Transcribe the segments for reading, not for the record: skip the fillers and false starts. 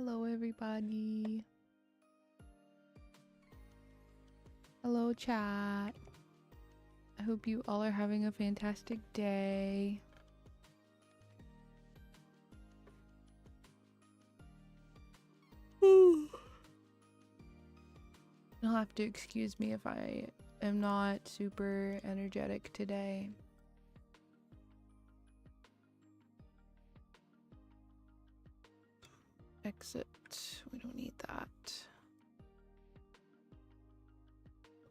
Hello, everybody. Hello, chat. I hope you all are having a fantastic day. You'll have to excuse me if I am not super energetic today. Exit. We don't need that.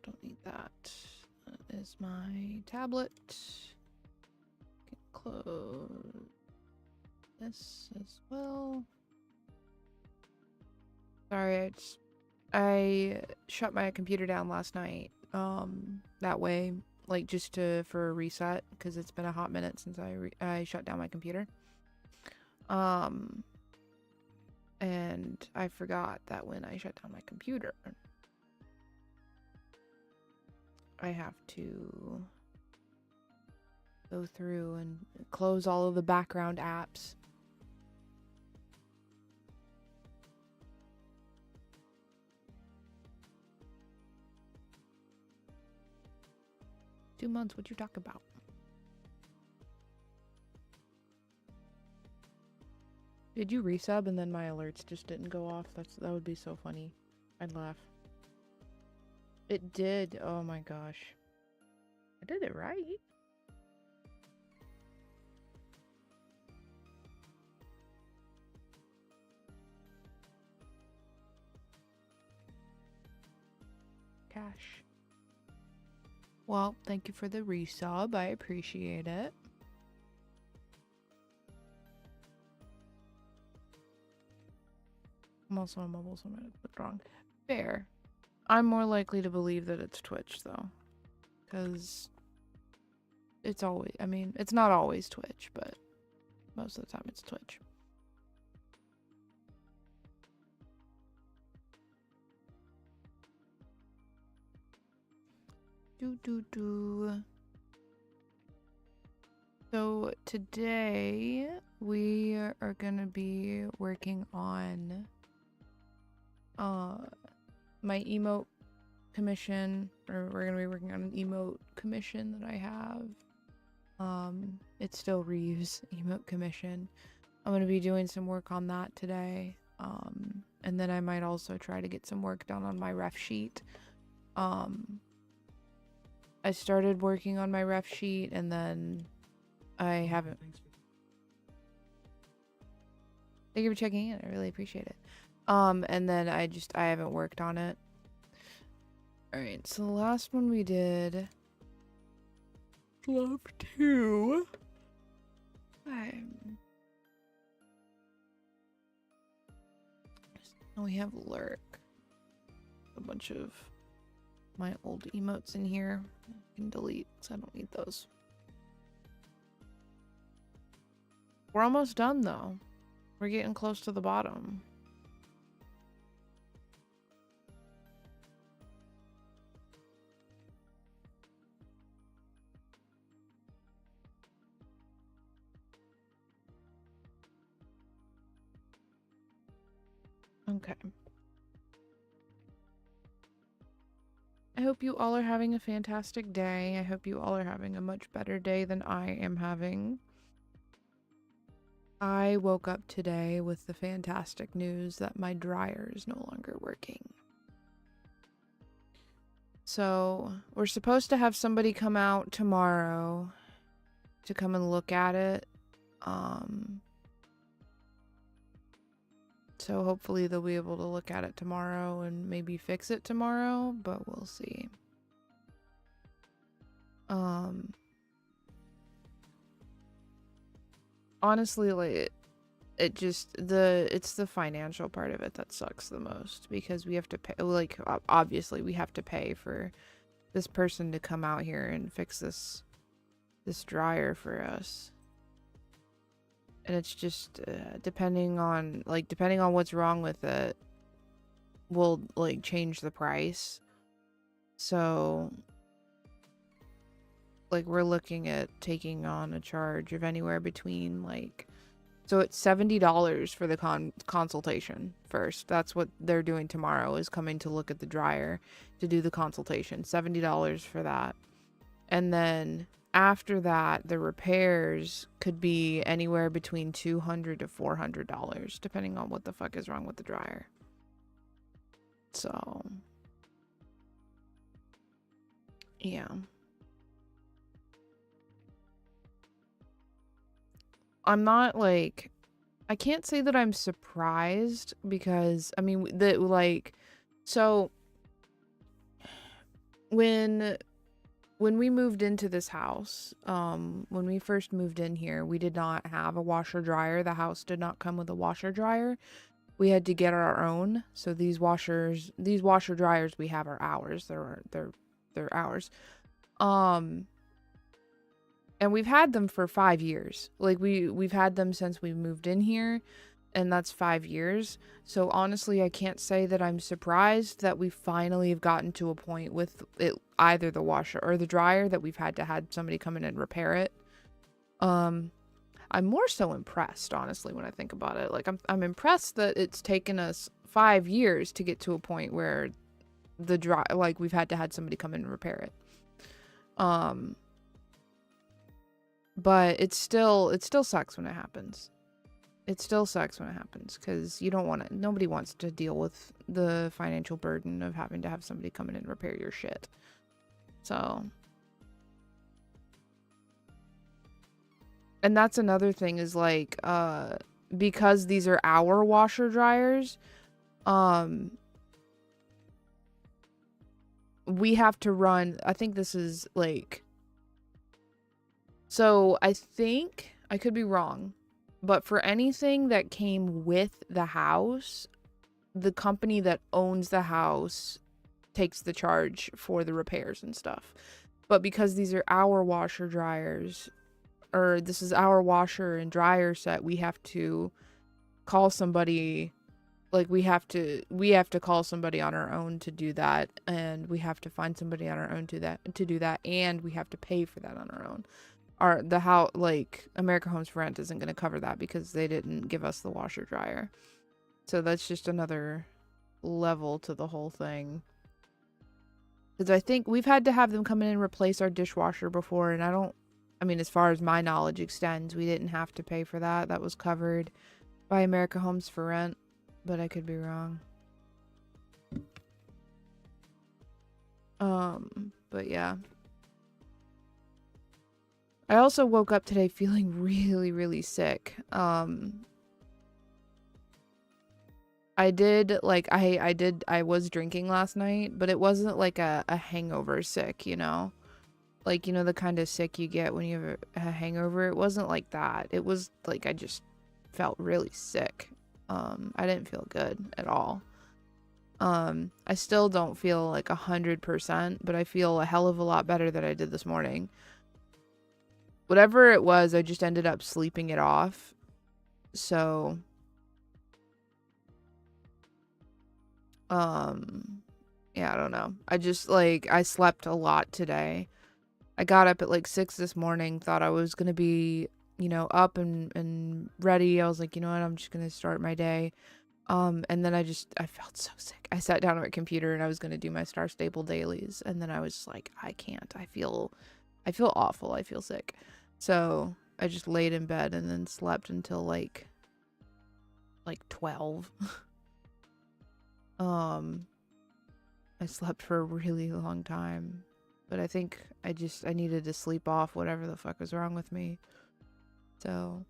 Don't need that. That is my tablet. Can close this as well. Sorry, I shut my computer down last night. That way, like just for a reset, because it's been a hot minute since I shut down my computer. And I forgot that when I shut down my computer, I have to go through and close all of the background apps. Two months, what you talk about? Did you resub and then my alerts just didn't go off? That would be so funny. I'd laugh. It did. Oh my gosh. I did it right. Cash. Well, thank you for the resub. I appreciate it. I'm also on mobile, so I might have put it wrong. Fair. I'm more likely to believe that it's Twitch, though. Because it's always, I mean, it's not always Twitch, but most of the time it's Twitch. So today we are gonna be working on my emote commission, or we're gonna be working on an emote commission that I have. It's still Reeves emote commission. I'm gonna be doing some work on that today. And then I might also try to get some work done on my ref sheet. I started working on my ref sheet and then I haven't. Thank you for checking in. I really appreciate it. And then I haven't worked on it. Alright, so the last one we did. Love 2. We have lurk. A bunch of my old emotes in here. I can delete because I don't need those. We're almost done though. We're getting close to the bottom. Okay. I hope you all are having a fantastic day. I hope you all are having a much better day than I am having. I woke up today with the fantastic news that my dryer is no longer working. So, we're supposed to have somebody come out tomorrow to come and look at it. So hopefully they'll be able to look at it tomorrow and maybe fix it tomorrow, but we'll see. Honestly, like it's the financial part of it that sucks the most, because we have to pay, like obviously we have to pay for this person to come out here and fix this dryer for us. And it's just depending on what's wrong with it will like change the price. So like we're looking at taking on a charge of anywhere between like So it's $70 for the consultation first. That's what they're doing tomorrow, is coming to look at the dryer to do the consultation. $70 for that. And then after that, the repairs could be anywhere between $200 to $400, depending on what the fuck is wrong with the dryer. So, yeah. I'm not like, I can't say that I'm surprised because, I mean, so when we moved into this house, when we first moved in here, we did not have a washer dryer. The house did not come with a washer dryer. We had to get our own. So these washer dryers we have are ours. They're ours. And we've had them for 5 years. Like we've had them since we moved in here, and that's 5 years. So honestly, I can't say that I'm surprised that we finally have gotten to a point with it, either the washer or the dryer, that we've had somebody come in and repair it. I'm more so impressed, honestly, when I think about it. Like I'm impressed that it's taken us 5 years to get to a point where we've had somebody come in and repair it. But it still sucks when it happens. It still sucks when it happens because nobody wants to deal with the financial burden of having to have somebody come in and repair your shit. So, and that's another thing is like, because these are our washer dryers, we have to run, I think this is like, so I think, I could be wrong, but for anything that came with the house, the company that owns the house takes the charge for the repairs and stuff. But because these are our washer dryers, or this is our washer and dryer set, we have to call somebody, like we have to call somebody on our own to do that, and we have to find somebody on our own to do that, and we have to pay for that on our own. The house, like America Homes for Rent, isn't going to cover that because they didn't give us the washer dryer. So that's just another level to the whole thing. Because I think we've had to have them come in and replace our dishwasher before, and I mean, as far as my knowledge extends, we didn't have to pay for that. That was covered by America Homes for Rent, but I could be wrong. But yeah. I also woke up today feeling really, really sick. I was drinking last night, but it wasn't like a hangover sick, you know? Like, you know, the kind of sick you get when you have a hangover? It wasn't like that. It was like I just felt really sick. I didn't feel good at all. I still don't feel like 100%, but I feel a hell of a lot better than I did this morning. Whatever it was, I just ended up sleeping it off. So, yeah, I don't know. I slept a lot today. I got up at like 6 this morning, thought I was going to be, you know, up and ready. I was like, you know what, I'm just going to start my day. And then I felt so sick. I sat down at my computer and I was going to do my Star Stable dailies. And then I was just like, I can't. I feel awful. I feel sick. So I just laid in bed and then slept until like 12. I slept for a really long time, but I think I needed to sleep off whatever the fuck was wrong with me. So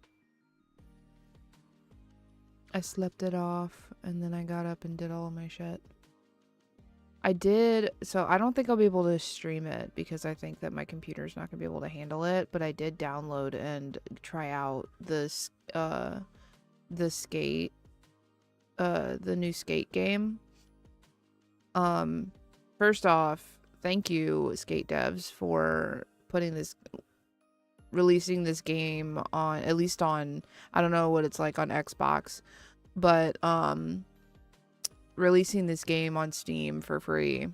I slept it off and then I got up and did all of my shit. So I don't think I'll be able to stream it because I think that my computer's not gonna be able to handle it, but I did download and try out the skate, the new skate game. First off, thank you, Skate devs, for releasing this game on, at least on, I don't know what it's like on Xbox, but, releasing this game on Steam for free,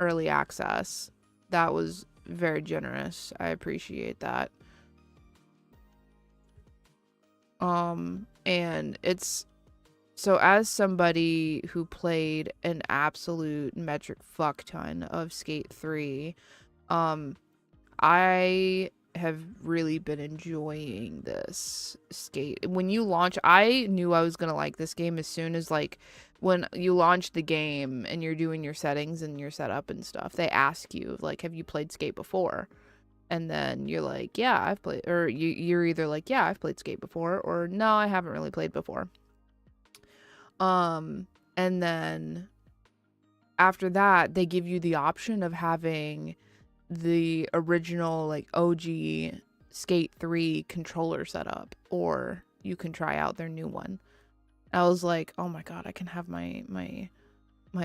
early access. That was very generous. I appreciate that. And it's so, as somebody who played an absolute metric fuck ton of Skate 3, I have really been enjoying this Skate. When you launch, I knew I was gonna like this game as soon as, like, when you launch the game and you're doing your settings and your setup and stuff, they ask you, like, have you played Skate before? And then you're like, yeah, I've played, or you're either like, yeah, I've played Skate before, or no, I haven't really played before. And then after that, they give you the option of having the original, like, OG Skate 3 controller setup, or you can try out their new one. I was like, oh my god, I can have my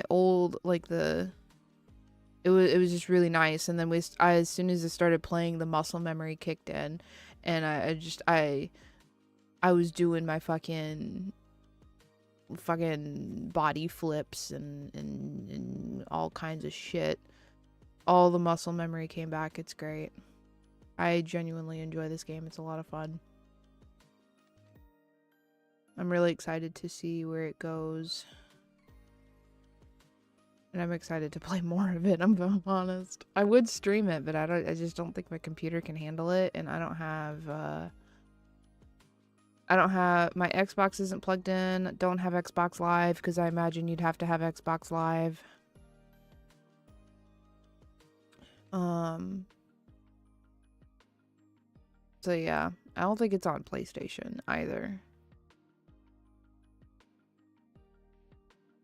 old, like, it was just really nice. And then as soon as I started playing, the muscle memory kicked in, and I was doing my fucking body flips and all kinds of shit. All the muscle memory came back. It's great. I genuinely enjoy this game. It's a lot of fun. I'm really excited to see where it goes. And I'm excited to play more of it, I'm honest. I would stream it, but I just don't think my computer can handle it, and I don't have my Xbox isn't plugged in. Don't have Xbox Live, because I imagine you'd have to have Xbox Live. So yeah, I don't think it's on PlayStation either.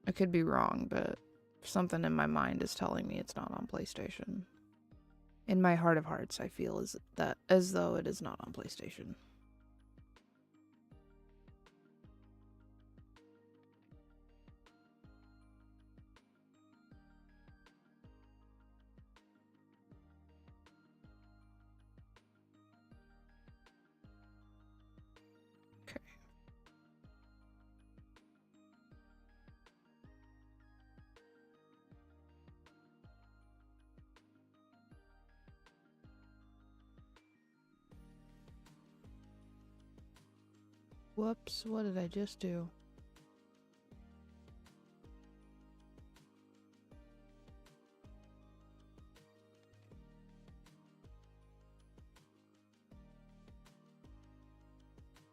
I could be wrong, but something in my mind is telling me it's not on PlayStation. In my heart of hearts, I feel as though it is not on PlayStation. Okay. Whoops, what did I just do?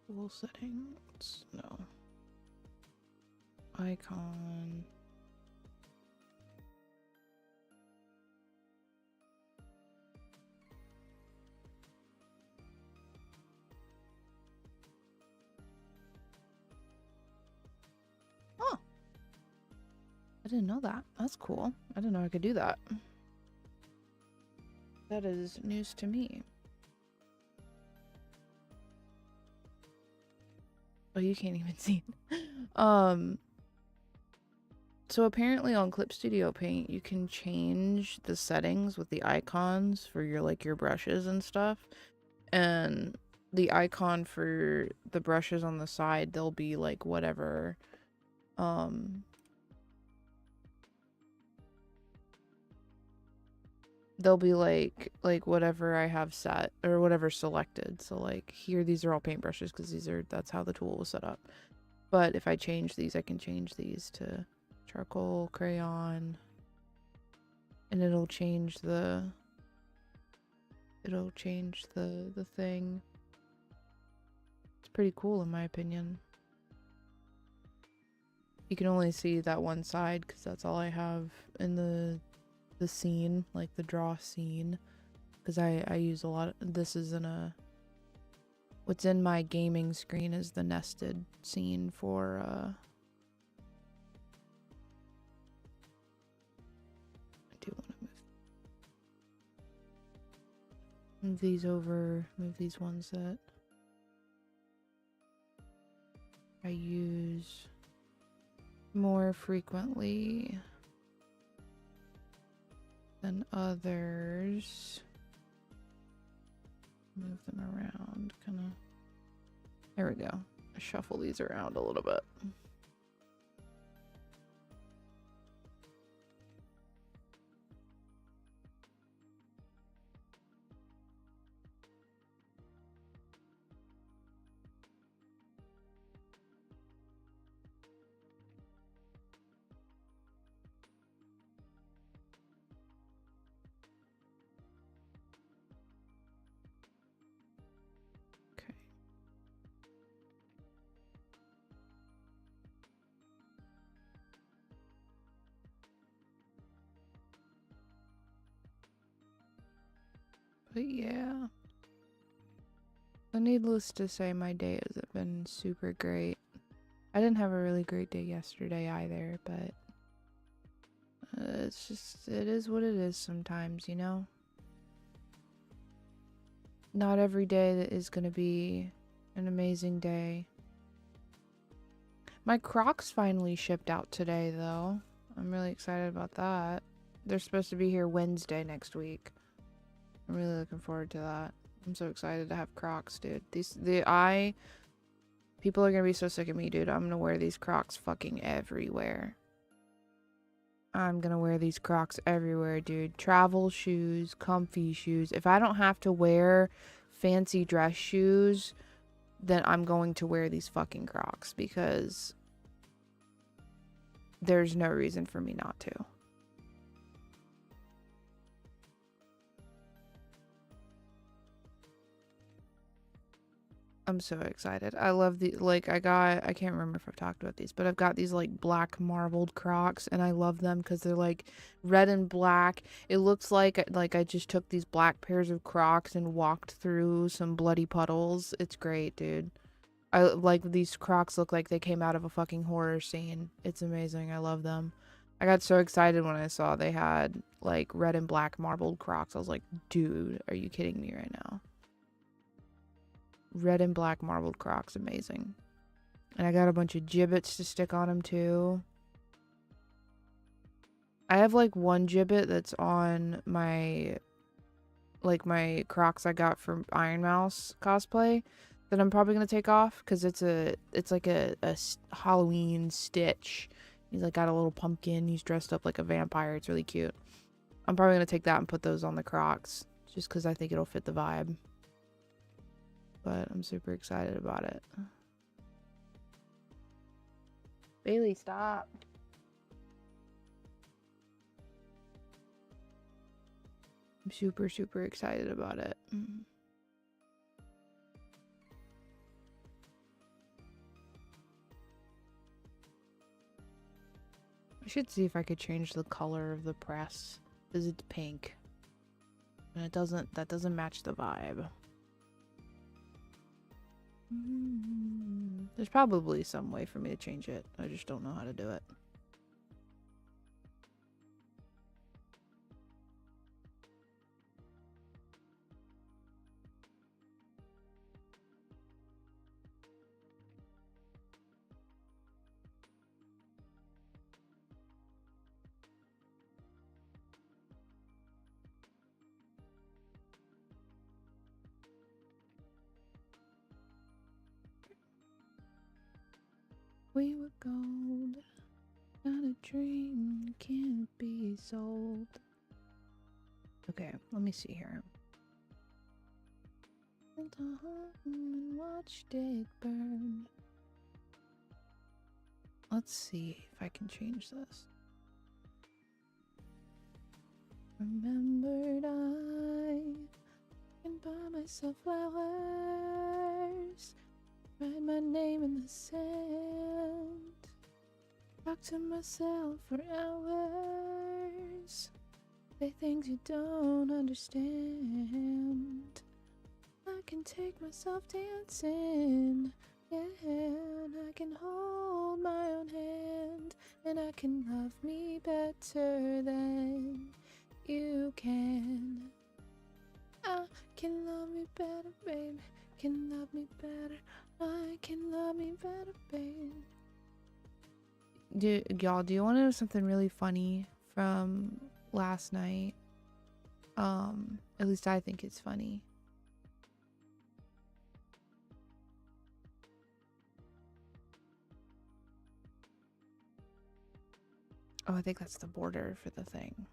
Tool settings? No. Icon. Oh. I didn't know that. That's cool. I didn't know I could do that. That is news to me. Oh, you can't even see. So apparently on Clip Studio Paint, you can change the settings with the icons for your brushes and stuff. And the icon for the brushes on the side, they'll be like whatever, they'll be like whatever I have set or whatever selected. So like here, these are all paintbrushes because that's how the tool was set up. But if I change these, I can change these to charcoal, crayon, and it'll change the thing. It's pretty cool in my opinion. You can only see that one side because that's all I have in the scene, like the draw scene, because I use a lot of, this is in a, what's in my gaming screen is the nested scene for I do want to move these over, move these ones that I use more frequently than others. Move them around, kind of. There we go. I shuffle these around a little bit. But yeah. So needless to say, my day hasn't been super great. I didn't have a really great day yesterday either, but it's just, it is what it is sometimes, you know? Not every day that is gonna be an amazing day. My Crocs finally shipped out today, though. I'm really excited about that. They're supposed to be here Wednesday next week. I'm really looking forward to that. I'm so excited to have Crocs, dude. People are gonna be so sick of me, dude. I'm gonna wear these Crocs fucking everywhere. I'm gonna wear these Crocs everywhere, dude. Travel shoes, comfy shoes. If I don't have to wear fancy dress shoes, then I'm going to wear these fucking Crocs because there's no reason for me not to. I'm so excited. I love the, like, I can't remember if I've talked about these, but I've got these, like, black marbled Crocs, and I love them because they're, like, red and black. It looks like I just took these black pairs of Crocs and walked through some bloody puddles. It's great, dude. I like these Crocs look like they came out of a fucking horror scene. It's amazing. I love them. I got so excited when I saw they had, like, red and black marbled Crocs. I was like, dude, are you kidding me right now? Red and black marbled Crocs, amazing. And I got a bunch of gibbets to stick on them too. I have like one gibbet that's on my, like, my Crocs I got from Iron Mouse cosplay that I'm probably gonna take off because it's like a Halloween Stitch. He's like got a little pumpkin. He's dressed up like a vampire. It's really cute. I'm probably gonna take that and put those on the Crocs just because I think it'll fit the vibe. But I'm super excited about it. Bailey, stop. I'm super, super excited about it. I should see if I could change the color of the press because it's pink. And that doesn't match the vibe. There's probably some way for me to change it. I just don't know how to do it. We were gold, not a dream, can't be sold. Okay, let me see here. And watched it burn. Let's see if I can change this. Remembered I can buy myself flowers. Write my name in the sand. Talk to myself for hours. Say things you don't understand. I can take myself dancing. Yeah, and I can hold my own hand. And I can love me better than you can. I can love me better, babe. Can love me better. I can love me better, babe. Y'all, do you want to know something really funny from last night? At least I think it's funny. Oh, I think that's the border for the thing.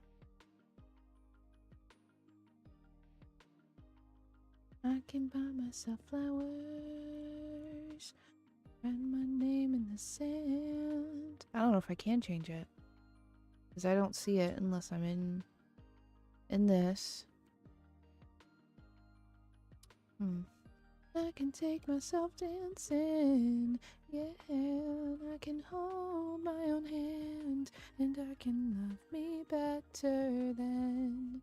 I can buy myself flowers. Write my name in the sand. I don't know if I can change it. Because I don't see it unless I'm in this. I can take myself dancing. Yeah, I can hold my own hand. And I can love me better than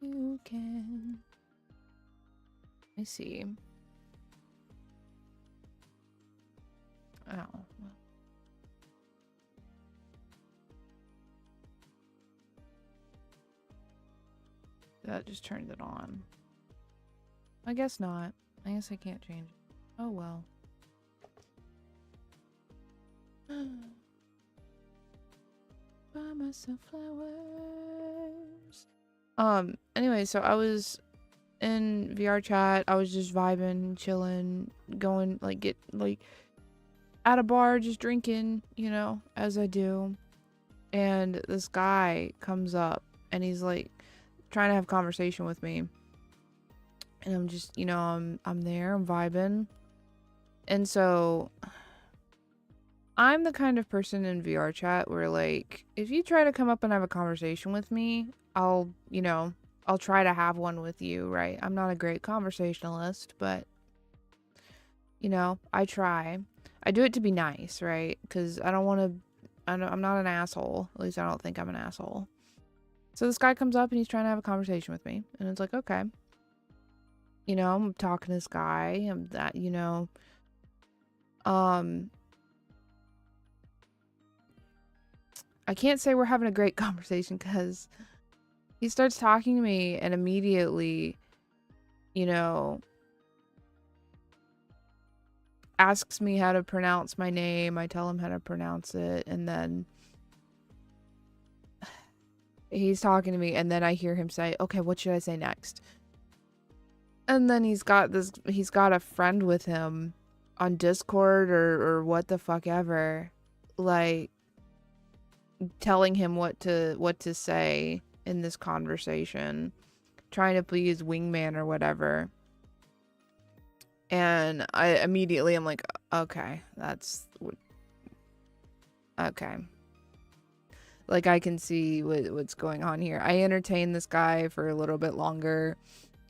you can. me see. Oh. That just turned it on. I guess not. I guess I can't change it. Oh well. Buy myself flowers. Anyway, so I was in VR chat. I was just vibing, chilling, going get at a bar, just drinking, you know, as I do. And this guy comes up and he's like trying to have conversation with me. And I'm just, you know, I'm there, I'm vibing. And so I'm the kind of person in VR chat where, like, if you try to come up and have a conversation with me, I'll try to have one with you, right? I'm not a great conversationalist, but, you know, I try. I do it to be nice, right? Because I don't want to, I'm not an asshole. At least I don't think I'm an asshole. So this guy comes up and he's trying to have a conversation with me. And it's like, okay. You know, I'm talking to this guy. I'm that, you know. I can't say we're having a great conversation because he starts talking to me and immediately, you know, asks me how to pronounce my name. I tell him how to pronounce it, and then he's talking to me, and then I hear him say, okay, what should I say next? And then he's got a friend with him on Discord or what the fuck ever, like, telling him what to say in this conversation, trying to be his wingman or whatever. And I immediately am like, okay, that's okay. Like, I can see what's going on here. I entertain this guy for a little bit longer.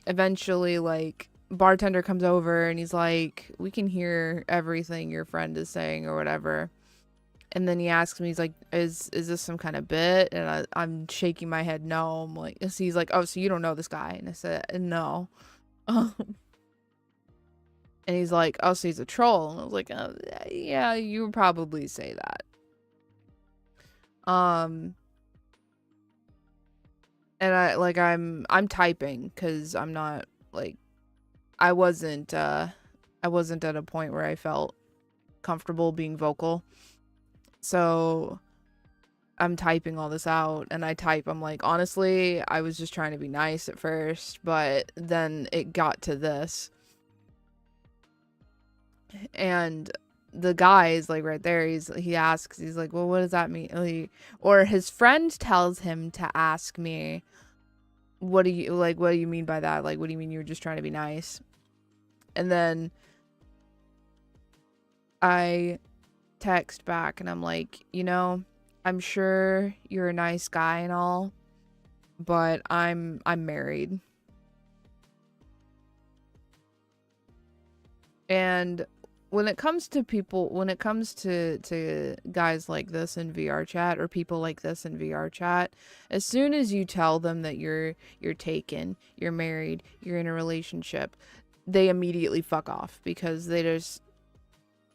Eventually, like, bartender comes over and he's like, we can hear everything your friend is saying or whatever. And then he asks me, he's like, is this some kind of bit? And I'm shaking my head, no. I'm like, so he's like, oh, so you don't know this guy? And I said, no. And he's like, oh, so he's a troll. And I was like, oh, yeah, you would probably say that. And I'm typing because I'm not, like, I wasn't at a point where I felt comfortable being vocal. So I'm typing all this out, and I'm like, honestly, I was just trying to be nice at first, but then it got to this. And the guy is like right there, he asks, he's like, well, what does that mean? Or his friend tells him to ask me, what do you mean by that? Like, what do you mean you were just trying to be nice? And then I text back and I'm like, you know, I'm sure you're a nice guy and all, but I'm married. And when it comes to guys like this in VR chat or people like this in VR chat, as soon as you tell them that you're taken, you're married, you're in a relationship, they immediately fuck off because they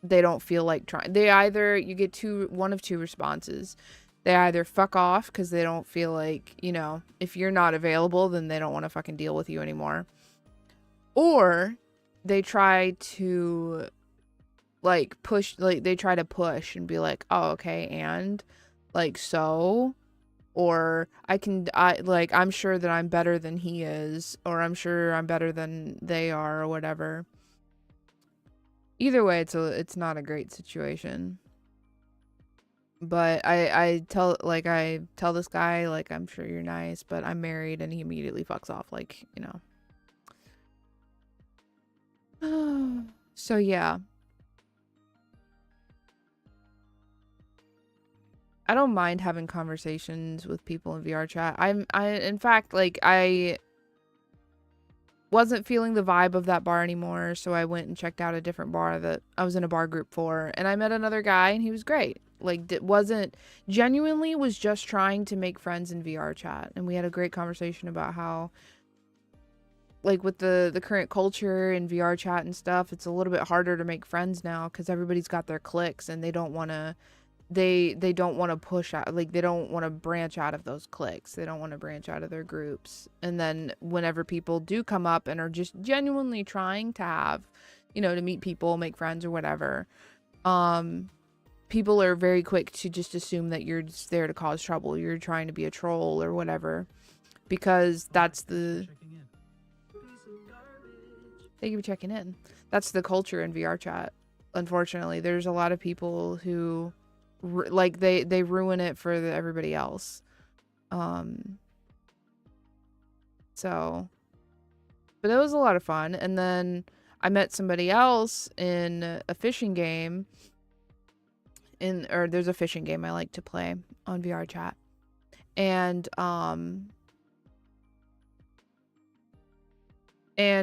don't feel like trying. You get one of two responses. They either fuck off because they don't feel like, you know, if you're not available, then they don't want to fucking deal with you anymore. Or they try to push and be like, oh, okay, and like, so, or I'm sure that I'm better than he is, or I'm sure I'm better than they are, or whatever. Either way, it's not a great situation. But I tell this guy, like, I'm sure you're nice, but I'm married, and he immediately fucks off, like, you know. So yeah. I don't mind having conversations with people in VR chat. In fact, like, I wasn't feeling the vibe of that bar anymore, so I went and checked out a different bar that I was in a bar group for, and I met another guy, and he was great. Like, genuinely was just trying to make friends in VR chat, and we had a great conversation about how like with the current culture and VR chat and stuff, it's a little bit harder to make friends now because everybody's got their cliques and they don't want to they don't want to push out, like they don't want to branch out of those cliques. They don't want to branch out of their groups. And then whenever people do come up and are just genuinely trying to have, to meet people, make friends or whatever, people are very quick to just assume that you're just there to cause trouble. You're trying to be a troll or whatever, because that's the... Thank you for checking in. That's the culture in VR chat. Unfortunately, there's a lot of people who, like, they ruin it for everybody else. So, but it was a lot of fun. And then I met somebody else in a fishing game. Or there's a fishing game I like to play on VR chat. And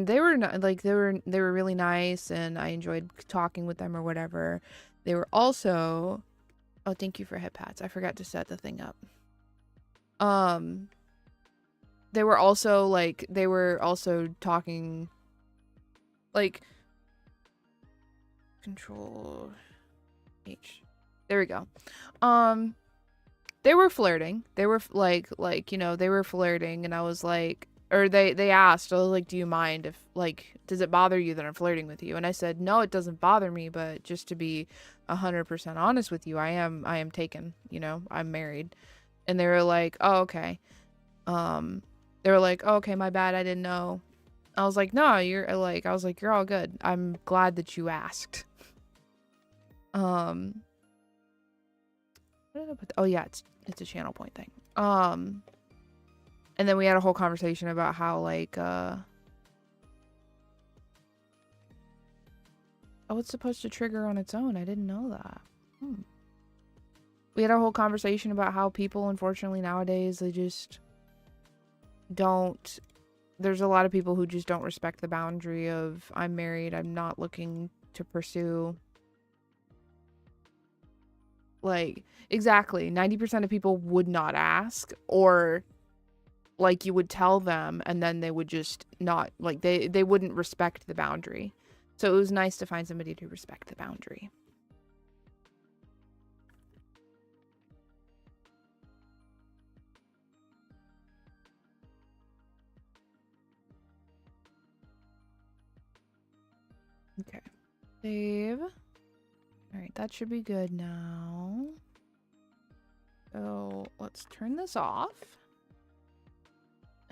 they were like they were really nice, and I enjoyed talking with them or whatever. They were also, oh, thank you for head pats. I forgot to set the thing up. They were also talking, like, Control H. There we go. They were flirting. They were like they were flirting, and I was like, or they asked, I was like, do you mind if, like, does it bother you that I'm flirting with you? And I said, no, it doesn't bother me, but just to be 100% honest with you, I am taken, I'm married. And they were like, oh, okay. They were like, oh, okay, my bad, I didn't know. I was like, no, you're all good. I'm glad that you asked. What did I put? Oh yeah, it's a channel point thing. And then we had a whole conversation about how, like, oh, it's supposed to trigger on its own. I didn't know that. We had a whole conversation about how people, unfortunately, nowadays, they just don't... There's a lot of people who just don't respect the boundary of, I'm married, I'm not looking to pursue... Like, exactly. 90% of people would not ask, or... like, you would tell them, and then they would just not, like, they wouldn't respect the boundary. So it was nice to find somebody to respect the boundary. Okay. Save. Alright, that should be good now. So, let's turn this off.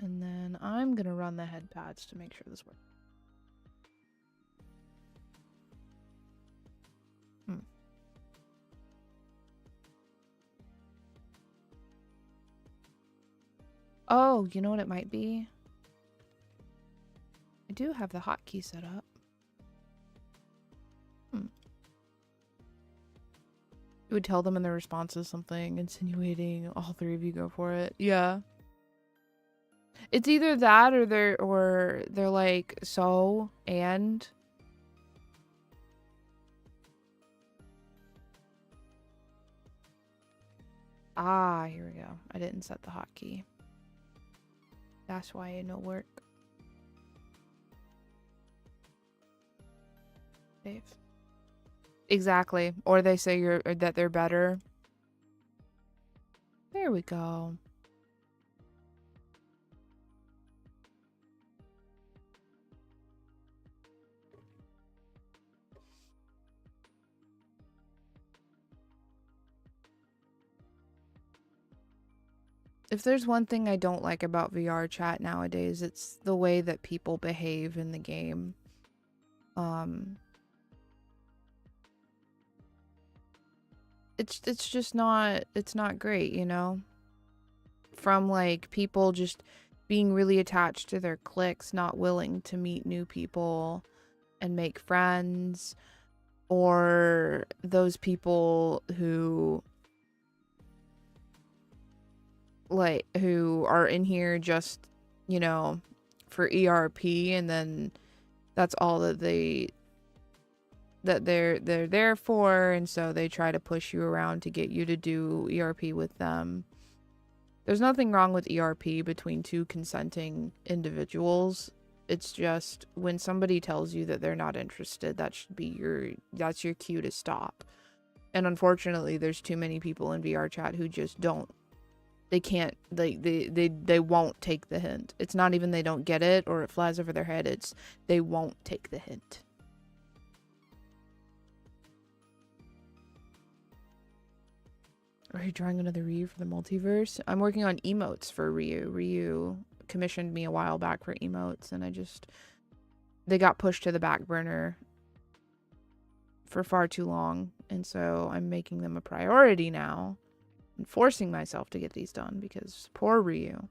And then I'm gonna run the head pads to make sure this works. Oh, you know what it might be? I do have the hotkey set up. You would tell them in the responses something insinuating all three of you go for it. Yeah. It's either that or they're like, so, and... Ah, here we go. I didn't set the hotkey. That's why it no work. Save. Exactly. Or they say that they're better. There we go. If there's one thing I don't like about VR chat nowadays, it's the way that people behave in the game. It's just not, it's not great, you know? From, like, people just being really attached to their cliques, not willing to meet new people and make friends, or those people who... like, who are in here just, you know, for ERP, and then that's all that they're there for, and so they try to push you around to get you to do ERP with them. There's nothing wrong with ERP between two consenting individuals. It's just when somebody tells you that they're not interested, that should be that's your cue to stop. And unfortunately, there's too many people in VR chat who just don't. They can't. They won't take the hint. It's not even they don't get it or it flies over their head. It's they won't take the hint. Are you drawing another Ryu for the multiverse? I'm working on emotes for Ryu. Ryu commissioned me a while back for emotes, and they got pushed to the back burner for far too long, and so I'm making them a priority now and forcing myself to get these done because poor Ryu.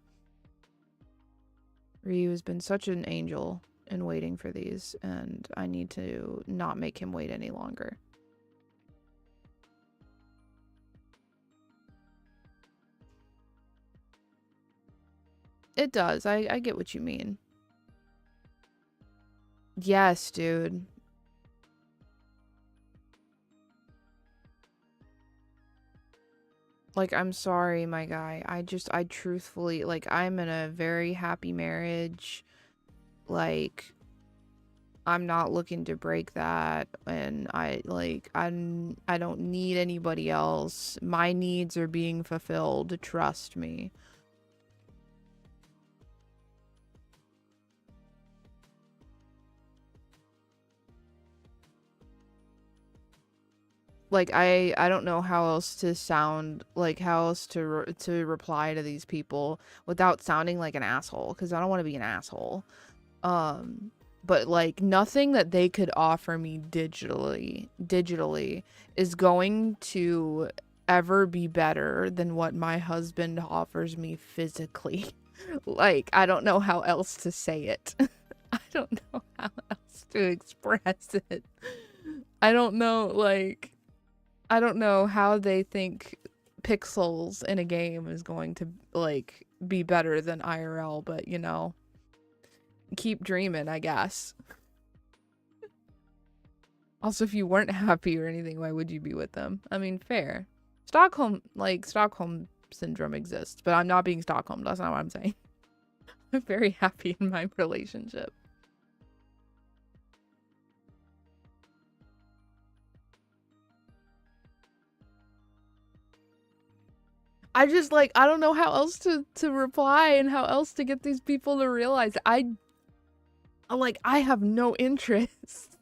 Ryu has been such an angel in waiting for these, and I need to not make him wait any longer. It does. I get what you mean. Yes, dude. Like, I'm sorry, my guy. I truthfully, like, I'm in a very happy marriage. Like, I'm not looking to break that. And I don't need anybody else. My needs are being fulfilled. Trust me. Like, I don't know how else to sound, like, how else to reply to these people without sounding like an asshole, because I don't want to be an asshole. But, like, nothing that they could offer me digitally is going to ever be better than what my husband offers me physically. Like, I don't know how else to say it. I don't know how else to express it. I don't know, like... I don't know how they think pixels in a game is going to, like, be better than IRL, but, you know, keep dreaming, I guess. Also, if you weren't happy or anything, why would you be with them? I mean, fair. Stockholm syndrome exists, but I'm not being Stockholm. That's not what I'm saying. I'm very happy in my relationship. I just, like, I don't know how else to reply and how else to get these people to realize I have no interest.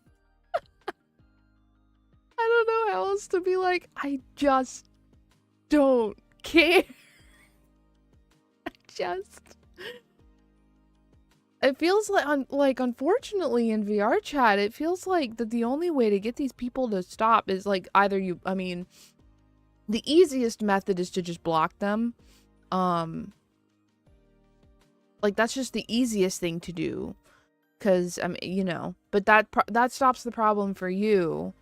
I don't know how else to be like, I just don't care. It feels like, unfortunately in VR chat, it feels like that the only way to get these people to stop is, like, either the easiest method is to just block them. Like, that's just the easiest thing to do. Because, I mean, you know, but that stops the problem for you,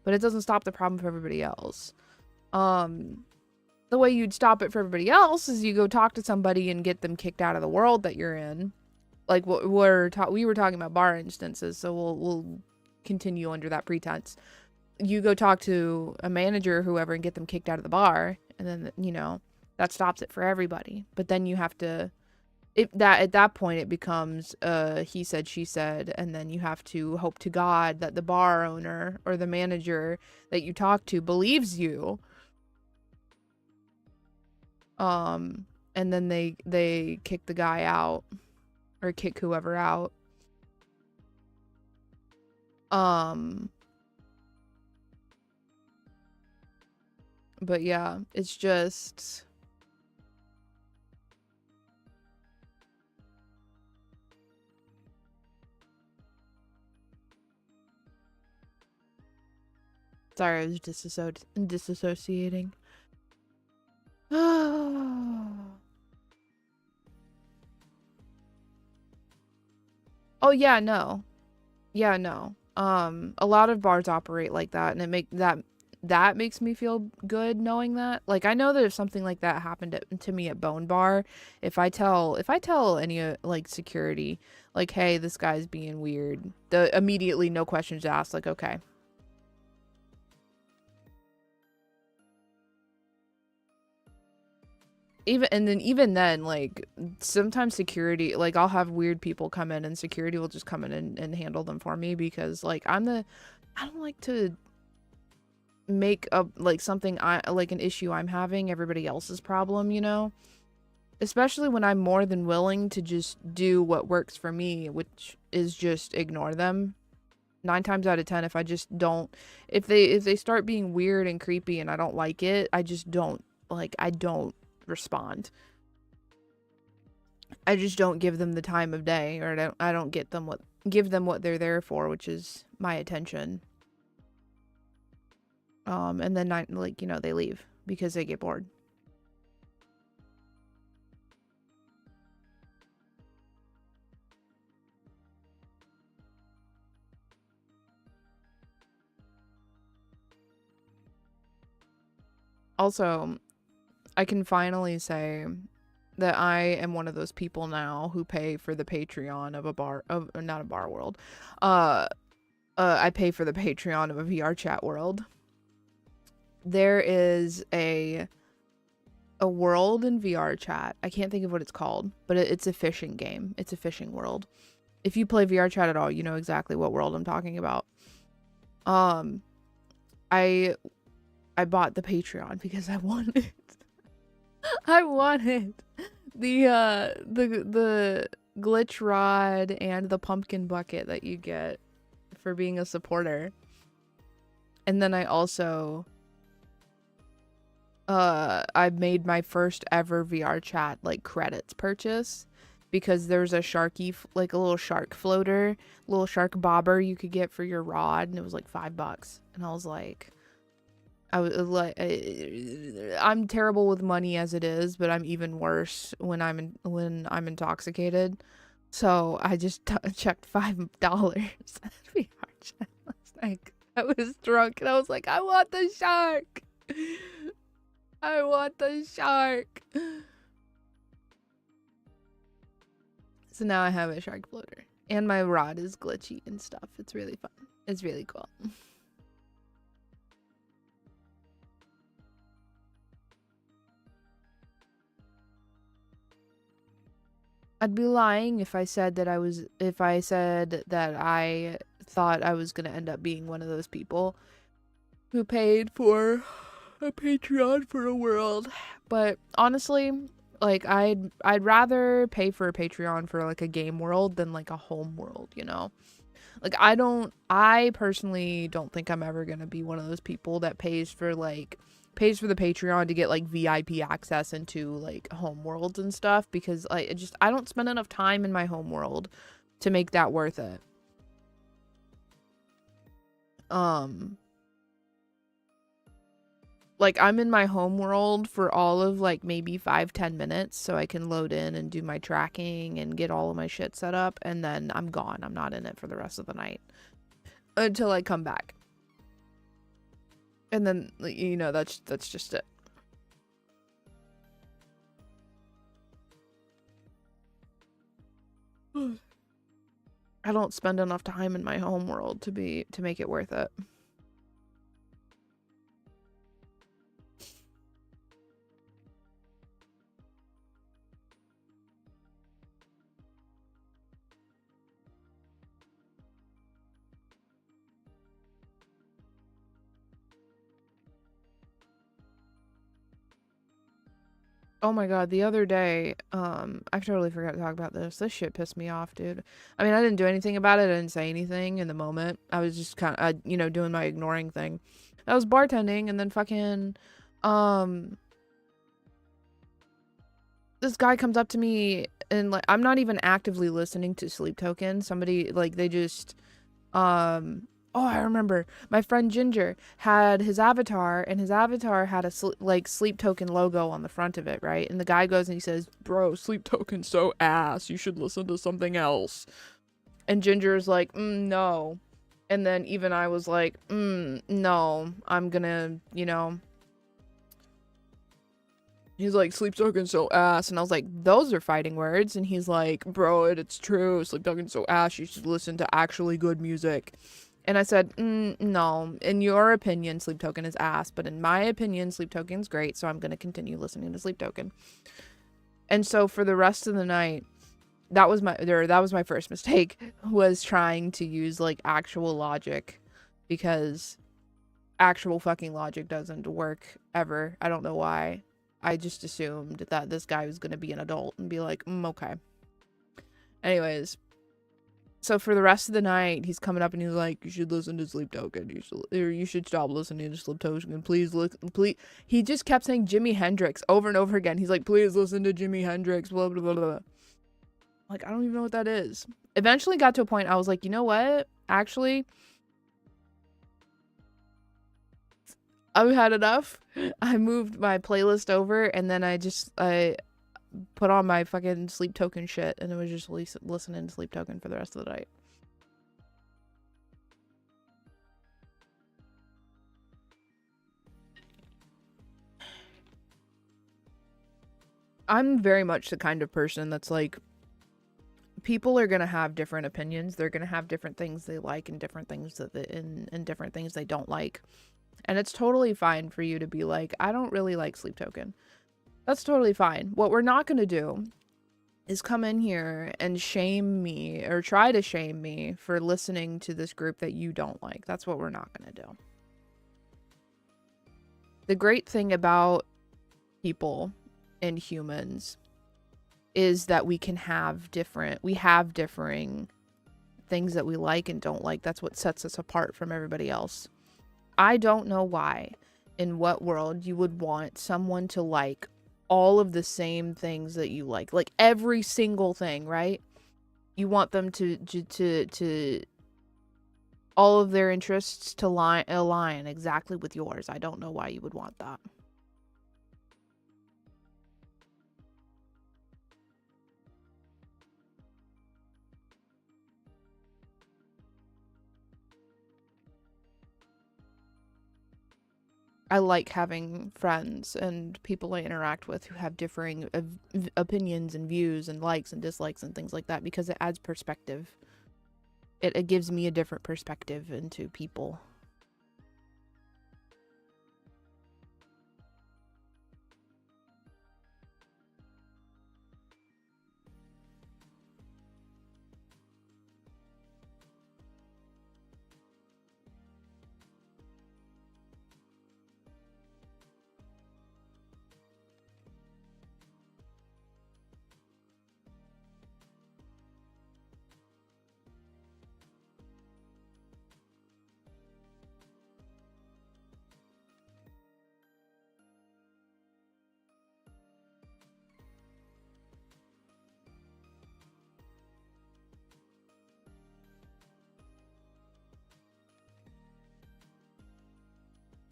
but it doesn't stop the problem for everybody else. The way you'd stop it for everybody else is you go talk to somebody and get them kicked out of the world that you're in. Like, we were talking about bar instances, so we'll continue under that pretense. You go talk to a manager or whoever and get them kicked out of the bar, and then, you know, that stops it for everybody. But then you have to, at that point it becomes he said, she said, and then you have to hope to God that the bar owner or the manager that you talk to believes you. And then they kick the guy out or kick whoever out. But yeah, it's just... Sorry, I was disassociating. Oh yeah, no. Yeah, no. A lot of bars operate like that, and that makes me feel good knowing that. Like, I know that if something like that happened to me at Bone Bar, if I tell any like security, like, hey, this guy's being weird, immediately, no questions asked, like, okay. even then, like, sometimes security, like, I'll have weird people come in and security will just come in and handle them for me because, like, I don't like to make a, like, something like an issue I'm having everybody else's problem, you know? Especially when I'm more than willing to just do what works for me, which is just ignore them. 9 times out of 10, if I just don't, if they start being weird and creepy and I don't like it, I just don't, like, I don't respond. I just don't give them the time of day, or I don't give them what they're there for, which is my attention. And then like, you know, they leave because they get bored. Also, I can finally say that I am one of those people now who pay for the Patreon of not a bar world. I pay for the Patreon of a VR chat world. There is a world in VR chat. I can't think of what it's called, but it's a fishing game. It's a fishing world. If you play VR chat at all, you know exactly what world I'm talking about. I bought the Patreon because I wanted the glitch rod and the pumpkin bucket that you get for being a supporter. And then I also I made my first ever VR chat like credits purchase because there's a like a little shark floater, little shark bobber you could get for your rod, and it was like $5. And I was like, I'm terrible with money as it is, but I'm even worse when I'm intoxicated. So I just checked $5 at VR chat last night. I was drunk and I was like, I want the shark. I want the shark. So now I have a shark floater. And my rod is glitchy and stuff. It's really fun. It's really cool. I'd be lying if I said that I thought I was gonna end up being one of those people who paid for a Patreon for a world. But honestly, like, I'd rather pay for a Patreon for like a game world than like a home world, you know? Like, I personally don't think I'm ever gonna be one of those people that pays for the Patreon to get like VIP access into like home worlds and stuff, because like I don't spend enough time in my home world to make that worth it. Like, I'm in my home world for all of like maybe 5-10 minutes so I can load in and do my tracking and get all of my shit set up, and then I'm gone. I'm not in it for the rest of the night until I come back. And then, you know, that's just it. I don't spend enough time in my home world to make it worth it. Oh my god, the other day, I totally forgot to talk about this. This shit pissed me off, dude. I mean, I didn't do anything about it. I didn't say anything in the moment. I was just kind of, you know, doing my ignoring thing. I was bartending, and then fucking, this guy comes up to me, and like, I'm not even actively listening to Sleep Token. Somebody, like, they just, oh, I remember. My friend Ginger had his avatar, and his avatar had a Sleep Token logo on the front of it, right? And the guy goes and he says, "Bro, Sleep Token's so ass. You should listen to something else." And Ginger's like, "No." And then even I was like, "No. I'm gonna, you know." He's like, "Sleep Token's so ass." And I was like, "Those are fighting words." And he's like, "Bro, it's true. Sleep Token's so ass. You should listen to actually good music." And I said, no, in your opinion, Sleep Token is ass, but in my opinion, Sleep Token's great, so I'm going to continue listening to Sleep Token. And so for the rest of the night, that was my first mistake, was trying to use like actual logic, because actual fucking logic doesn't work ever. I don't know why. I just assumed that this guy was going to be an adult and be like, okay. Anyways, so for the rest of the night, he's coming up and he's like, you should listen to Sleep Token. You should stop listening to Sleep Token. Please look, please. He just kept saying Jimi Hendrix over and over again. He's like, please listen to Jimi Hendrix, blah, blah, blah, blah. Like, I don't even know what that is. Eventually got to a point I was like, you know what? Actually, I've had enough. I moved my playlist over, and then I put on my fucking Sleep Token shit, and it was just listening to Sleep Token for the rest of the night. I'm very much the kind of person that's like, people are gonna have different opinions. They're gonna have different things they like and different things and different things they don't like. And it's totally fine for you to be like, I don't really like Sleep Token. That's totally fine. What we're not gonna do is come in here and shame me, or try to shame me for listening to this group that you don't like. That's what we're not gonna do. The great thing about people and humans is that we have differing things that we like and don't like. That's what sets us apart from everybody else. I don't know why, in what world you would want someone to like all of the same things that you like every single thing, right? You want them to all of their interests to align exactly with yours. I don't know why you would want that. I like having friends and people I interact with who have differing opinions and views and likes and dislikes and things like that, because it adds perspective. It gives me a different perspective into people.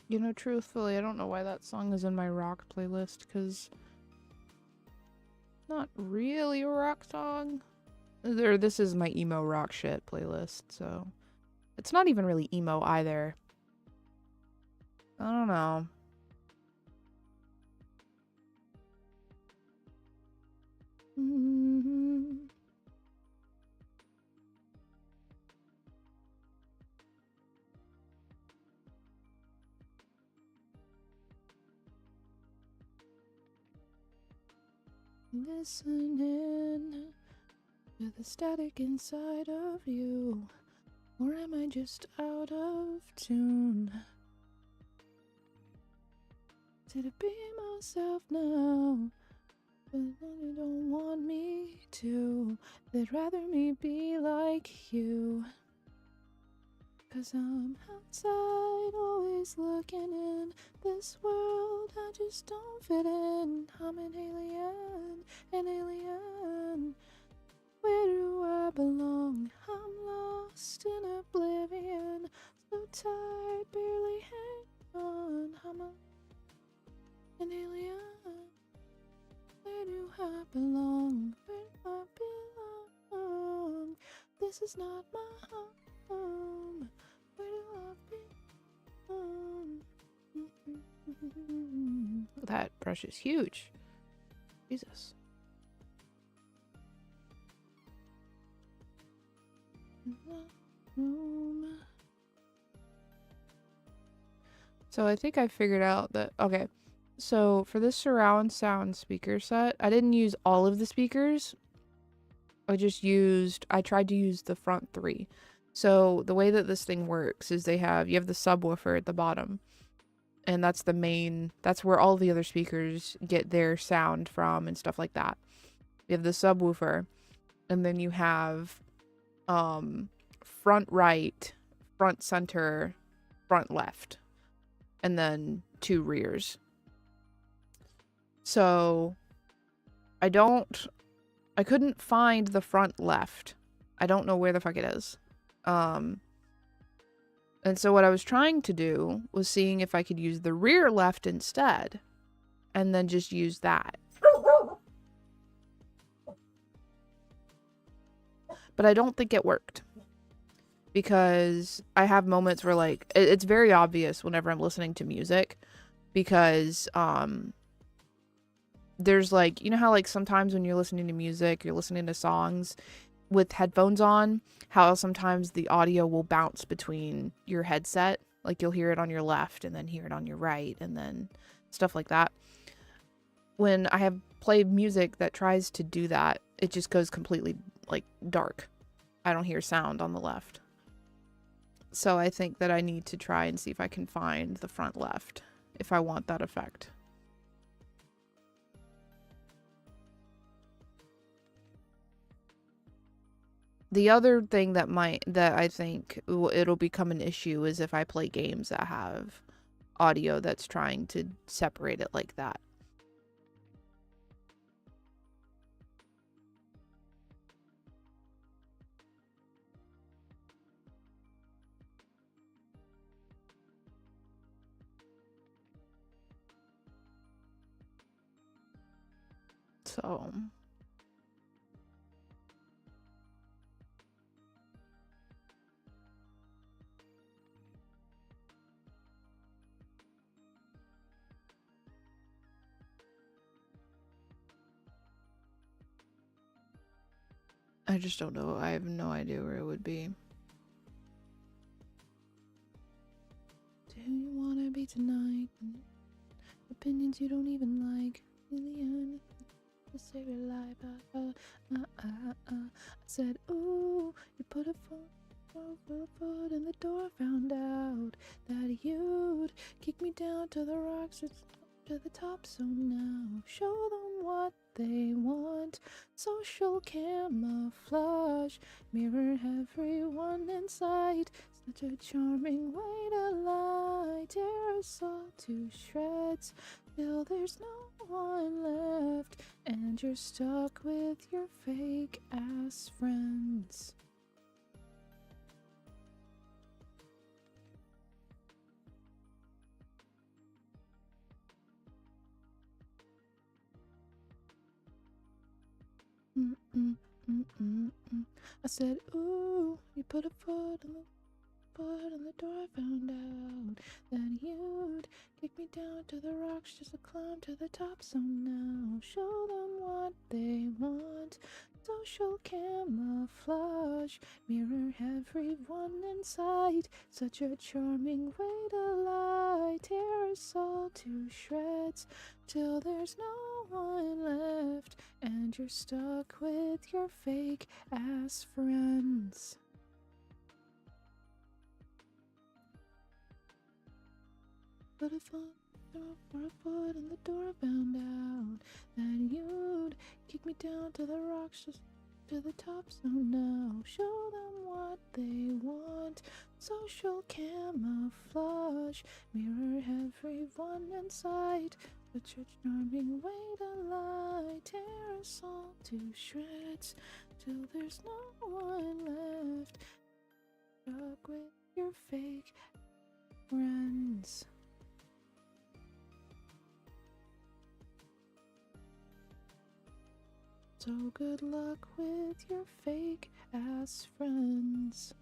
You know, truthfully, I don't know why that song is in my rock playlist, because it's not really a rock song. This is my emo rock shit playlist, so it's not even really emo either. I don't know. Listening to the static inside of you, or am I just out of tune? To be myself now, but you don't want me to. They'd rather me be like you. 'Cause I'm outside, always looking in. This world, I just don't fit in. I'm an alien, an alien. Where do I belong? I'm lost in oblivion. So tired, barely hang on. I'm an alien. Where do I belong? Where do I belong? This is not my home. Where do I belong? That brush is huge. Jesus. Room. So I think I figured out that, okay. So for this surround sound speaker set, I didn't use all of the speakers. I tried to use the front three. So the way that this thing works is you have the subwoofer at the bottom. And that's where all the other speakers get their sound from and stuff like that. You have the subwoofer, and then you have front right, front center, front left, and then 2 rears. So I couldn't find the front left. I don't know where the fuck it is. And so what I was trying to do was seeing if I could use the rear left instead, and then just use that. But I don't think it worked. Because I have moments where, like, it's very obvious whenever I'm listening to music. Because, there's, like, you know how, like, sometimes when you're listening to music, you're listening to songs with headphones on, how sometimes the audio will bounce between your headset. Like, you'll hear it on your left and then hear it on your right and then stuff like that. When I have played music that tries to do that, it just goes completely, like, dark. I don't hear sound on the left. So I think that I need to try and see if I can find the front left if I want that effect. The other thing that I think it'll become an issue is if I play games that have audio that's trying to separate it like that. So I just don't know. I have no idea where it would be. Do you wanna be tonight? Opinions you don't even like. In the end, to save your life. I said, ooh, you put a foot in the door. Found out that you'd kick me down to the rocks. To the top, so now show them what they want. Social camouflage, mirror everyone in sight. Such a charming way to lie. Tear us all to shreds till there's no one left, and you're stuck with your fake ass friends. I said, ooh, you put a foot in the door. Found out that you'd kick me down to the rocks just to climb to the top. So now show them what they want. Social camouflage, mirror everyone in sight. Such a charming way to lie. Tear us all to shreds till there's no one left, and you're stuck with your fake ass friends. Put a foot in the door. Found out that you'd kick me down to the rocks just to the top. So now show them what they want. Social camouflage, mirror everyone in sight. Such a charming way to lie. Tear us all to shreds till there's no one left. Stuck with your fake friends. So good luck with your fake ass friends.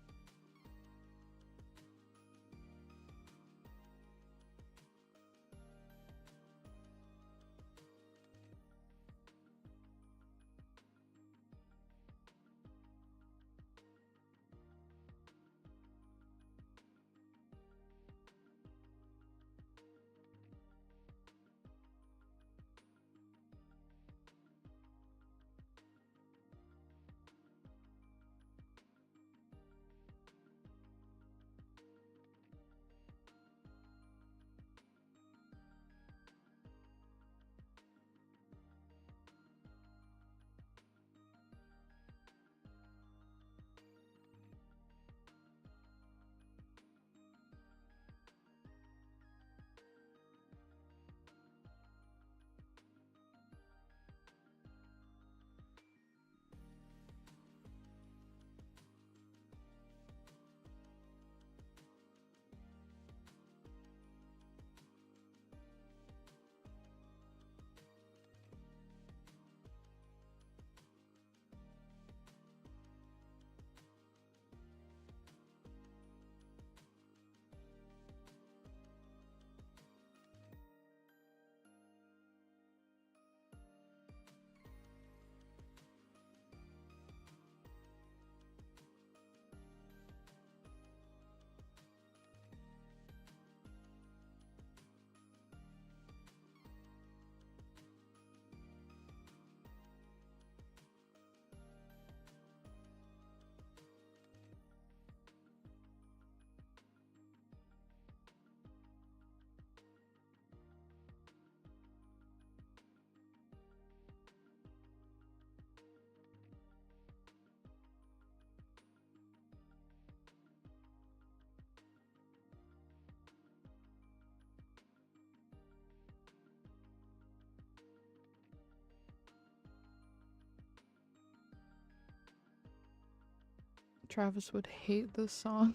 Travis would hate this song.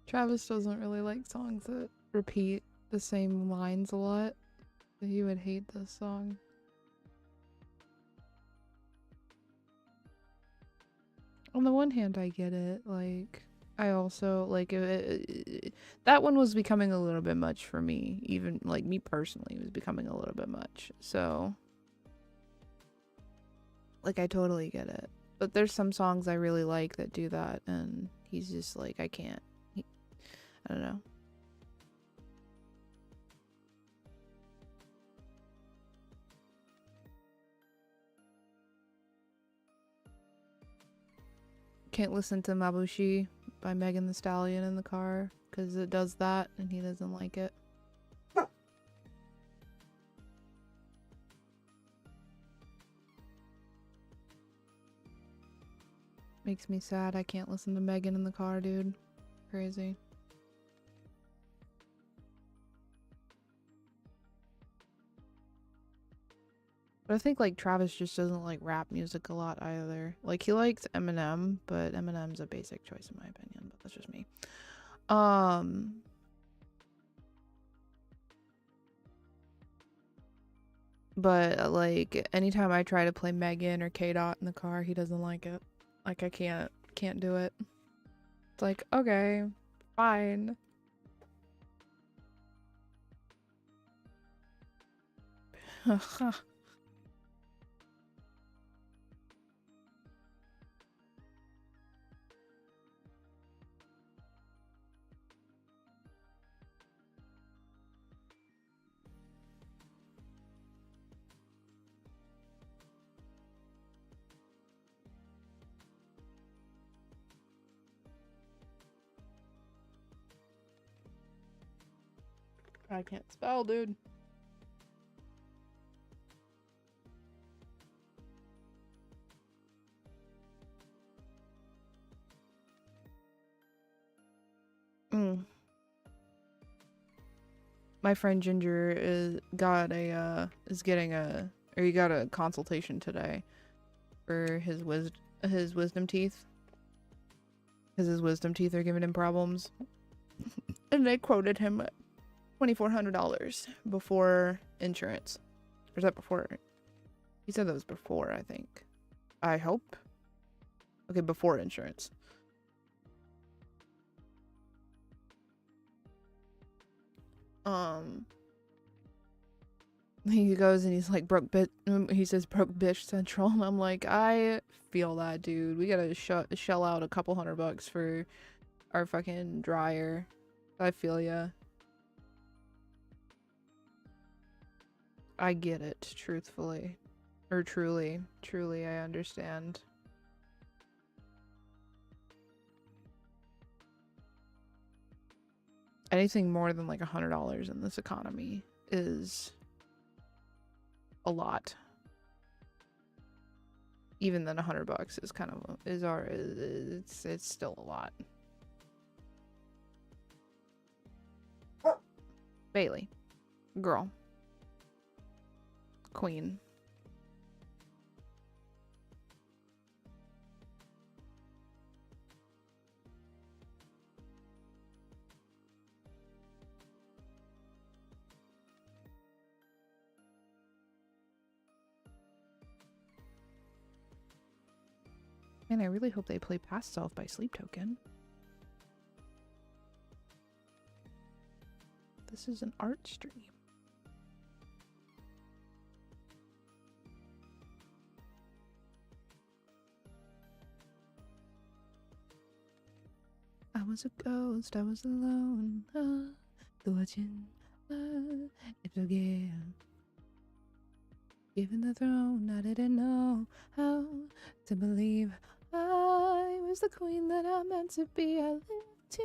Travis doesn't really like songs that repeat the same lines a lot. So he would hate this song. On the one hand, I get it. Like, I also, like, that one was becoming a little bit much for me. Even, like, me personally was becoming a little bit much. So, like, I totally get it. But there's some songs I really like that do that, and he's just like, I can't. I don't know. Can't listen to Mabushi by Megan Thee Stallion in the car because it does that and he doesn't like it. Makes me sad I can't listen to Megan in the car, dude. Crazy. But I think, like, Travis just doesn't like rap music a lot either. Like, he likes Eminem, but Eminem's a basic choice in my opinion, but that's just me. But, like, anytime I try to play Megan or K-Dot in the car, he doesn't like it. Like, I can't do it. It's like, okay, fine. I can't spell, dude. My friend Ginger is getting a, or he got a consultation today for his wisdom teeth. Because his wisdom teeth are giving him problems. And they quoted him $2,400 before insurance. Or is that before? He said that was before, I think. I hope. Okay, before insurance. He goes and he's like, he says broke bitch central, and I'm like, I feel that, dude. We gotta shell out a couple $100 for our fucking dryer. I feel ya. I get it, truthfully. Or truly, I understand. Anything more than like $100 in this economy is a lot. Even then, $100 is kind of it's still a lot. Bailey, girl, queen. Man, I really hope they play Past Self by Sleep Token. This is an art stream. I was a ghost, I was alone. Watching it again. Given the throne, I didn't know how to believe I was the queen that I meant to be. I lived two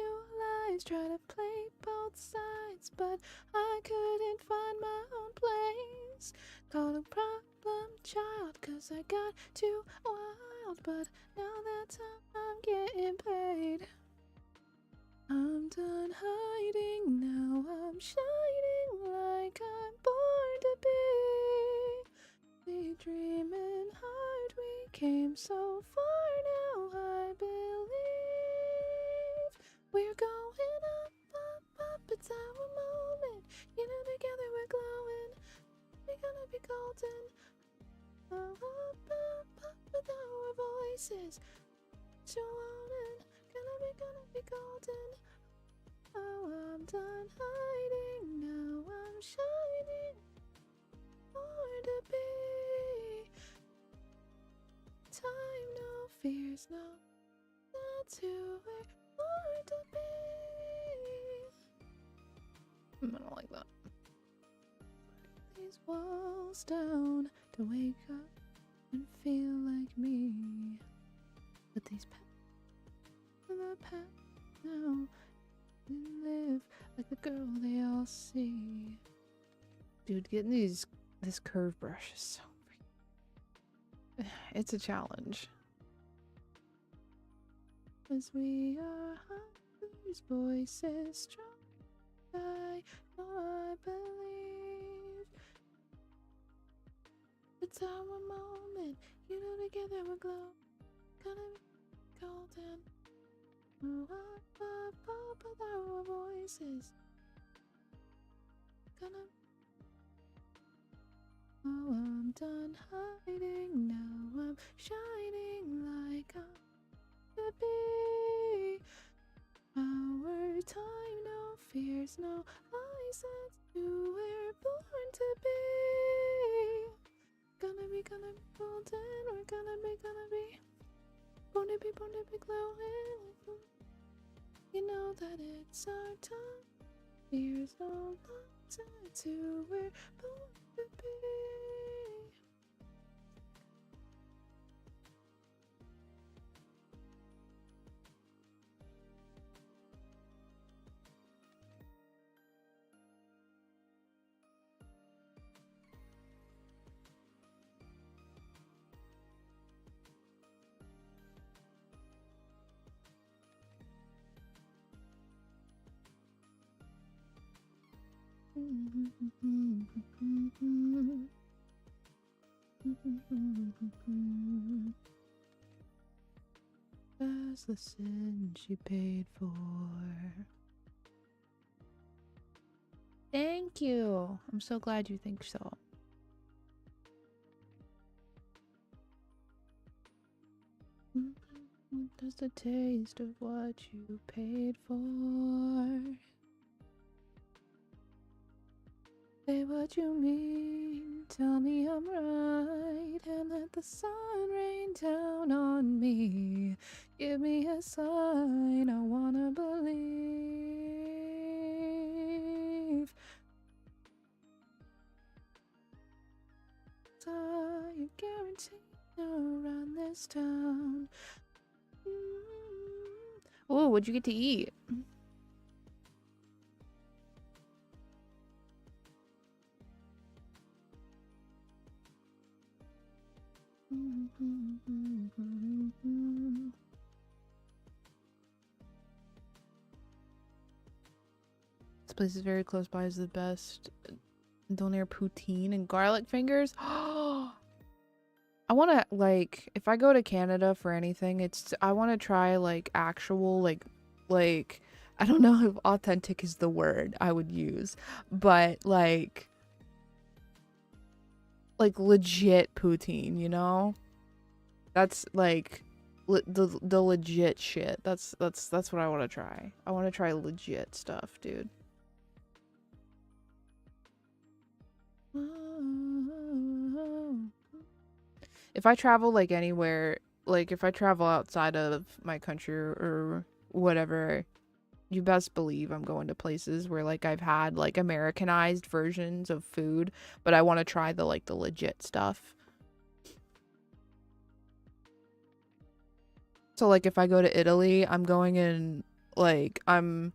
lives, trying to play both sides, but I couldn't find my own place. Called a problem child, cause I got too wild, but now that I'm getting paid. I'm done hiding, now I'm shining like I'm born to be. We dreaming hard, we came so far now, I believe we're going up, up, up. It's our moment. You know, together we're glowing. We're gonna be golden. Oh, up, up, up with our voices. So on and gonna be golden. Oh, I'm done hiding. Now I'm shining. More to be. Time, no fears, no. That's who we're born to be. I don't like that. These walls down to wake up and feel like me. But these paths in the past now, we live like the girl they all see. Dude, getting this curve brush is so freaking... It's a challenge. As we are these voices strong, I know I believe it's our moment. You know, together we're glow. Gonna be golden. Oh, up, up, up with our voices. Gonna. Oh, I'm done hiding. Now I'm shining like I'm to be. Our time, no fears, no license. Who we're born to be. Gonna be golden. We're gonna be born to be glowing. You know that it's our time. Fears no license. Who we're born to be. That's the sin she paid for. Thank you. I'm so glad you think so. That's the taste of what you paid for. Say what you mean, tell me I'm right, and let the sun rain down on me. Give me a sign, I wanna believe. I guarantee around this town. Oh, what'd you get to eat? This place is very close by. Is the best donair poutine and garlic fingers. I want to, like, if I go to Canada for anything, I want to try like actual like I don't know if authentic is the word I would use, but like legit poutine, you know? That's like the legit shit. That's what I want to try. I want to try legit stuff, dude. If I travel like anywhere, like if I travel outside of my country or whatever, you best believe I'm going to places where like I've had like Americanized versions of food, but I want to try the like the legit stuff. So like if I go to Italy, I'm going in like I'm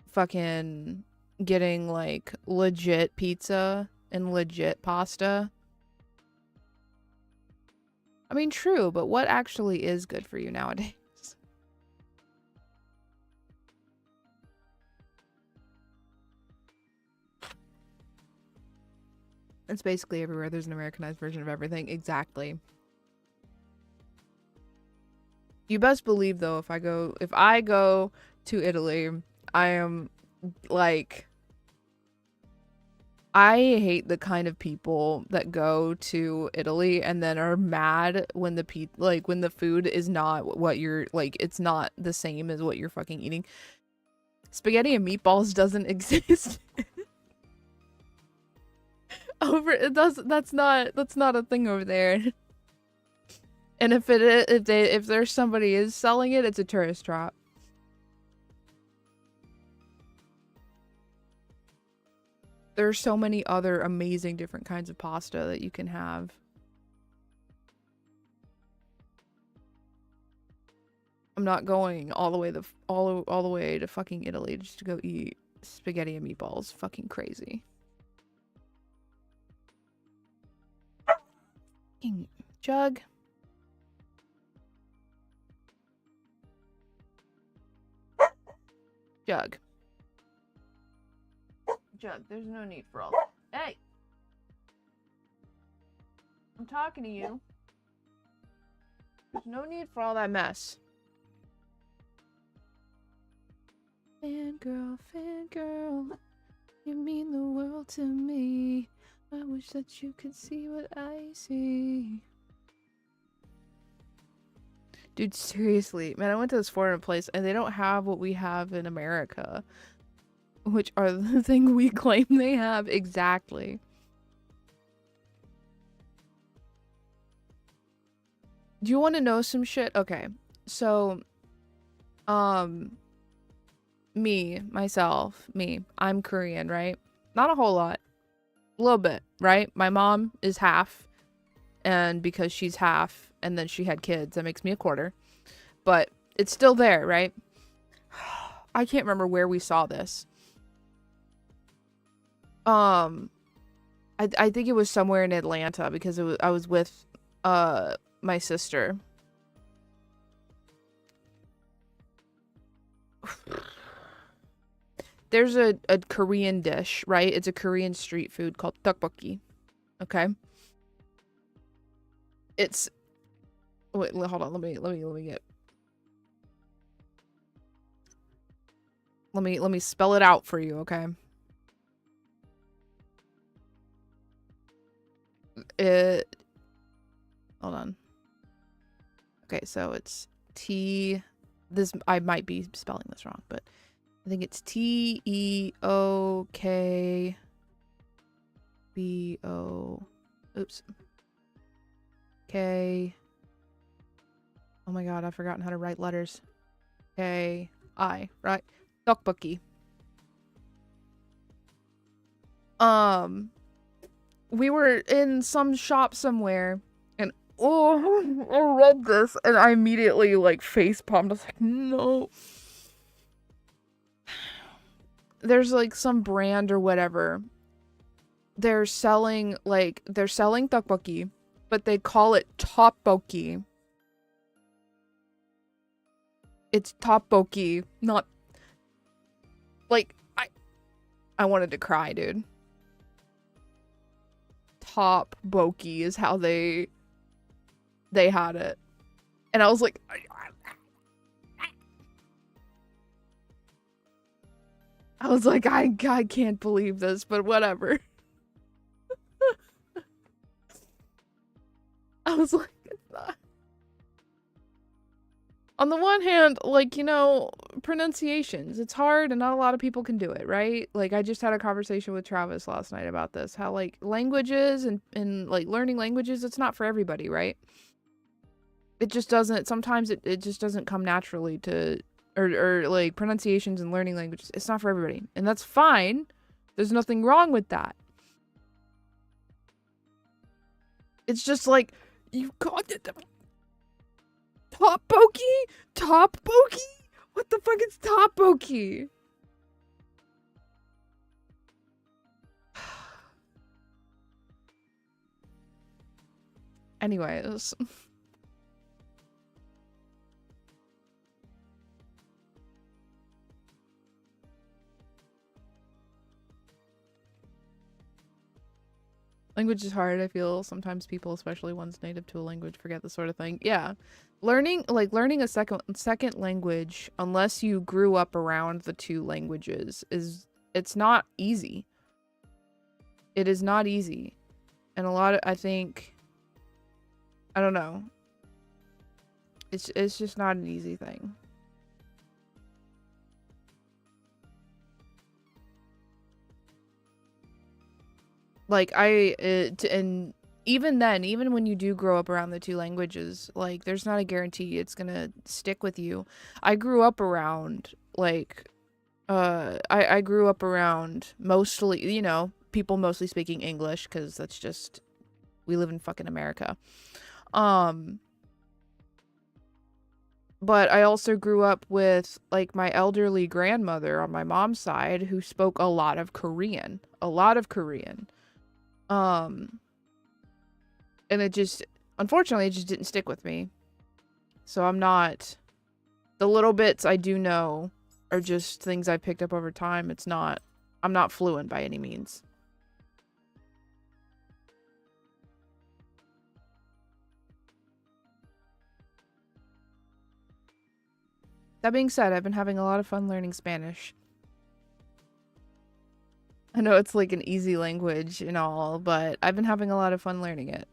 fucking getting like legit pizza and legit pasta. I mean, true, but what actually is good for you nowadays? It's basically everywhere. There's an Americanized version of everything. Exactly. You best believe though, if I go to Italy, I am like, I hate the kind of people that go to Italy and then are mad when when the food is not what you're like, it's not the same as what you're fucking eating. Spaghetti and meatballs doesn't exist. That's not a thing over there. And if there's somebody is selling it, it's a tourist trap. There's so many other amazing different kinds of pasta that you can have. I'm not going all the way to fucking Italy just to go eat spaghetti and meatballs. Fucking crazy. Fucking jug. Jug. Jug, there's no need for all that. Hey! I'm talking to you. There's no need for all that mess. Fangirl, fangirl, you mean the world to me. I wish that you could see what I see. Dude, seriously. Man, I went to this foreign place and they don't have what we have in America. Which are the thing we claim they have. Exactly. Do you want to know some shit? Okay. So, me. I'm Korean, right? Not a whole lot. A little bit, right? My mom is half. And because she's half, and then she had kids, that makes me a quarter. But it's still there, right? I can't remember where we saw this. I think it was somewhere in Atlanta because I was with my sister. There's a Korean dish, right? It's a Korean street food called tteokbokki. Okay? It's wait, hold on, let me get let me spell it out for you, okay? Hold on. Okay, so it's I might be spelling this wrong, but I think it's Teokbo. Oops. K. Oh my god, I've forgotten how to write letters. K-I, right? Tteokbokki. We were in some shop somewhere, and oh, I read this, and I immediately like face palmed. I was like, no. There's like some brand or whatever. They're selling tteokbokki, but they call it tteokbokki. It's tteokbokki, not like I wanted to cry, dude. Tteokbokki is how they had it. And I was like, I can't believe this, but whatever. I was like, it's not. On the one hand, like, you know, pronunciations, it's hard and not a lot of people can do it, right? Like, I just had a conversation with Travis last night about this, how, like, languages and like, learning languages, it's not for everybody, right? It just doesn't, sometimes it just doesn't come naturally to, or, like, pronunciations and learning languages, it's not for everybody. And that's fine. There's nothing wrong with that. It's just like, you called it the tteokbokki? Tteokbokki? What the fuck is tteokbokki? Anyways. Language is hard. I feel sometimes people, especially ones native to a language, forget this sort of thing. Yeah. Learning a second language, unless you grew up around the two languages, it's not easy. It is not easy. And a lot of, I think, I don't know. It's just not an easy thing. Like and even then, even when you do grow up around the two languages, like there's not a guarantee it's gonna stick with you. I grew up around like I grew up around mostly, you know, people mostly speaking English because that's just, we live in fucking America. But I also grew up with like my elderly grandmother on my mom's side who spoke a lot of Korean. A lot of Korean. And it just, unfortunately, it just didn't stick with me. So I'm not, the little bits I do know are just things I picked up over time. It's not, I'm not fluent by any means. That being said, I've been having a lot of fun learning Spanish. I know it's like an easy language and all, but I've been having a lot of fun learning it.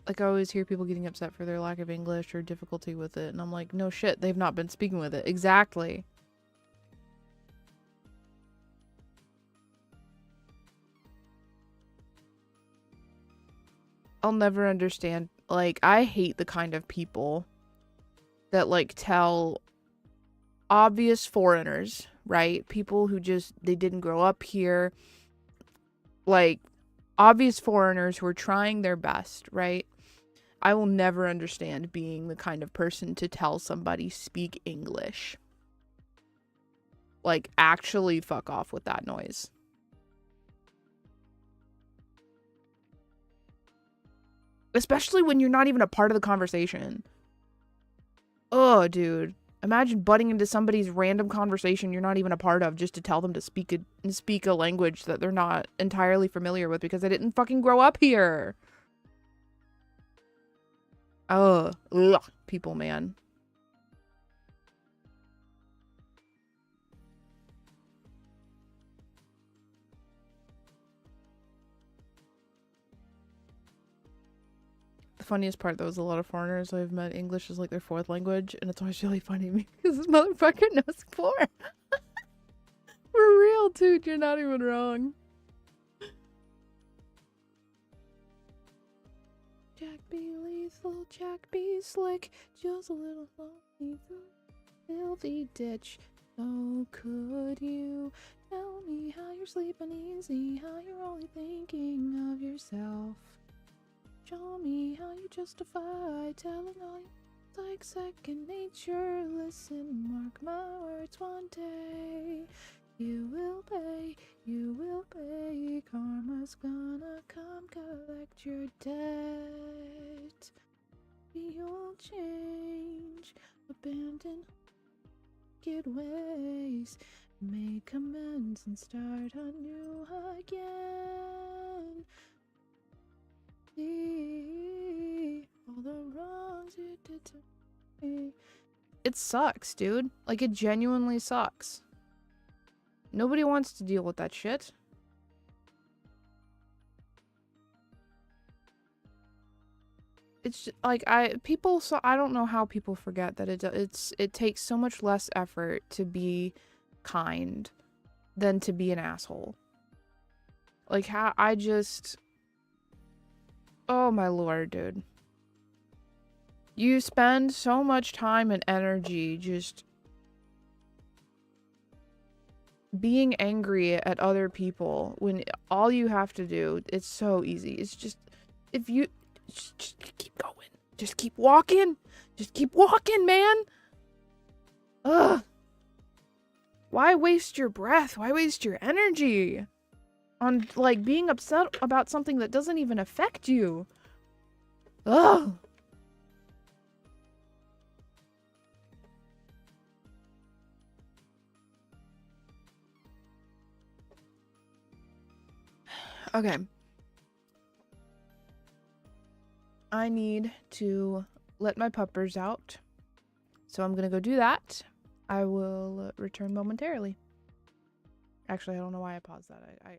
Like, I always hear people getting upset for their lack of English or difficulty with it, and I'm like, no shit, they've not been speaking with it. Exactly. I'll never understand. Like, I hate the kind of people that, like, tell obvious foreigners, right? People who just, they didn't grow up here. Like, obvious foreigners who are trying their best, right? I will never understand being the kind of person to tell somebody speak English. Like, actually fuck off with that noise. Especially when you're not even a part of the conversation. Oh, dude. Imagine butting into somebody's random conversation you're not even a part of just to tell them to speak a language that they're not entirely familiar with because they didn't fucking grow up here. Oh, ugh, people, man. The funniest part, though, is a lot of foreigners I've met, English is like their fourth language, and it's always really funny to me because this motherfucker knows four. For real, dude, you're not even wrong. Jack be lethal, Jack be slick, just a little lonely, filthy ditch. So could you tell me how you're sleeping easy, how you're only thinking of yourself? Show me how you justify telling all you like second nature. Listen, mark my words, one day you will pay, karma's gonna come collect your debt. You'll change, abandon wicked ways, make amends and start anew again. See all the wrongs you did to me. It sucks, dude. Like, it genuinely sucks. Nobody wants to deal with that shit. It's just, like, I don't know how people forget that it takes so much less effort to be kind than to be an asshole. Like, how I just, oh my lord, dude. You spend so much time and energy just being angry at other people when all you have to do, it's so easy. It's just, if you just keep going, just keep walking, man. Ugh. Why waste your breath? Why waste your energy on, like, being upset about something that doesn't even affect you? Ugh. Okay. I need to let my puppers out. So I'm gonna go do that. I will return momentarily. Actually, I don't know why I paused that. I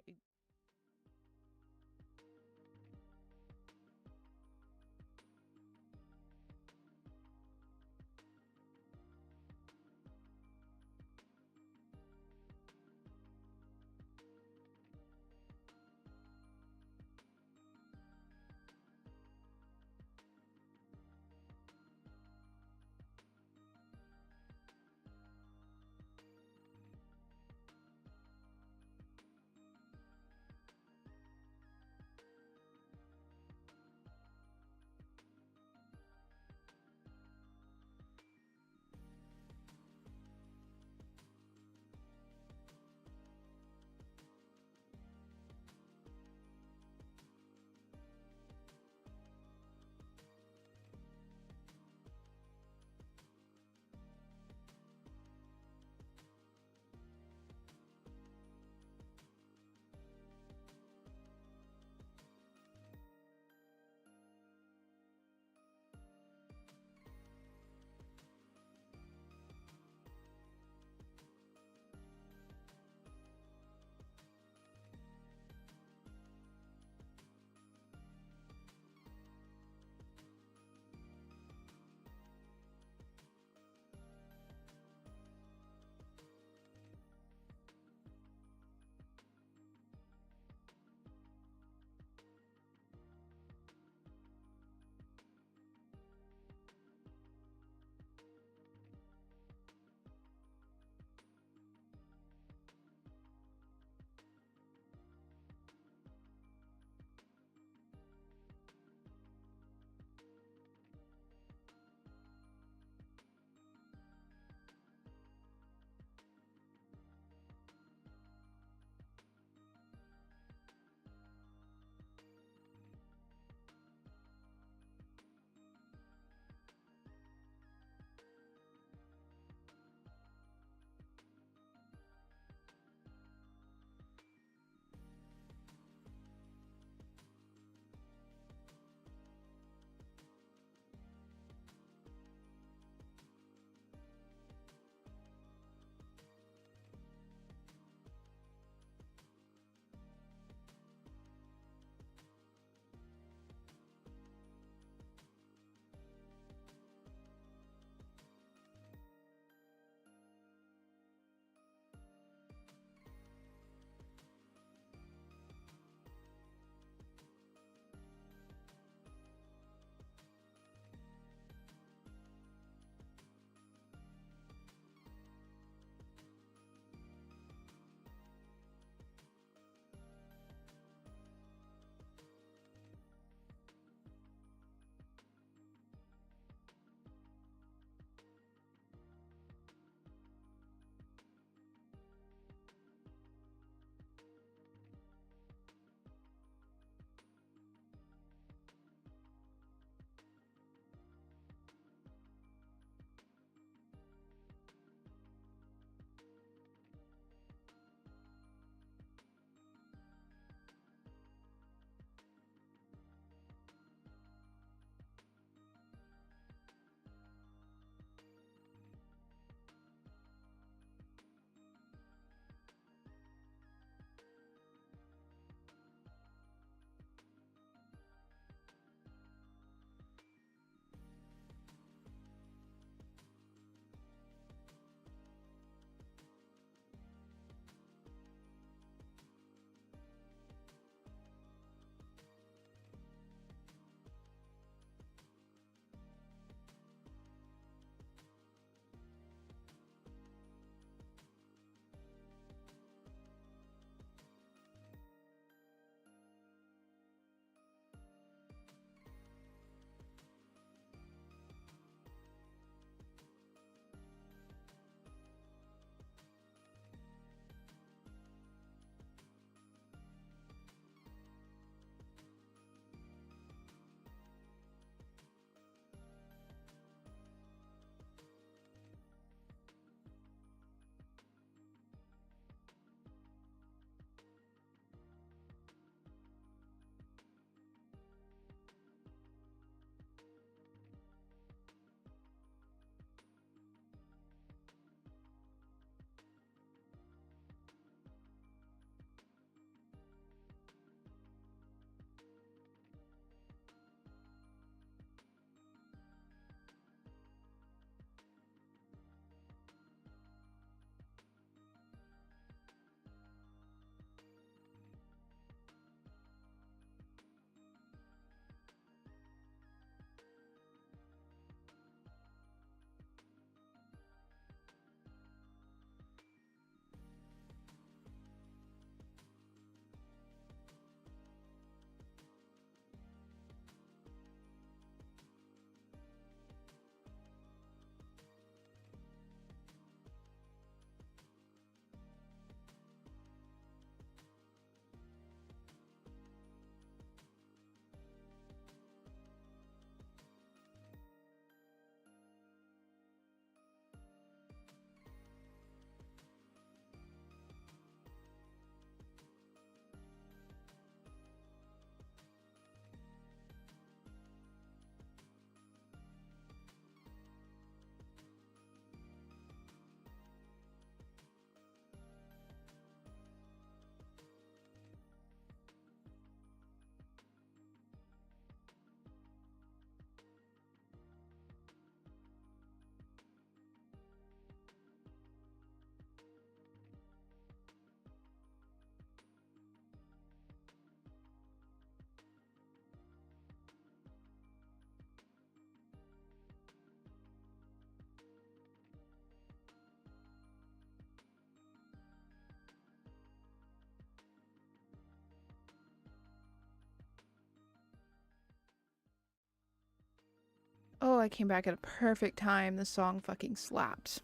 Oh, I came back at a perfect time. This song fucking slaps.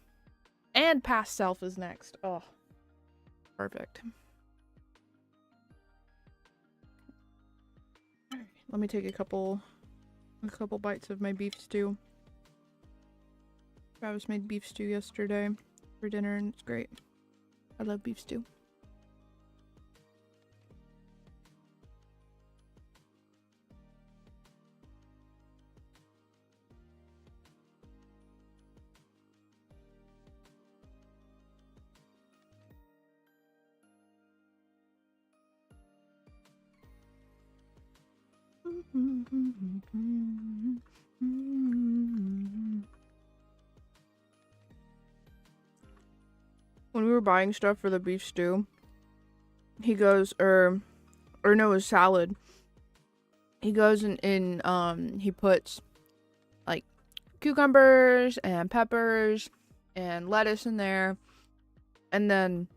And Past Self is next. Oh, perfect. Let me take a couple bites of my beef stew. Travis made beef stew yesterday for dinner and it's great. I love beef stew. When we were buying stuff for the beef stew, he goes, or no, it was salad. He goes and he puts like cucumbers and peppers and lettuce in there. And then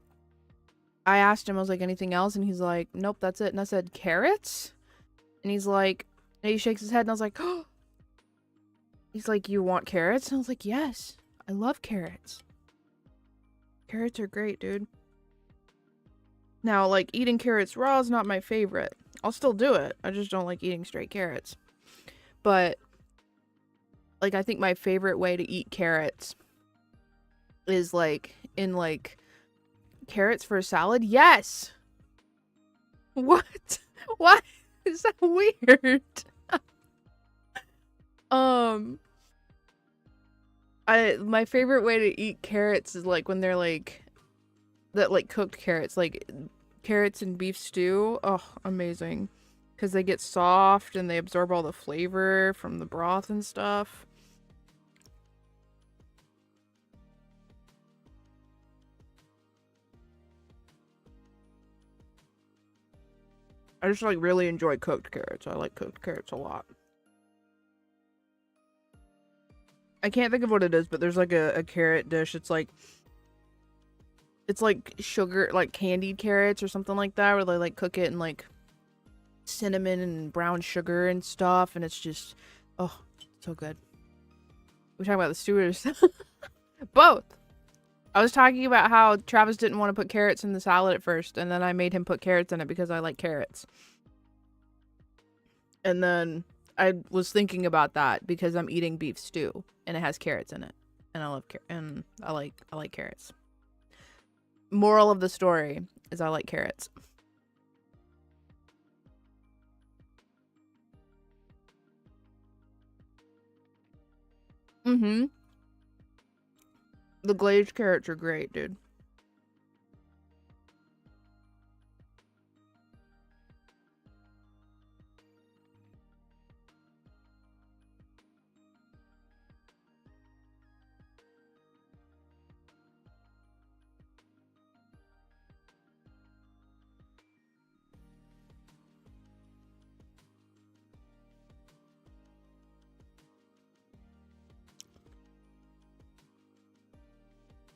I asked him, I was like, anything else? And he's like, nope, that's it. And I said, carrots? And he's like, and he shakes his head and I was like, oh. He's like, you want carrots? And I was like, yes, I love carrots. Carrots are great, dude. Now, like, eating carrots raw is not my favorite. I'll still do it. I just don't like eating straight carrots. But, like, I think my favorite way to eat carrots is, like, in, like, carrots for a salad? Yes! What? Why is that weird? My favorite way to eat carrots is like when they're like cooked carrots, like carrots and beef stew. Oh, amazing. Because they get soft and they absorb all the flavor from the broth and stuff. I just like really enjoy cooked carrots. I like cooked carrots a lot. I can't think of what it is, but there's like a carrot dish. It's like sugar, like candied carrots or something like that, where they like cook it in like cinnamon and brown sugar and stuff, and it's just, oh, so good. We're talking about the stews. Both. I was talking about how Travis didn't want to put carrots in the salad at first, and then I made him put carrots in it because I like carrots. And then I was thinking about that because I'm eating beef stew and it has carrots in it, and I love I like carrots. Moral of the story is I like carrots. Mm-hmm. The glazed carrots are great, dude.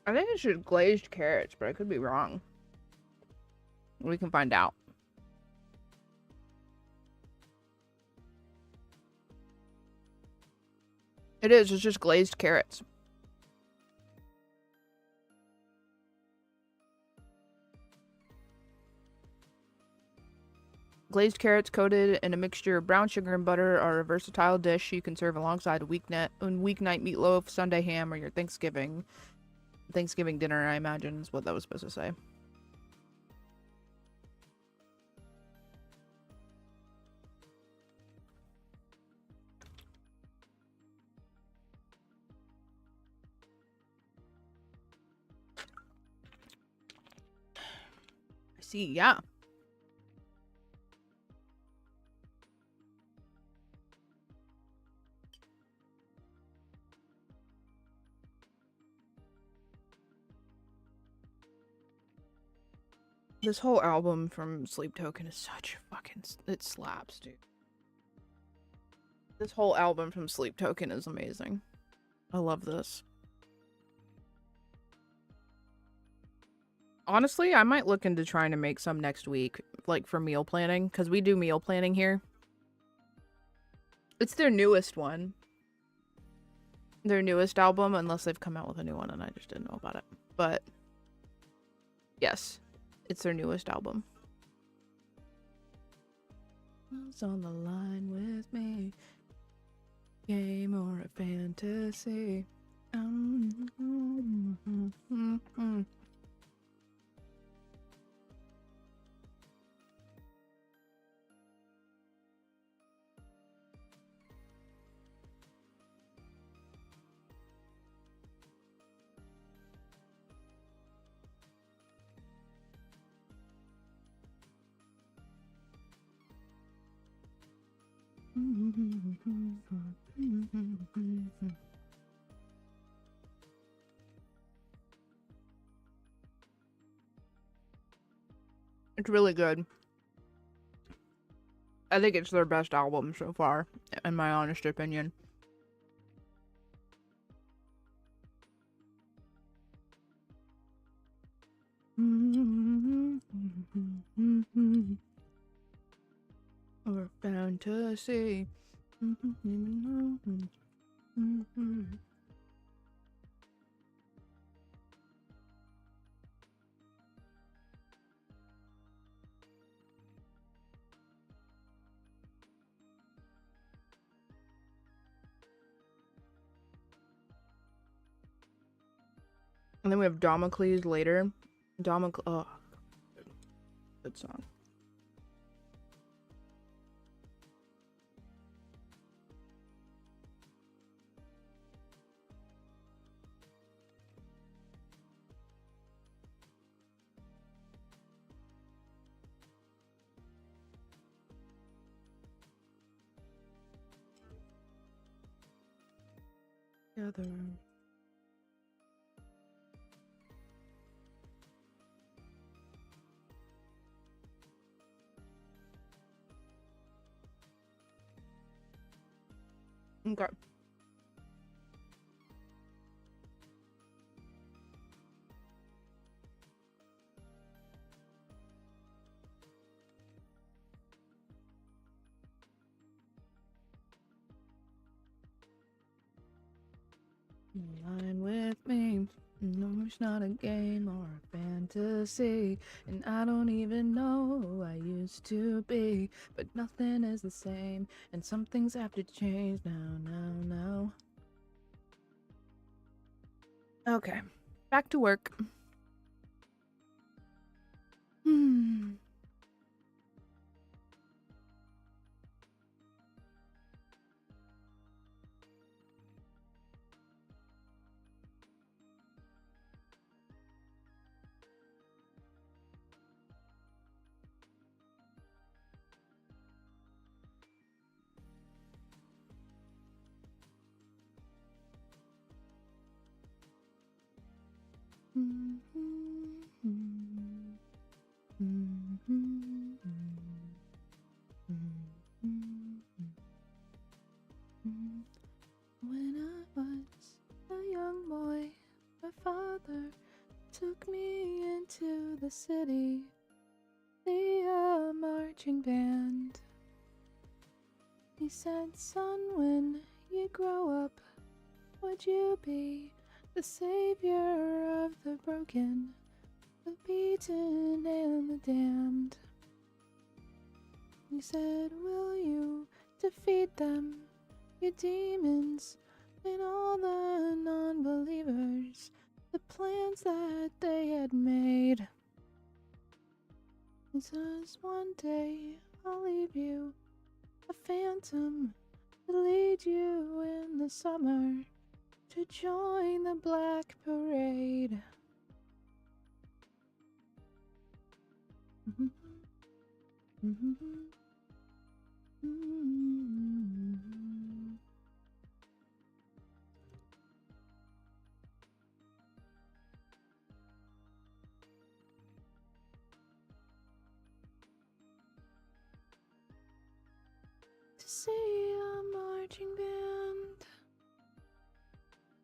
I think it's just glazed carrots, but I could be wrong. We can find out. It is. It's just glazed carrots. Glazed carrots coated in a mixture of brown sugar and butter are a versatile dish you can serve alongside a weeknight meatloaf, Sunday ham, or your Thanksgiving dinner, I imagine is what that was supposed to say. I see, yeah. This whole album from Sleep Token is such fucking... It slaps, dude. This whole album from Sleep Token is amazing. I love this. Honestly, I might look into trying to make some next week, like for meal planning, because we do meal planning here. It's their newest one. Their newest album, unless they've come out with a new one and I just didn't know about it. But yes, it's their newest album. What's on the line with me? Game or a fantasy? It's really good. I think it's their best album so far, in my honest opinion. Or fantasy. And then we have Damocles later. Oh, good song. Together. Okay. Line with me. No, it's not a game or a fantasy. And I don't even know who I used to be. But nothing is the same. And some things have to change now. Okay. Back to work. When I was a young boy, my father took me into the city, the marching band. He said, son, when you grow up, would you be the savior of the broken, the beaten, and the damned? He said, will you defeat them, your demons, and all the non-believers, the plans that they had made? He says, one day I'll leave you, a phantom, to lead you in the summer to join the Black Parade. To see a marching band.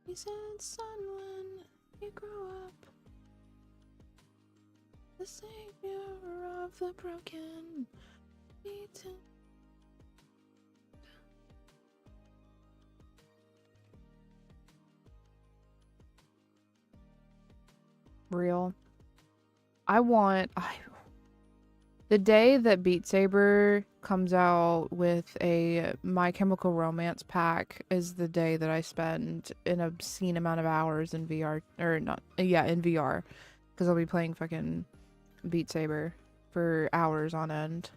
He said, son, when you grow up, the savior of the broken, beaten. Real. The day that Beat Saber comes out with a My Chemical Romance pack is the day that I spend an obscene amount of hours in VR, or not, yeah, in VR, because I'll be playing fucking Beat Saber for hours on end.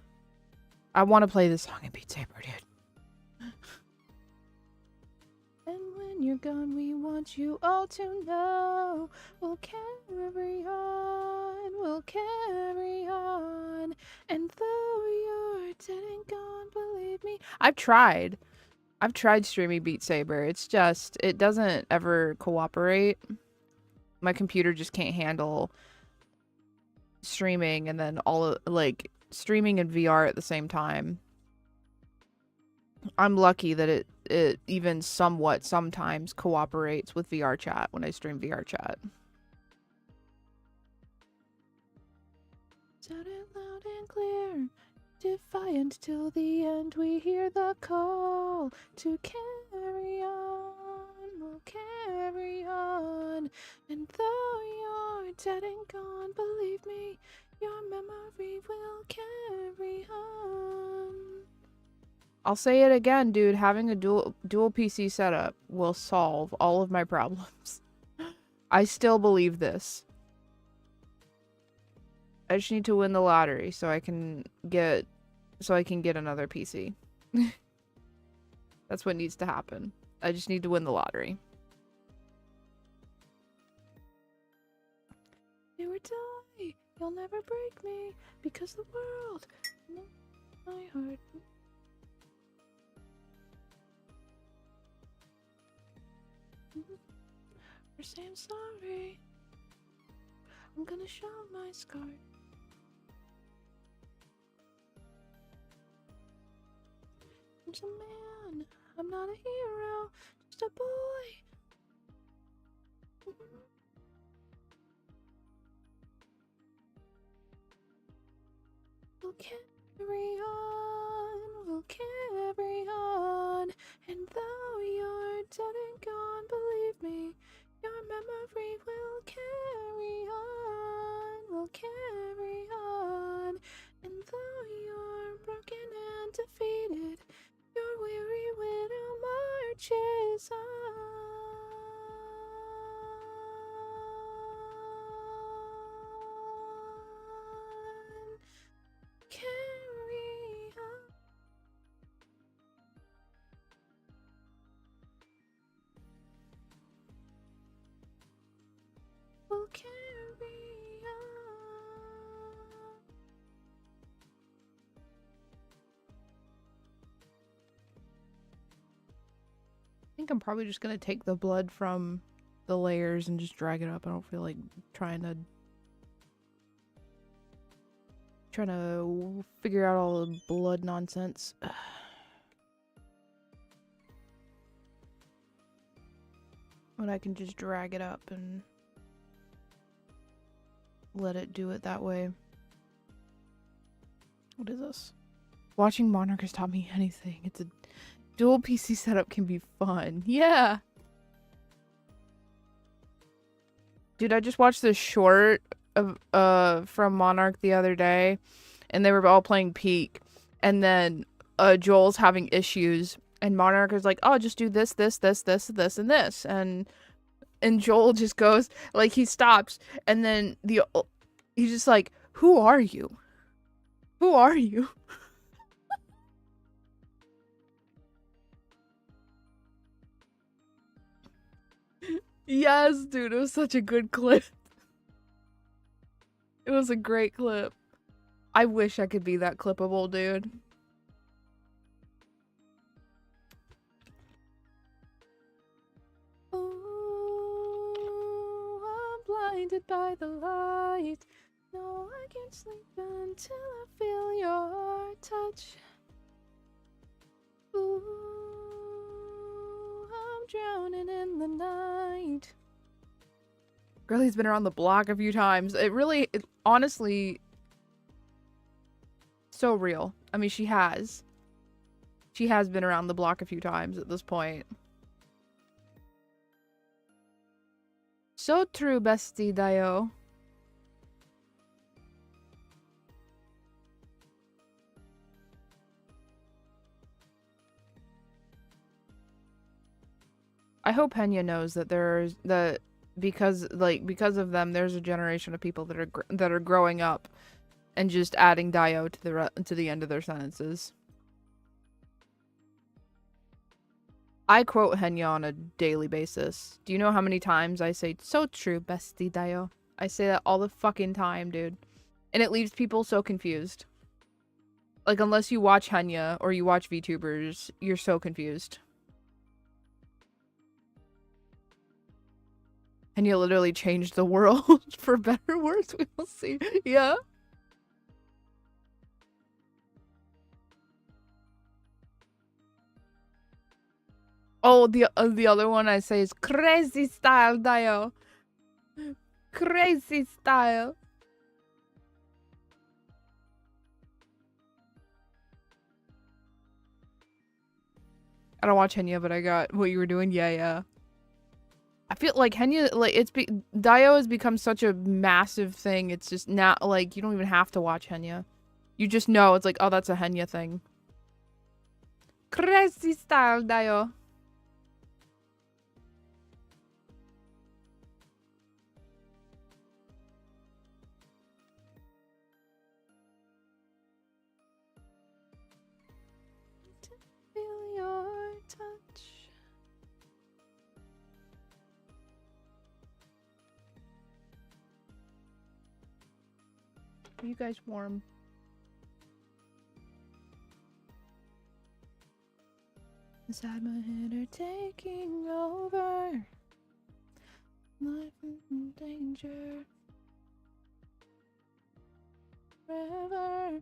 I want to play this song in Beat Saber, dude. And when you're gone, we want you all to know we'll carry on, we'll carry on. And though you're dead and gone, believe me. I've tried streaming Beat Saber. It's just, it doesn't ever cooperate. My computer just can't handle streaming and then like streaming and VR at the same time. I'm lucky that it even somewhat sometimes cooperates with VR chat when I stream VR chat. Shout it loud and clear, defiant till the end. We hear the call to carry on, we'll carry on. And though you're dead and gone, believe me, your memory will carry on. I'll say it again, dude. Having a dual PC setup will solve all of my problems. I still believe this. I just need to win the lottery so I can get another PC. That's what needs to happen. I just need to win the lottery. You or die, you'll never break me because the world, my heart. Or say I'm sorry. I'm gonna show my scar. I'm just a man. I'm not a hero. Just a boy. We'll carry on. We'll carry on. And though you're dead and gone, believe me, your memory will carry on, will carry on. And though you're broken and defeated, your weary widow marches on. Carry on. We'll carry on. I think I'm probably just gonna take the blood from the layers and just drag it up. I don't feel like trying to figure out all the blood nonsense. When I can just drag it up and let it do it that way. What is this? Watching Monarch has taught me anything. It's a dual PC setup can be fun. Yeah. Dude, I just watched this short of from Monarch the other day, and they were all playing Peak, and then Joel's having issues, and Monarch is like, "Oh, just do this, this, this, this, this, and this," and Joel just goes, like, he stops, and then he's just like, "Who are you? Who are you?" Yes, dude, it was such a good clip. It was a great clip. I wish I could be that clippable, dude. Oh, I'm blinded by the light. No, I can't sleep until I feel your touch. Ooh, I'm drowning in the night. Girlie's been around the block a few times. It honestly, so real. I mean, she has been around the block a few times at this point. So true, bestie Dio. I hope Henya knows that there's that because of them, there's a generation of people that are growing up and just adding Dio to the end of their sentences. I quote Henya on a daily basis. Do you know how many times I say "so true, bestie Dio"? I say that all the fucking time, dude, and it leaves people so confused. Like, unless you watch Henya or you watch VTubers, you're so confused. Henya literally changed the world for better or worse. We will see. Yeah. Oh, the other one I say is crazy style, Dio. Crazy style. I don't watch Henya, but I got what you were doing. Yeah, yeah. I feel like Henya, like, Dio has become such a massive thing. It's just not, like, you don't even have to watch Henya. You just know, it's like, oh, that's a Henya thing. Crazy style, Dio. Feel your touch. Are you guys warm? Inside my head are taking over. Life in danger. Forever.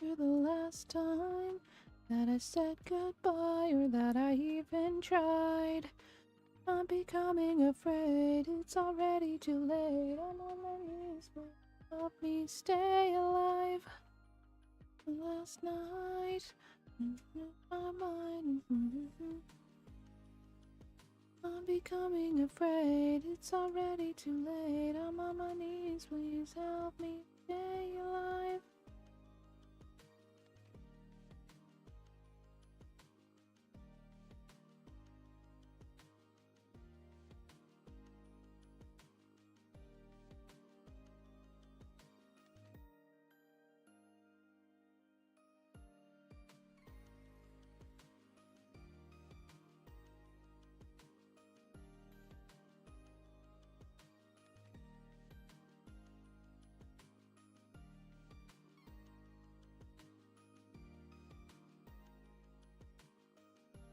You're the last time that I said goodbye or that I even tried. I'm becoming afraid, it's already too late. I'm on my knees, but help me stay alive. Last night, my mind. I'm becoming afraid, it's already too late. I'm on my knees, please help me stay alive.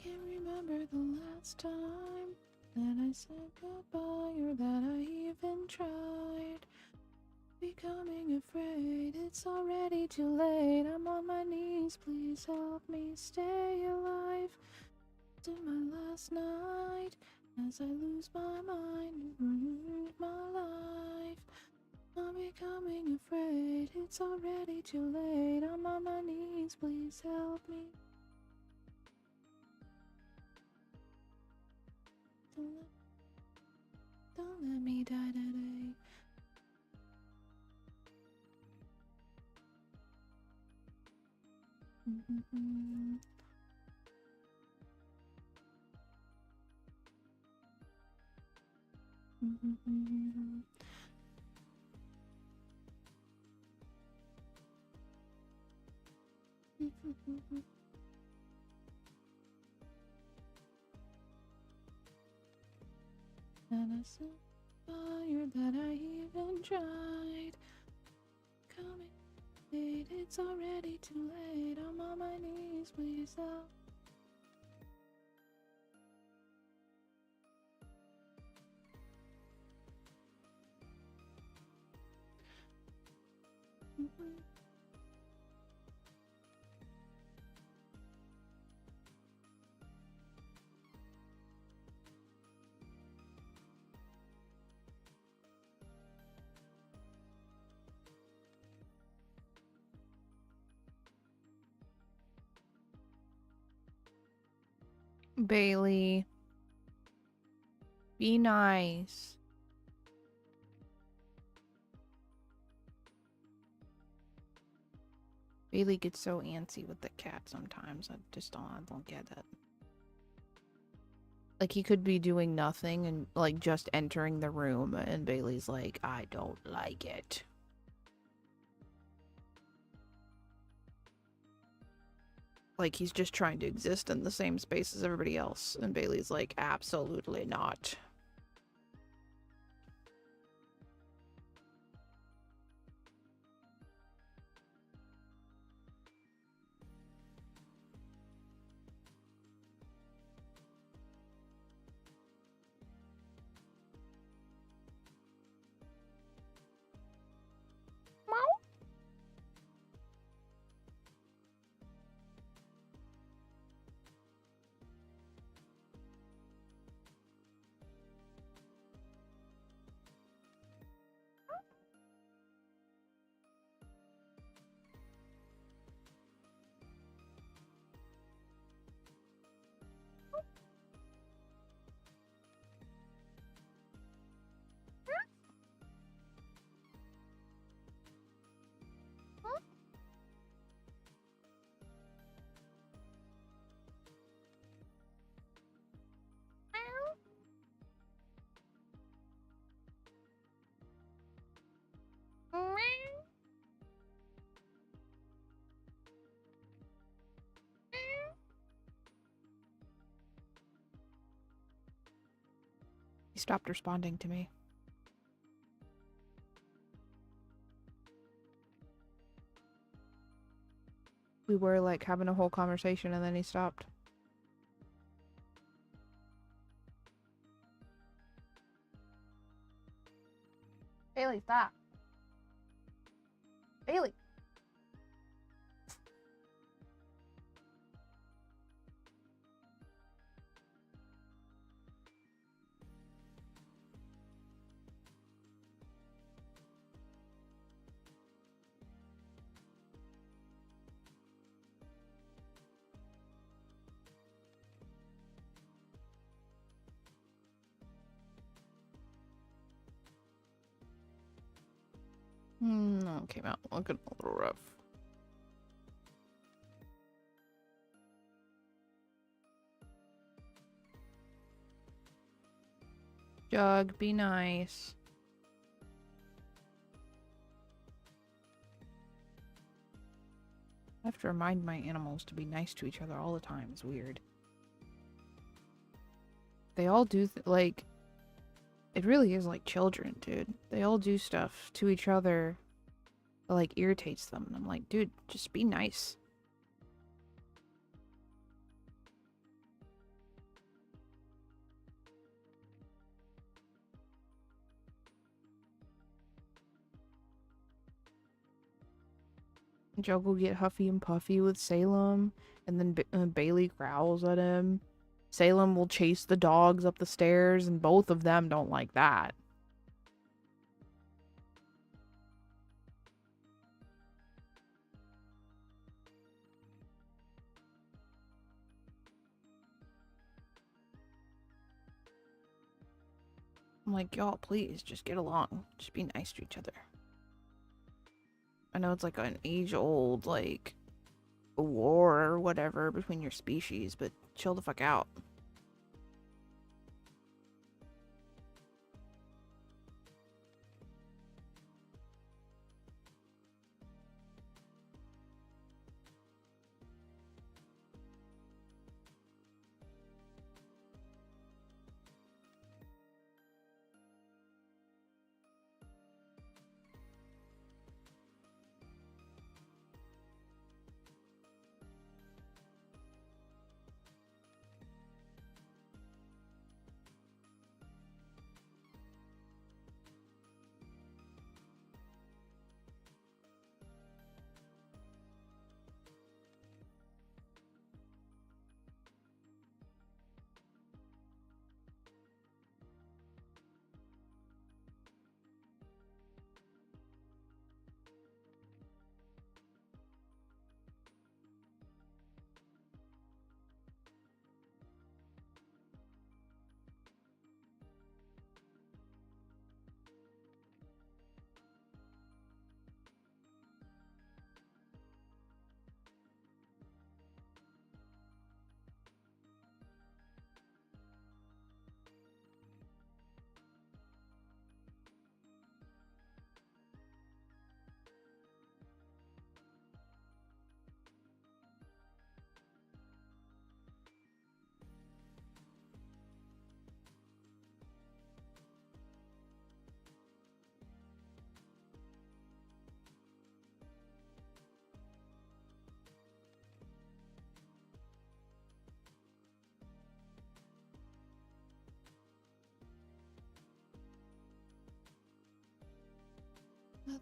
Can't remember the last time that I said goodbye or that I even tried. Becoming afraid, it's already too late. I'm on my knees, please help me stay alive. To my last night, as I lose my mind and my life. I'm becoming afraid, it's already too late. I'm on my knees, please help me. Don't let me die today. And I said fire that I even tried. Coming late, it's already too late. I'm on my knees, please help. Bailey, be nice. Bailey gets so antsy with the cat sometimes. I don't get it. Like, he could be doing nothing and, like, just entering the room, and Bailey's like, I don't like it. Like, he's just trying to exist in the same space as everybody else, and Bailey's like, absolutely not. He stopped responding to me. We were, like, having a whole conversation, and then he stopped. Bailey, stop. Bailey. No, it came out looking a little rough. Jug, be nice. I have to remind my animals to be nice to each other all the time. It's weird. They all do, like... It really is like children, dude. They all do stuff to each other that, like, irritates them. And I'm like, dude, just be nice. Jug will get huffy and puffy with Salem, and then Bailey growls at him. Salem will chase the dogs up the stairs, and both of them don't like that. I'm like, y'all, please, just get along. Just be nice to each other. I know it's like an age-old, like, war or whatever between your species, but chill the fuck out.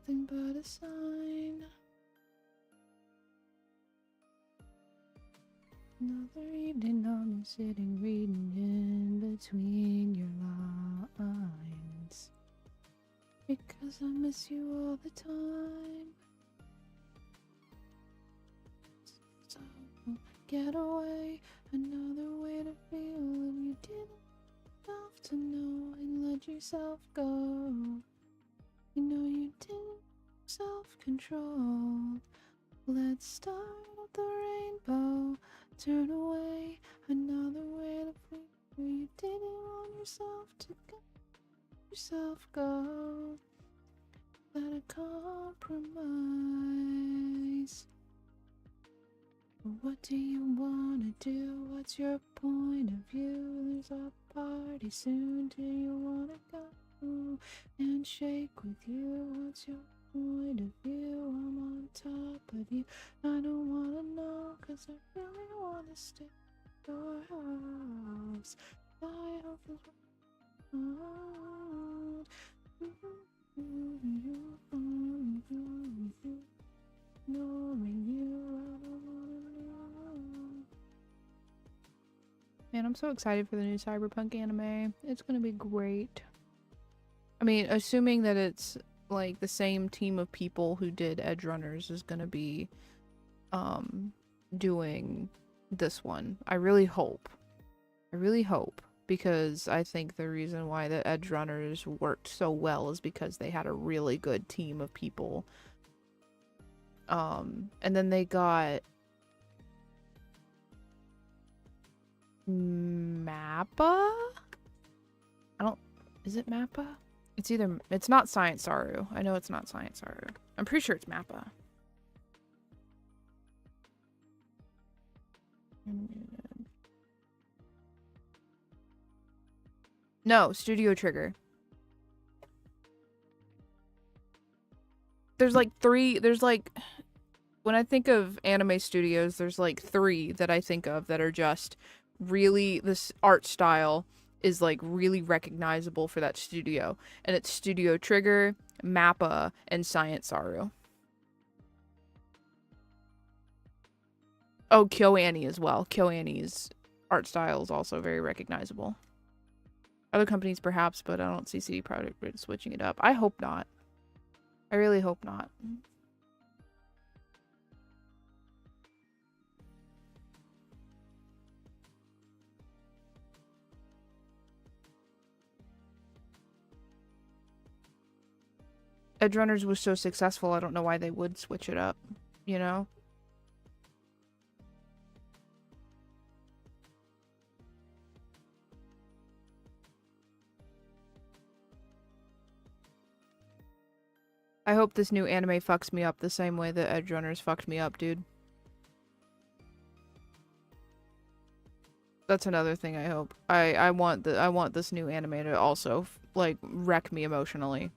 nothing but a sign. Another evening I'm sitting reading in between your lines, because I miss you all the time. So get away, another way to feel when you didn't have to know and let yourself go. You know you didn't self-control. Let's start at the rainbow. Turn away, another way to feel where you didn't want yourself to go. Yourself go. Let it compromise. What do you wanna do? What's your point of view? There's a party soon. Do you wanna go and shake with you? What's your point of view? I'm on top of you. I don't wanna know, 'cause I really wanna stay at your house. I hope this knowing you, I don't wanna know. Man, I'm so excited for the new Cyberpunk anime. It's gonna be great. I mean, assuming that it's like the same team of people who did Edge Runners is gonna be doing this one. I really hope, because I think the reason why the Edge Runners worked so well is because they had a really good team of people. And then they got Mappa? Is it Mappa? It's not Science Saru. I know it's not Science Saru. I'm pretty sure it's Mappa. No, Studio Trigger. There's like when I think of anime studios, there's like 3 that I think of that are just really, this art style is like really recognizable for that studio. And it's Studio Trigger, Mappa, and Science Saru. Oh, KyoAni as well. KyoAni's art style is also very recognizable. Other companies perhaps, but I don't see CD Projekt Red switching it up. I hope not. I really hope not. Edge Runners was so successful, I don't know why they would switch it up, you know? I hope this new anime fucks me up the same way that Edge Runners fucked me up, dude. That's another thing I hope. I want this new anime to also like wreck me emotionally.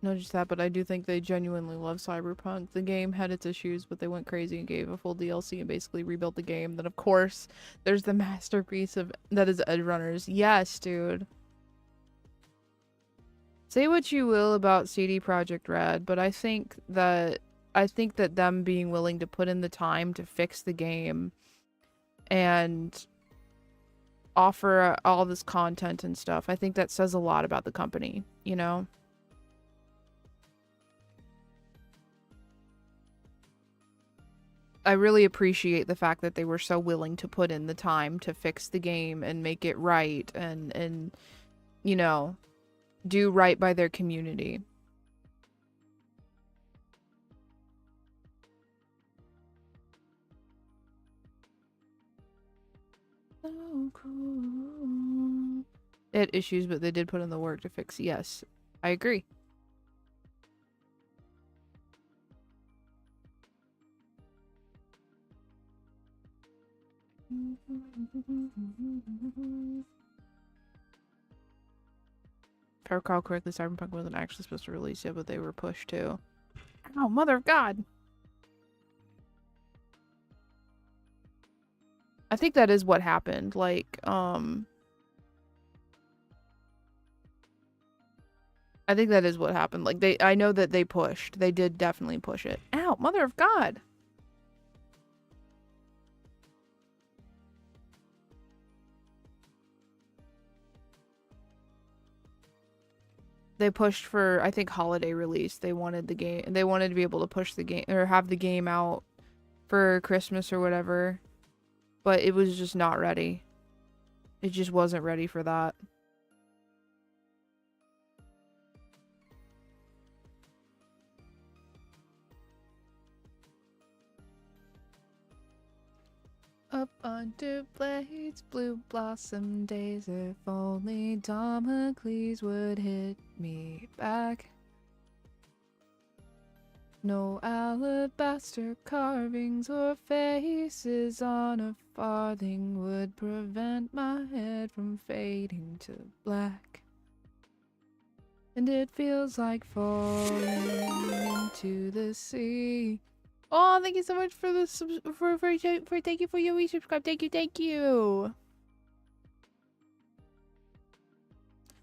Not just that, but I do think they genuinely love Cyberpunk. The game had its issues, but they went crazy and gave a full DLC and basically rebuilt the game. Then, of course, there's the masterpiece of that is Edge Runners. Yes, dude. Say what you will about CD Projekt Red, but I think that them being willing to put in the time to fix the game and offer all this content and stuff, I think that says a lot about the company, you know? I really appreciate the fact that they were so willing to put in the time to fix the game and make it right and you know, do right by their community. So cool. It had issues, but they did put in the work to fix. Yes, I agree. If I recall correctly, Cyberpunk wasn't actually supposed to release yet, but they were pushed to. Oh, mother of God! I think that is what happened. Like, I think that is what happened. Like, I know that they pushed. They did definitely push it. Ow, mother of God! They pushed for, I think, holiday release. They wanted the game. They wanted to be able to push the game or have the game out for Christmas or whatever. But it was just not ready. It just wasn't ready for that. Up under blades, blue blossom days. If only Damocles would hit me back. No alabaster carvings or faces on a farthing would prevent my head from fading to black. And it feels like falling into the sea. Oh, thank you so much for the thank you for your resubscribe. Thank you.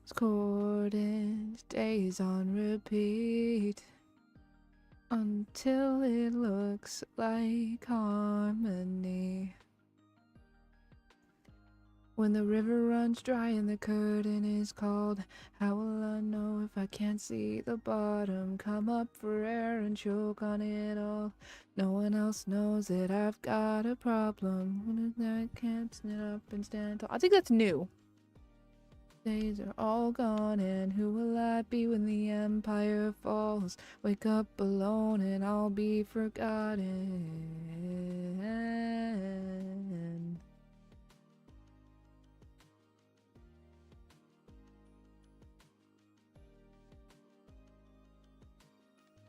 Discordant days on repeat until it looks like harmony. When the river runs dry and the curtain is called, how will I know if I can't see the bottom? Come up for air and choke on it all. No one else knows that I've got a problem. I can't stand up and stand tall. I think that's new. Days are all gone, and who will I be when the empire falls? Wake up alone and I'll be forgotten.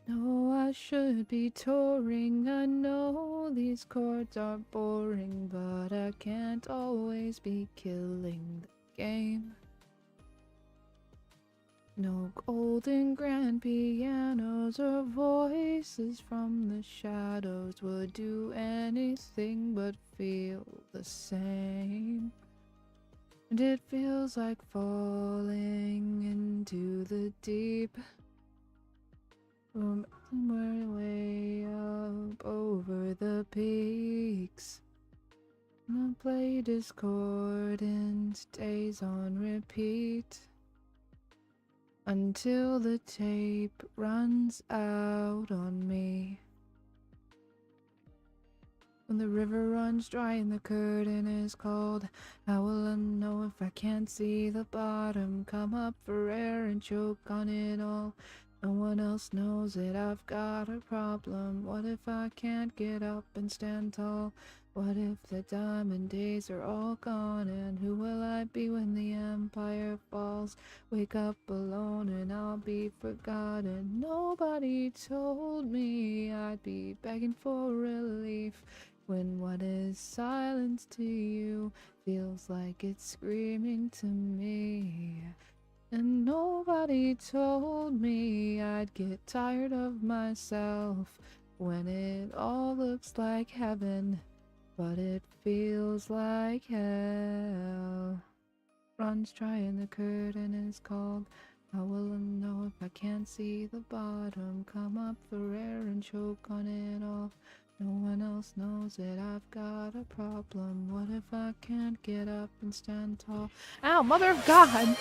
No, I should be touring. I know these chords are boring, but I can't always be killing the game. No golden grand pianos or voices from the shadows would do anything but feel the same. And it feels like falling into the deep. From somewhere way up over the peaks. And I play discordant days on repeat until the tape runs out on me. When the river runs dry and the curtain is cold, how will I know if I can't see the bottom? Come up for air and choke on it all. No one else knows that I've got a problem. What if I can't get up and stand tall? What if the diamond days are all gone? And who will I be when the empire falls? Wake up alone and I'll be forgotten. Nobody told me I'd be begging for relief. When what is silence to you feels like it's screaming to me. And nobody told me I'd get tired of myself when it all looks like heaven, but it feels like hell. Runs dry and the curtain is cold. How will I know if I can't see the bottom? Come up for air and choke on it all. No one else knows that I've got a problem. What if I can't get up and stand tall? Ow, mother of God!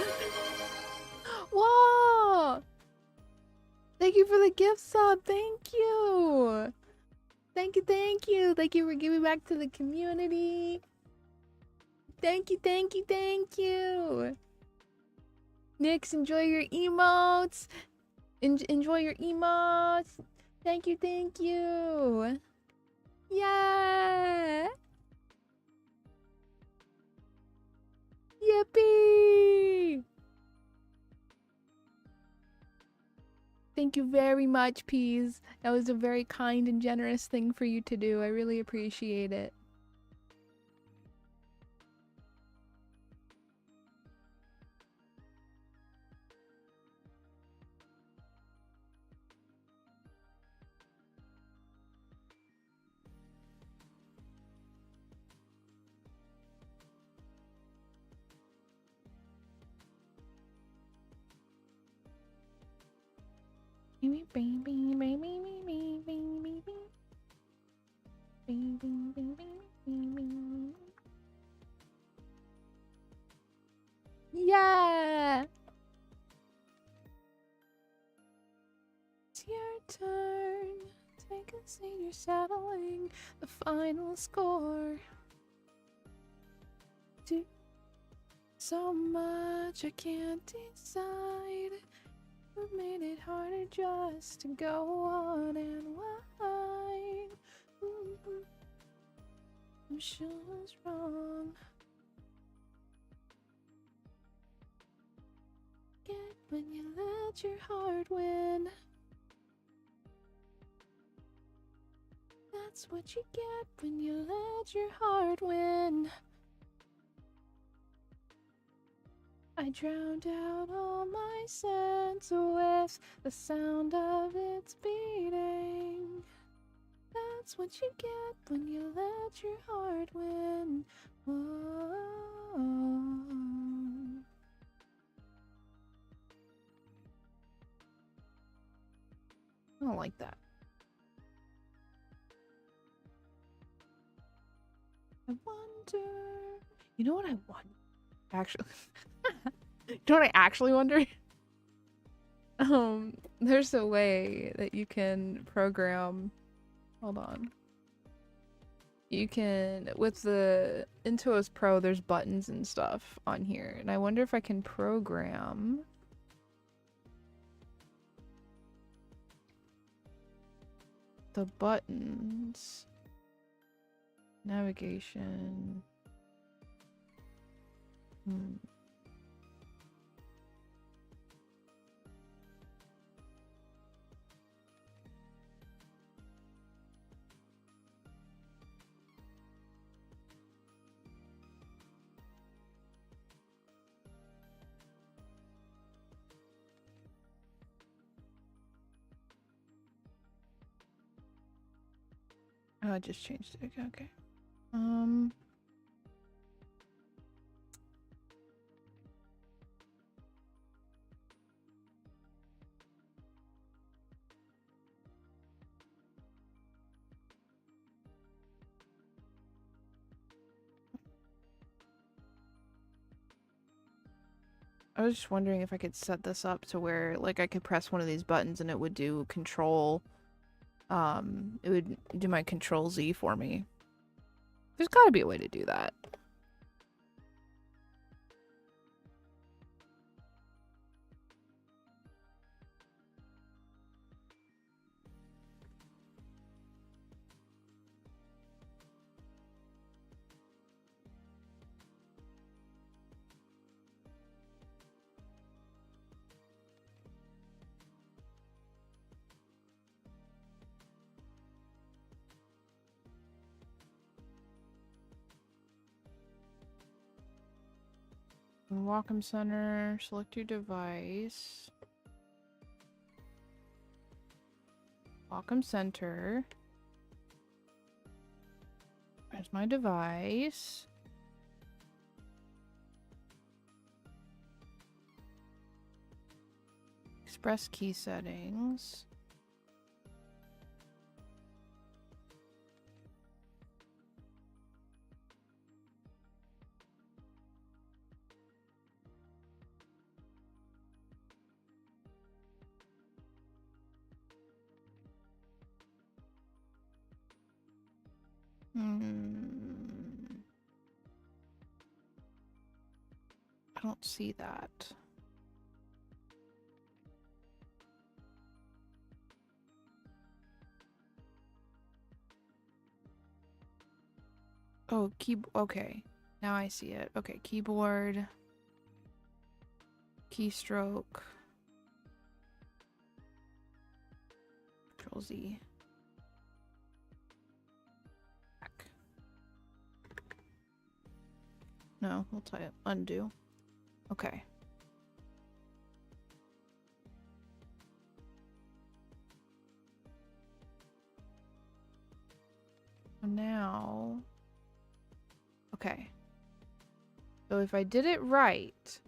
Whoa! Thank you for the gift sub. Thank you. Thank you, thank you. Thank you for giving back to the community. Thank you, thank you, thank you. Nix, enjoy your emotes. Enjoy your emotes. Thank you, thank you. Yeah. Yippee. Thank you very much, Peas. That was a very kind and generous thing for you to do. I really appreciate it. Yeah! It's your turn. Take a seat, you're settling the final score. So much I can't decide. What made it harder just to go on and why? I'm sure I was wrong. Get when you let your heart win. That's what you get when you let your heart win. I drowned out all my sense with the sound of its beating. That's what you get when you let your heart win. Whoa. I don't like that. I wonder. You know what I want? Actually, you know what I actually wonder? There's a way that you can program. Hold on. You can, with the Intuos Pro, there's buttons and stuff on here, and I wonder if I can program the buttons. Navigation. Oh, I just changed it. Okay. I was just wondering if I could set this up to where, like, I could press one of these buttons and it would do control, it would do my control Z for me. There's gotta be a way to do that. Wacom Center, select your device. Wacom Center. There's my device. Express key settings. I don't see that. Oh, okay. Now I see it. Okay, keyboard. Keystroke. Control Z. Back. No, we'll type undo. Okay. Now. Okay. So if I did it right.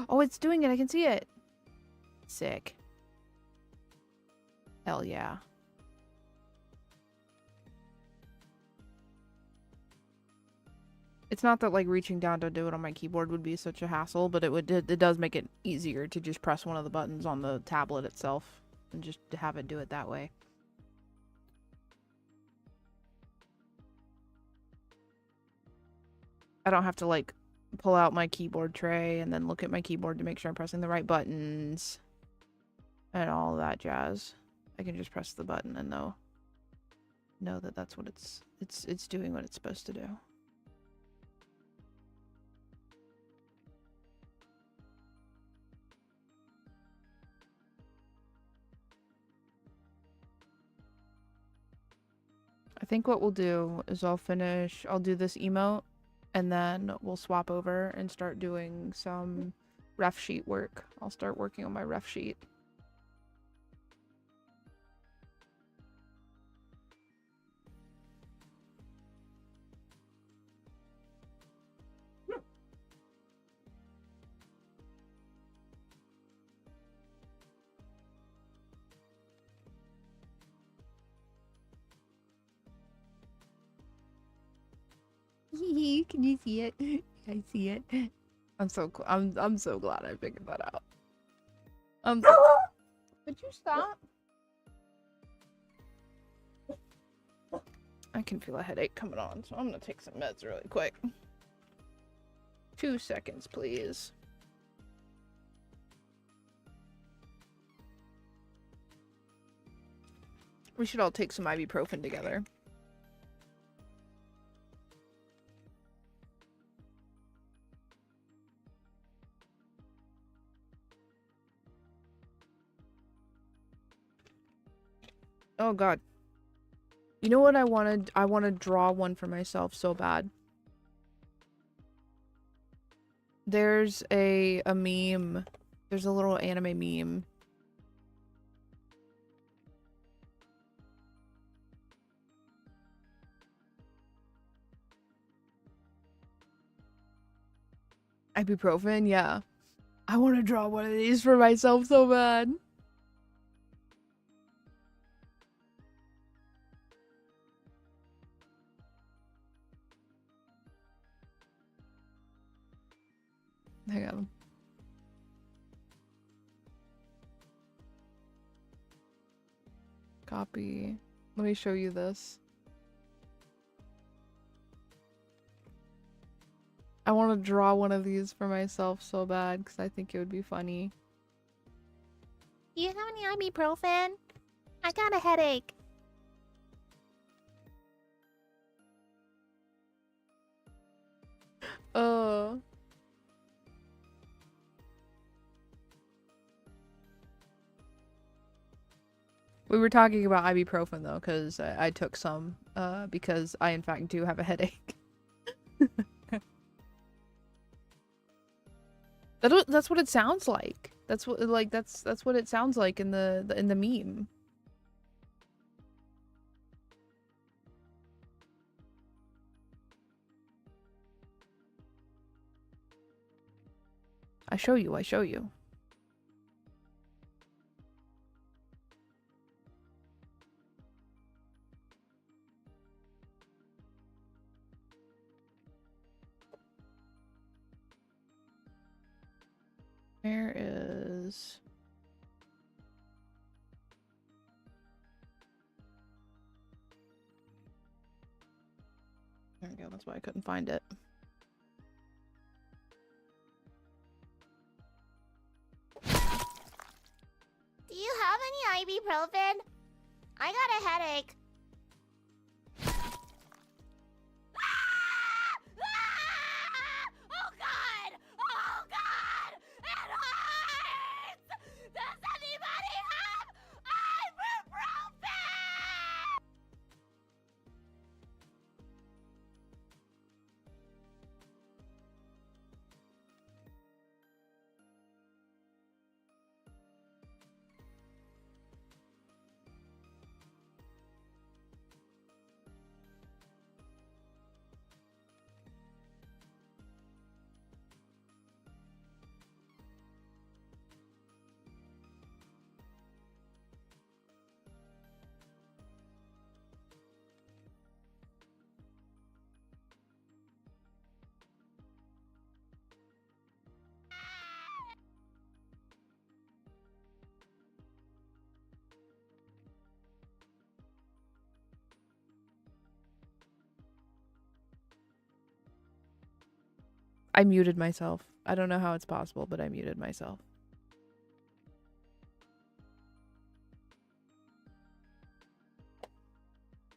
Oh, it's doing it. I can see it. Sick. Hell yeah. It's not that like reaching down to do it on my keyboard would be such a hassle, but it does make it easier to just press one of the buttons on the tablet itself and just to have it do it that way. I don't have to like pull out my keyboard tray and then look at my keyboard to make sure I'm pressing the right buttons and all that jazz. I can just press the button and know that that's what it's doing what it's supposed to do. I think what we'll do is I'll do this emote and then we'll swap over and start doing some ref sheet work. I'll start working on my ref sheet. Can you see it? I see it. I'm so glad I figured that out. Could you stop? I can feel a headache coming on, so I'm gonna take some meds really quick. 2 seconds, please. We should all take some ibuprofen together. Oh god. You know what I wanted? I want to draw one for myself so bad. There's a meme. There's a little anime meme. Ibuprofen, yeah. I want to draw one of these for myself so bad. Hang on. Copy. Let me show you this. I want to draw one of these for myself so bad because I think it would be funny. Do you have any ibuprofen? I got a headache. We were talking about ibuprofen though, because I took some, because I in fact do have a headache. That's what it sounds like. That's what that's what it sounds like in the meme. I show you. Where is... There we go, that's why I couldn't find it. Do you have any ibuprofen? I got a headache. Oh God! Oh God! It hurts! Does anybody have ibuprofen? I muted myself. I don't know how it's possible, but I muted myself.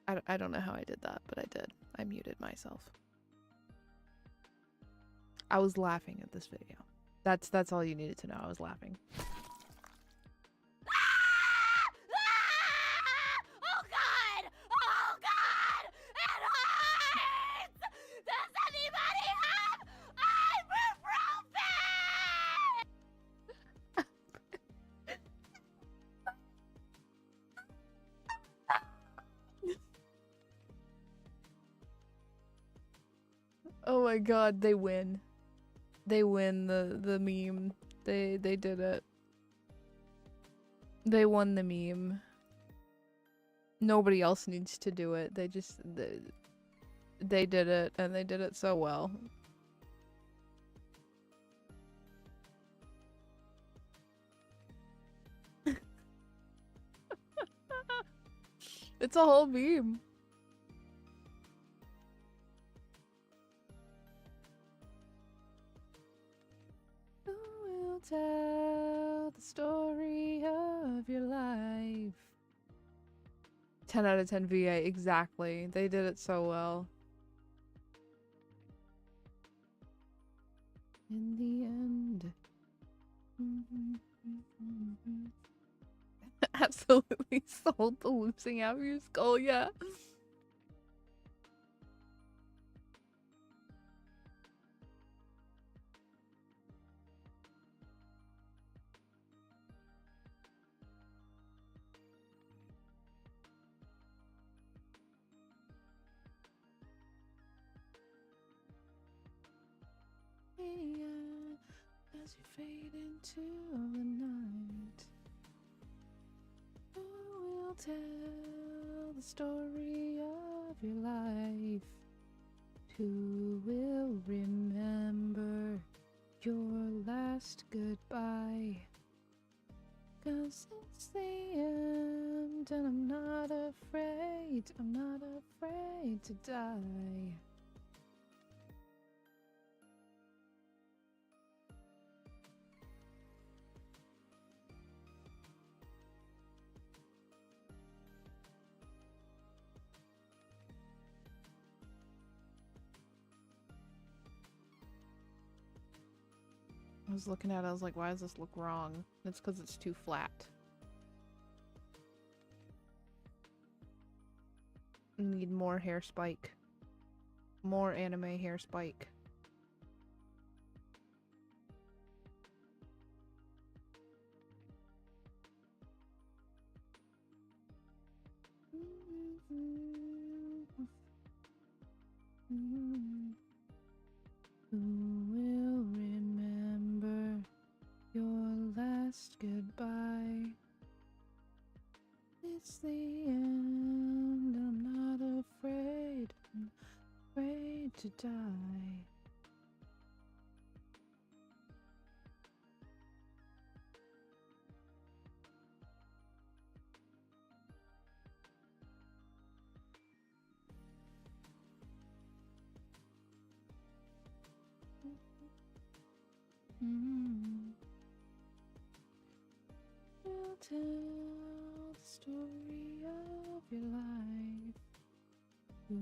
I don't know how I did that, but I did. I muted myself. I was laughing at this video. That's all you needed to know. I was laughing. Oh God! Oh God! It hurts! Does anybody have ibuprofen? Oh my God, they win. They win the meme. They did it. They won the meme. Nobody else needs to do it. They did it, and they did it so well. It's a whole meme. Who will tell the story of your life? 10 out of 10 VA, exactly. They did it so well. In the end. Absolutely sold the losing out of your skull, yeah. As you fade into the night, who will tell the story of your life? Who will remember your last goodbye? 'Cause it's the end, and I'm not afraid to die. I was looking at it, I was like, why does this look wrong? It's because it's too flat. Need more hair spike. More anime hair spike. Who will remember your last goodbye? It's the end, I'm not afraid to die. Mm. You'll tell the story of your life. You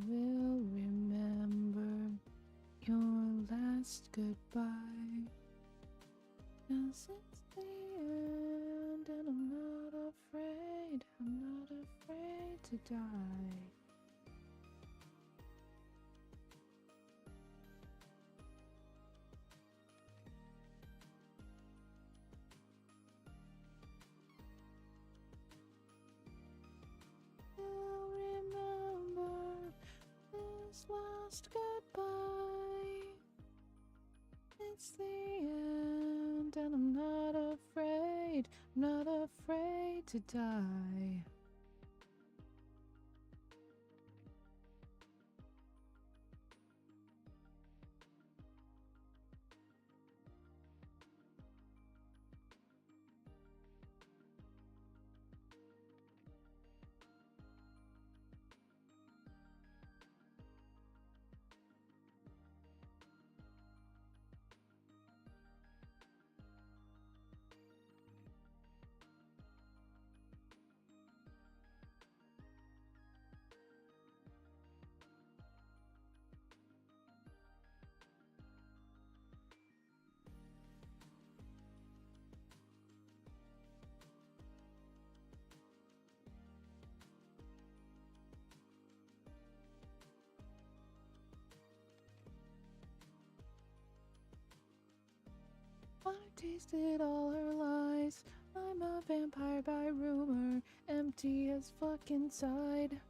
will remember your last goodbye. 'Cause it's the end, and I'm not afraid. I'm not afraid to die. You'll remember this last goodbye. It's the end, and I'm not afraid. I'm not afraid to die. I've tasted all her lies. I'm a vampire by rumor, empty as fuck inside.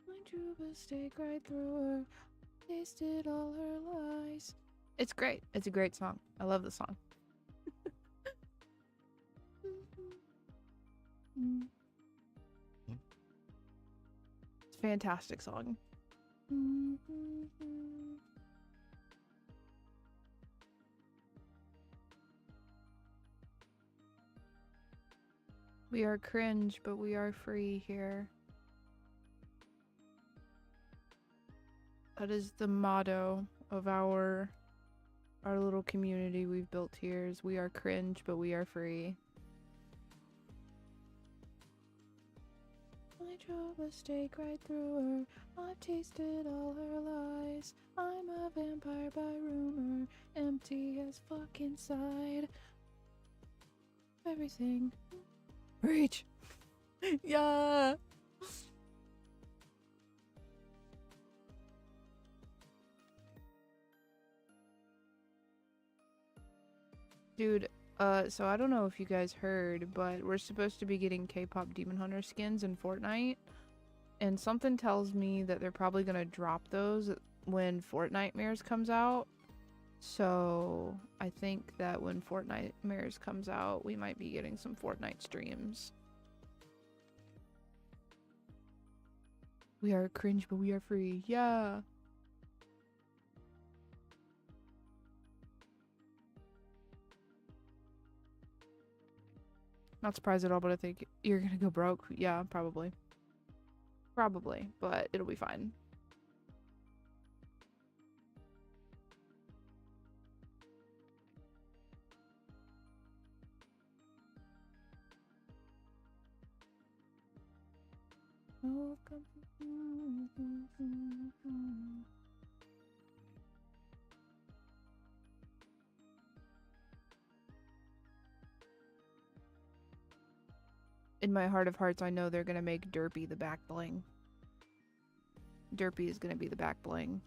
I drew a stake right through her, tasted all her lies. It's great. It's a great song. I love the song. It's a fantastic song. We are cringe, but we are free here. That is the motto of our little community we've built here. Is we are cringe, but we are free. I drove a stake right through her. I've tasted all her lies. I'm a vampire by rumor, empty as fuck inside. Everything. Reach. Yeah. Dude, so I don't know if you guys heard, but we're supposed to be getting K-pop Demon Hunter skins in Fortnite. And something tells me that they're probably gonna drop those when Fortnitemares comes out. So I think that when Fortnitemares comes out, we might be getting some Fortnite streams. We are cringe, but we are free. Yeah. Not surprised at all, but I think you're gonna go broke. Yeah, probably. Probably, but it'll be fine. Oh, come. In my heart of hearts, I know they're gonna make Derpy the back bling. Derpy is gonna be the back bling.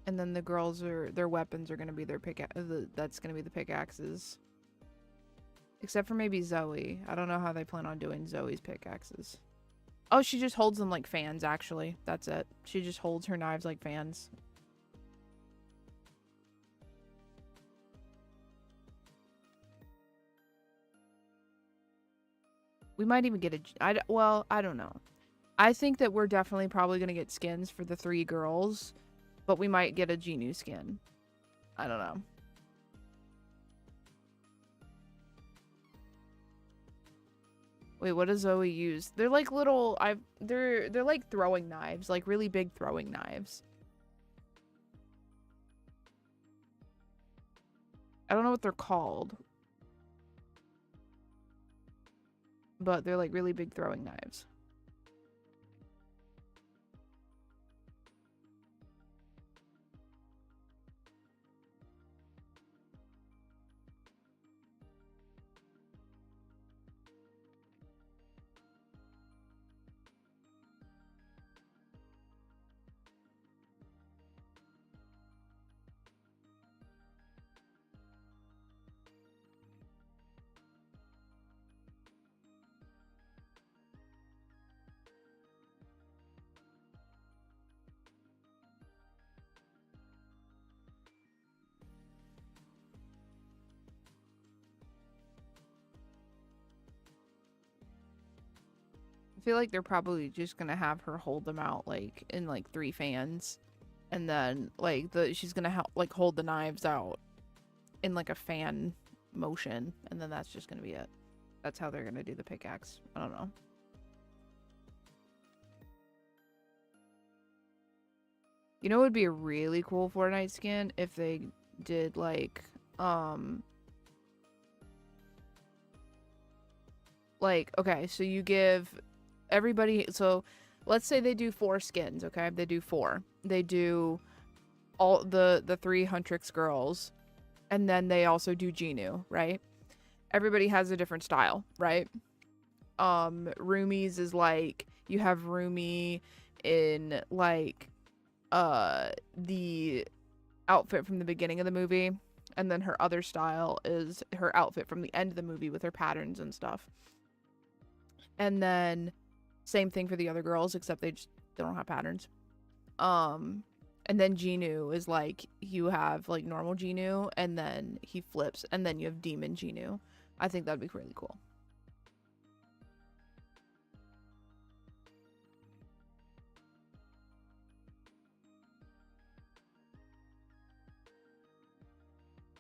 And then the girls their weapons are gonna be their that's gonna be the pickaxes. Except for maybe Zoe. I don't know how they plan on doing Zoe's pickaxes. Oh, she just holds them like fans, actually. That's it. She just holds her knives like fans. We might even get well, I don't know. I think that we're definitely probably going to get skins for the 3 girls, but we might get a Genu skin. I don't know. Wait, what does Zoe use? They're like little, they're like throwing knives, like really big throwing knives. I don't know what they're called, but they're like really big throwing knives. I feel like they're probably just gonna have her hold them out like in like 3 fans, and then like she's gonna like hold the knives out in like a fan motion, and then that's just gonna be it. That's how they're gonna do the pickaxe. I don't know. You know, it would be a really cool Fortnite skin if they did like okay, so you give everybody, so let's say they do 4 skins, okay? They do 4. They do all the 3 Huntrix girls, and then they also do Genu, right? Everybody has a different style, right? Rumi's is like, you have Rumi in like the outfit from the beginning of the movie, and then her other style is her outfit from the end of the movie with her patterns and stuff. And then same thing for the other girls, except they don't have patterns. And then Genu is like, you have like normal Genu, and then he flips, and then you have Demon Genu. I think that'd be really cool.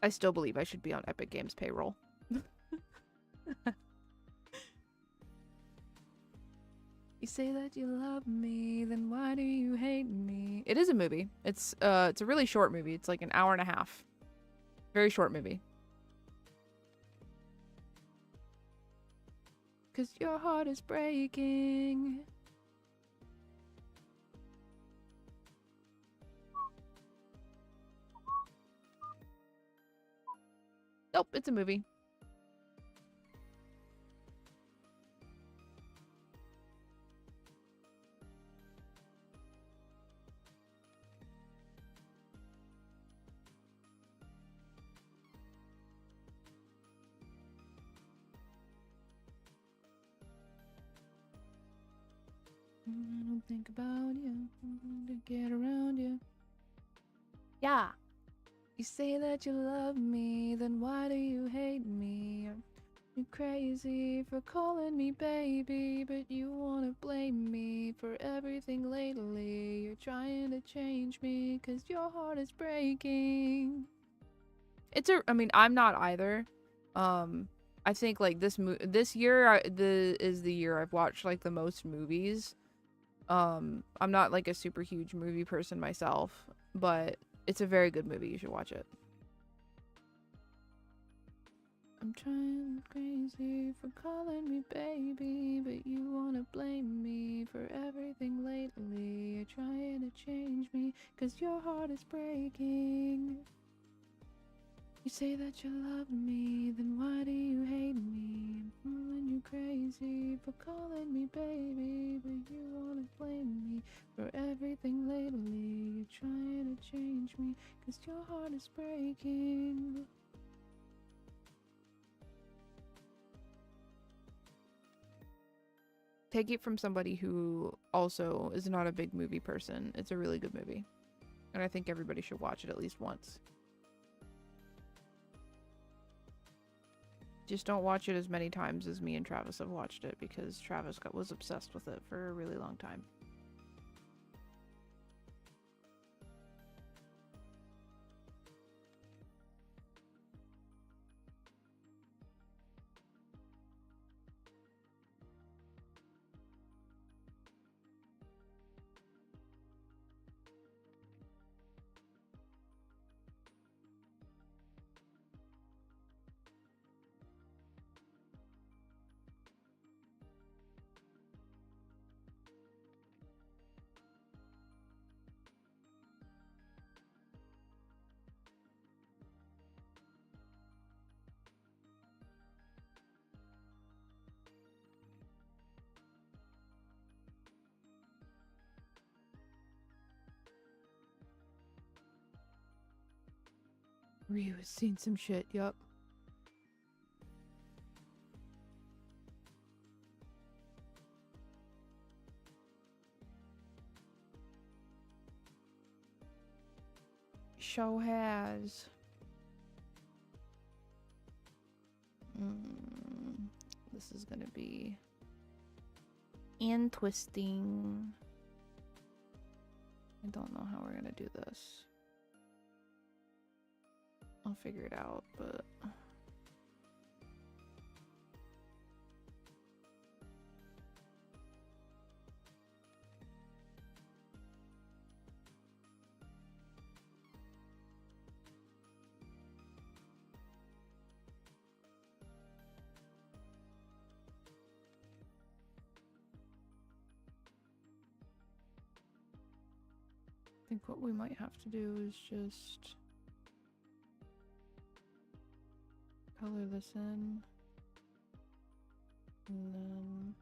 I still believe I should be on Epic Games payroll. You say that you love me, then why do you hate me? It is a movie. It's a really short movie. It's like an hour and a half. Very short movie. 'Cause your heart is breaking. Nope, it's a movie. I don't think about you. To get around you. Yeah. You say that you love me, then why do you hate me? You're crazy for calling me baby, but you wanna blame me for everything lately. You're trying to change me 'cause your heart is breaking. I mean, I'm not either. I think like this year is the year I've watched like the most movies. I'm not like a super huge movie person myself, but it's a very good movie. You should watch it. I'm trying crazy for calling me baby, but you wanna blame me for everything lately. You're trying to change me 'cause your heart is breaking. You say that you love me, then why do you hate me? I'm calling you crazy for calling me baby, but you wanna blame me for everything lately. You're trying to change me 'cause your heart is breaking. take it from somebody who also is not a big movie person. It's a really good movie. And I think everybody should watch it at least once. Just don't watch it as many times as me and Travis have watched it, because Travis was obsessed with it for a really long time. Ryu has seen some shit, yup. Show has. This is gonna be interesting. I don't know how we're gonna do this. I'll figure it out, but... I think what we might have to do is just color this in, and then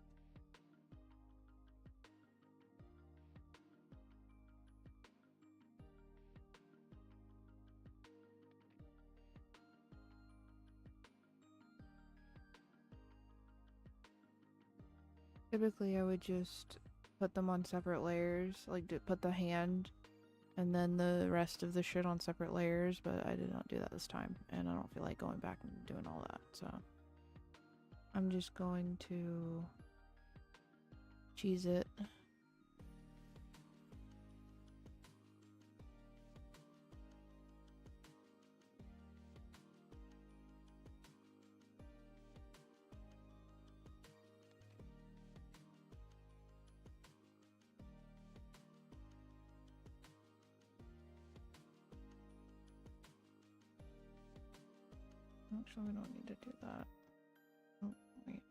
typically I would just put them on separate layers, like put the hand and then the rest of the shit on separate layers, but I did not do that this time, and I don't feel like going back and doing all that, so I'm just going to cheese it. Actually, we don't need to do that. Oh, wait.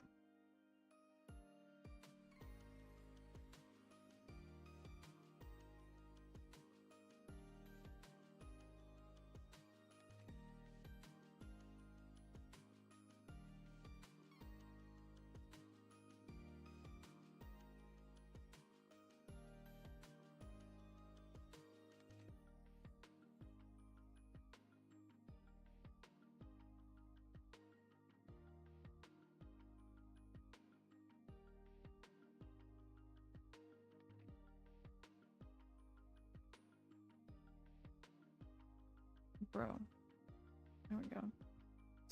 Bro. There we go.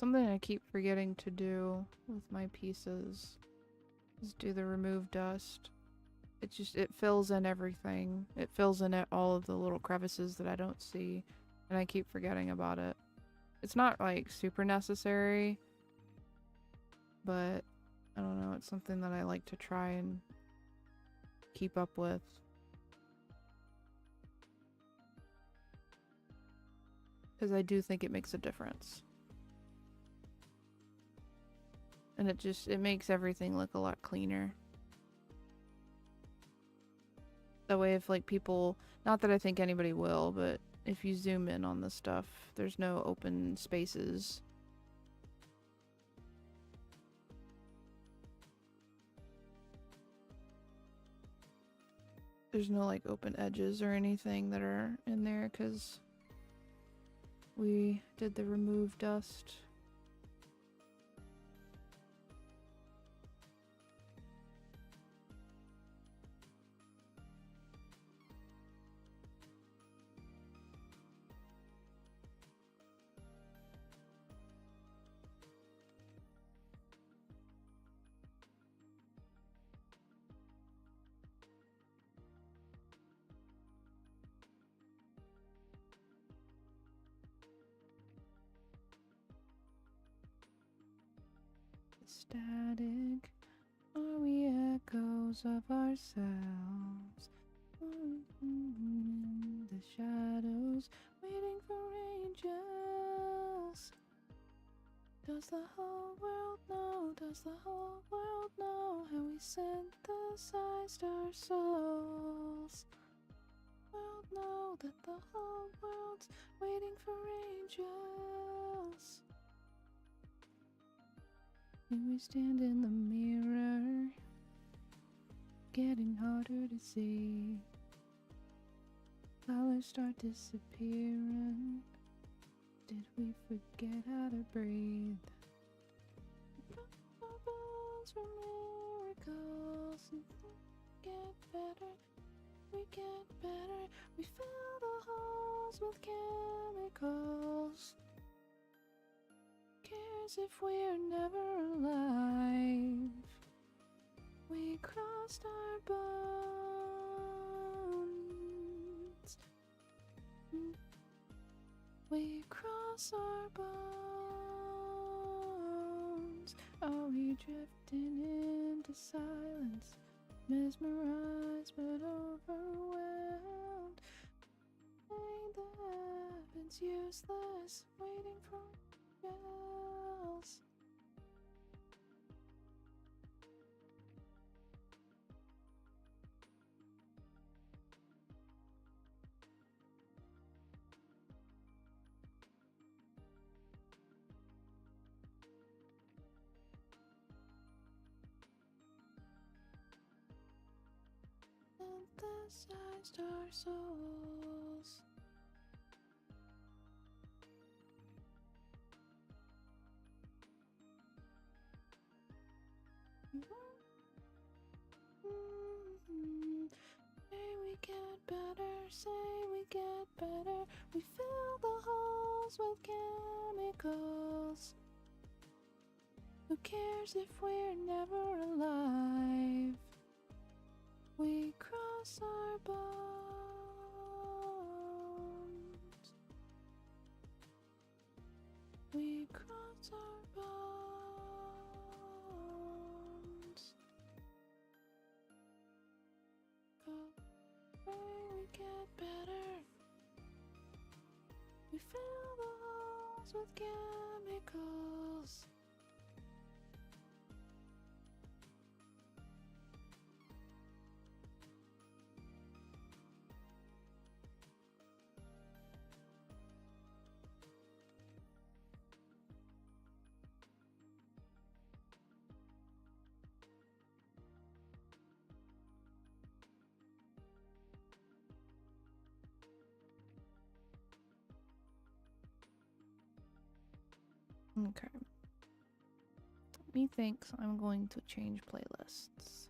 Something I keep forgetting to do with my pieces is do the remove dust. It fills in everything. It fills in all of the little crevices that I don't see, and I keep forgetting about it. It's not like super necessary, but I don't know, it's something that I like to try and keep up with. Because I do think it makes a difference. And it makes everything look a lot cleaner. That way if like people, not that I think anybody will, but if you zoom in on this stuff, there's no open spaces. There's no like open edges or anything that are in there because we did the remove dust. shadows of ourselves. The shadows waiting for angels. Does the whole world know? Does the whole world know how we synthesized our souls? World know that the whole world's waiting for angels. And we stand in the mirror, getting harder to see. Colors start disappearing. Did we forget how to breathe? Our bones were miracles, and we get better. We get better. We fill the holes with chemicals. Cares if we're never alive? We crossed our bones. We cross our bones. Are we drifting into silence? Mesmerized but overwhelmed. Saying the heaven's useless, waiting for bells. Synthesized our souls. Say we get better, say we get better. We fill the holes with chemicals. Who cares if we're never alive? We cross our bones. We cross our bones. Go away, we get better. We fill the holes with chemicals. Okay. Methinks I'm going to change playlists.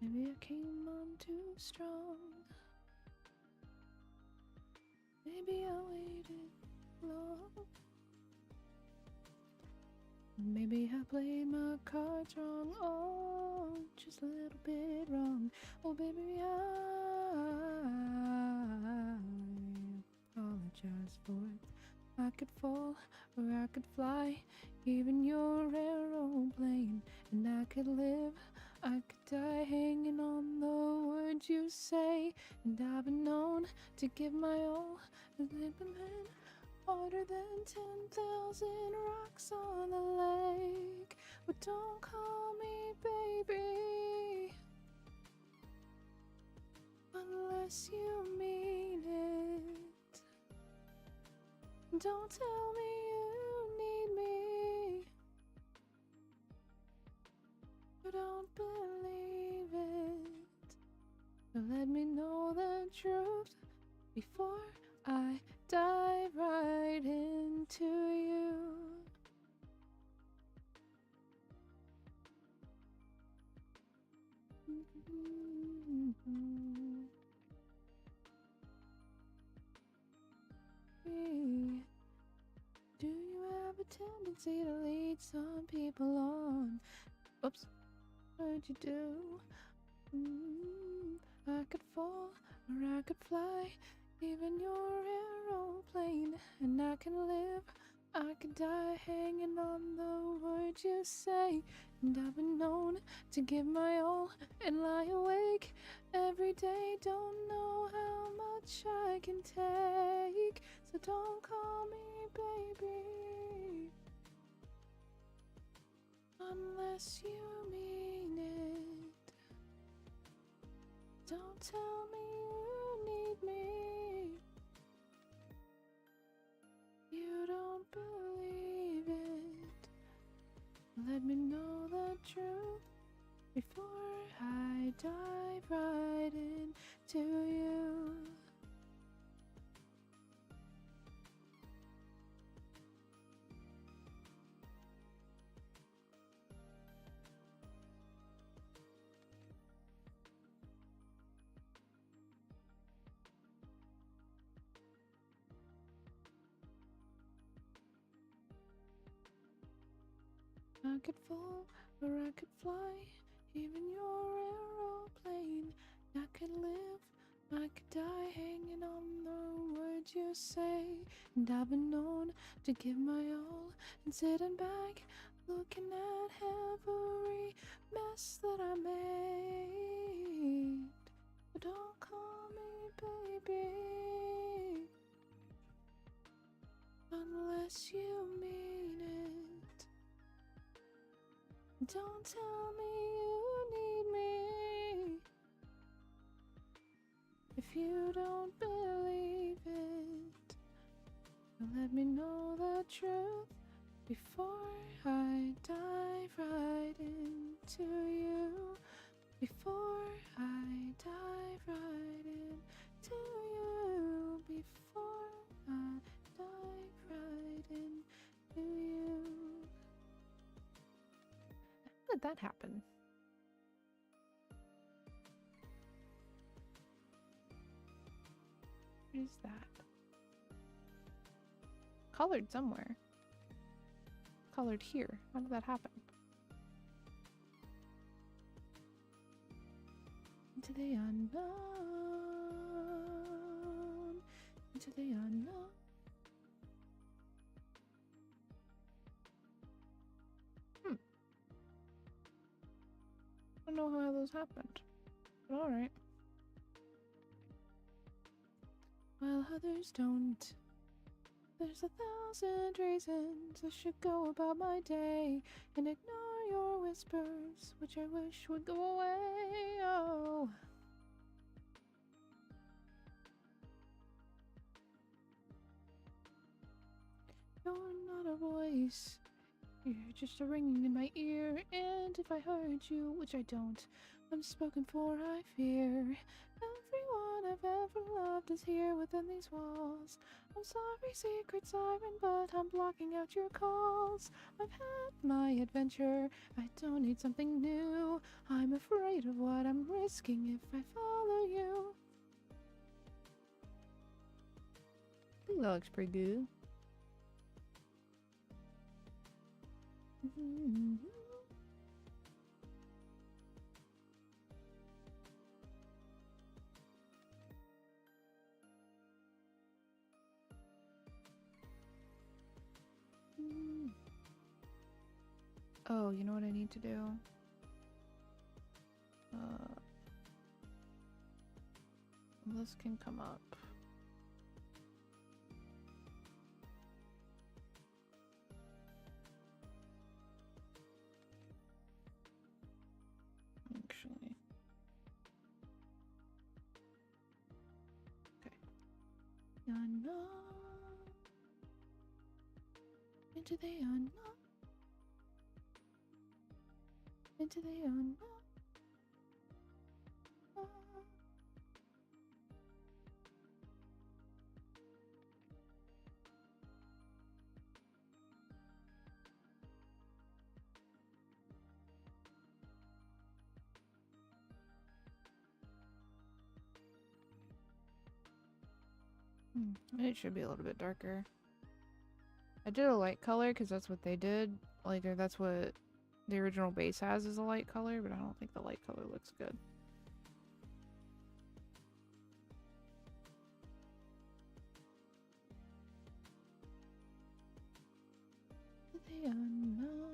Maybe I came on too strong. Maybe I waited long. Maybe I played my cards wrong. Oh, just a little bit wrong. Oh, baby, I apologize for it. I could fall or I could fly, even your aeroplane. And I could live, I could die, hanging on the words you say. And I've been known to give my all, and they've been harder than 10,000 rocks on the lake. But don't call me baby unless you mean it. Don't tell me you need me. I don't believe it. So let me know the truth before I dive right into you. Do you have a tendency easy to lead some people on. Oops. What'd you do? I could fall or I could fly, even your aeroplane, and I can live, I could die hanging on the words you say. And I've been known to give my all and lie awake every day. Don't know how much I can take, so don't call me baby unless you mean it. Don't tell me you need me. You don't believe it. Let me know the truth before I dive right into you. I could fall or I could fly, even your aeroplane. I could live, I could die hanging on the words you say. And I've been known to give my all and sitting back, looking at every mess that I made. But don't call me baby unless you mean it. Don't tell me you need me if you don't believe it. Let me know the truth before I dive right into you. Before I dive right into you. Before I dive right into you. How did that happen? What is that? Colored somewhere. Colored here. How did that happen? Into the unknown. Into the unknown. I don't know how those happened. But alright. While others don't. There's 1,000 reasons I should go about my day and ignore your whispers, which I wish would go away. Oh. You're not a voice. You're just a ringing in my ear, and if I heard you, which I don't, I'm spoken for, I fear. Everyone I've ever loved is here within these walls. I'm sorry, secret siren, but I'm blocking out your calls. I've had my adventure, I don't need something new. I'm afraid of what I'm risking if I follow you. I think that looks pretty good. Oh, you know what I need to do? This can come up. Actually. Okay. Unknown. Into the unknown. Into the unknown. It should be a little bit darker. I did a light color because that's what they did. Like, or that's what the original base has is a light color, but I don't think the light color looks good. The unknown.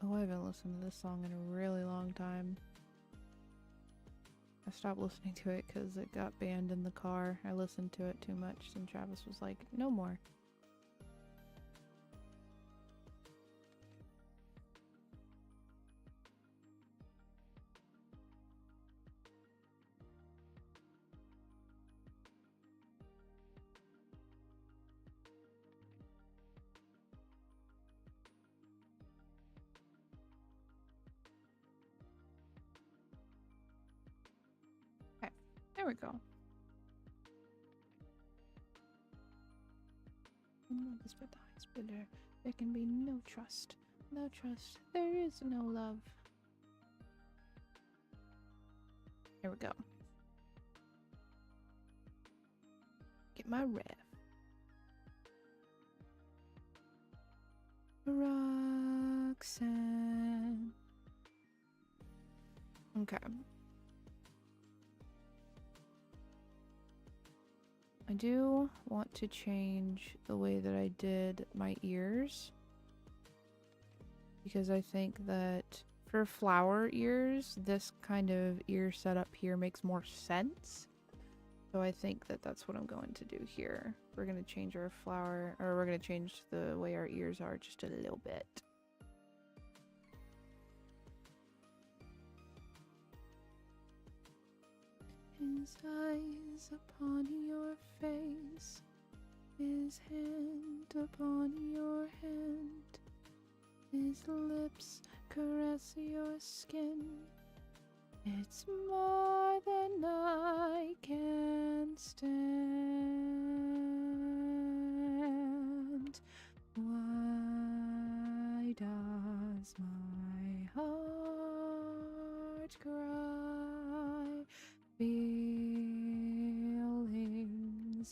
Oh, I haven't listened to this song in a really long time. I stopped listening to it because it got banned in the car. I listened to it too much, and Travis was like, no more. Okay, there we go. Love is but the highest bidder. There can be no trust. No trust. There is no love. Here we go. Get my ref. Roxanne. Okay. I do want to change the way that I did my ears, because I think that for flower ears, this kind of ear setup here makes more sense. So I think that that's what I'm going to do here. We're going to change our flower, or we're going to change the way our ears are just a little bit. His eyes upon your face, his hand upon your hand, his lips caress your skin. It's more than I can stand. Why does my heart cry? Feelings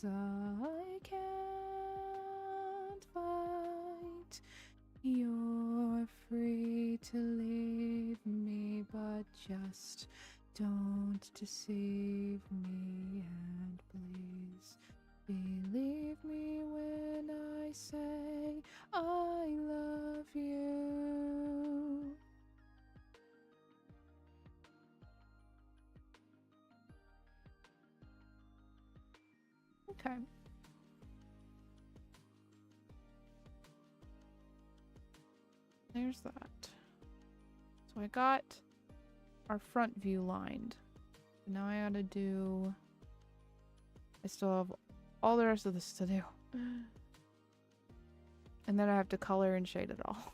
I can't fight. You're free to leave me, but just don't deceive me, and please believe me when I say I love you. Okay. There's that. So I got our front view lined. Now I gotta do... I still have all the rest of this to do. And then I have to color and shade it all.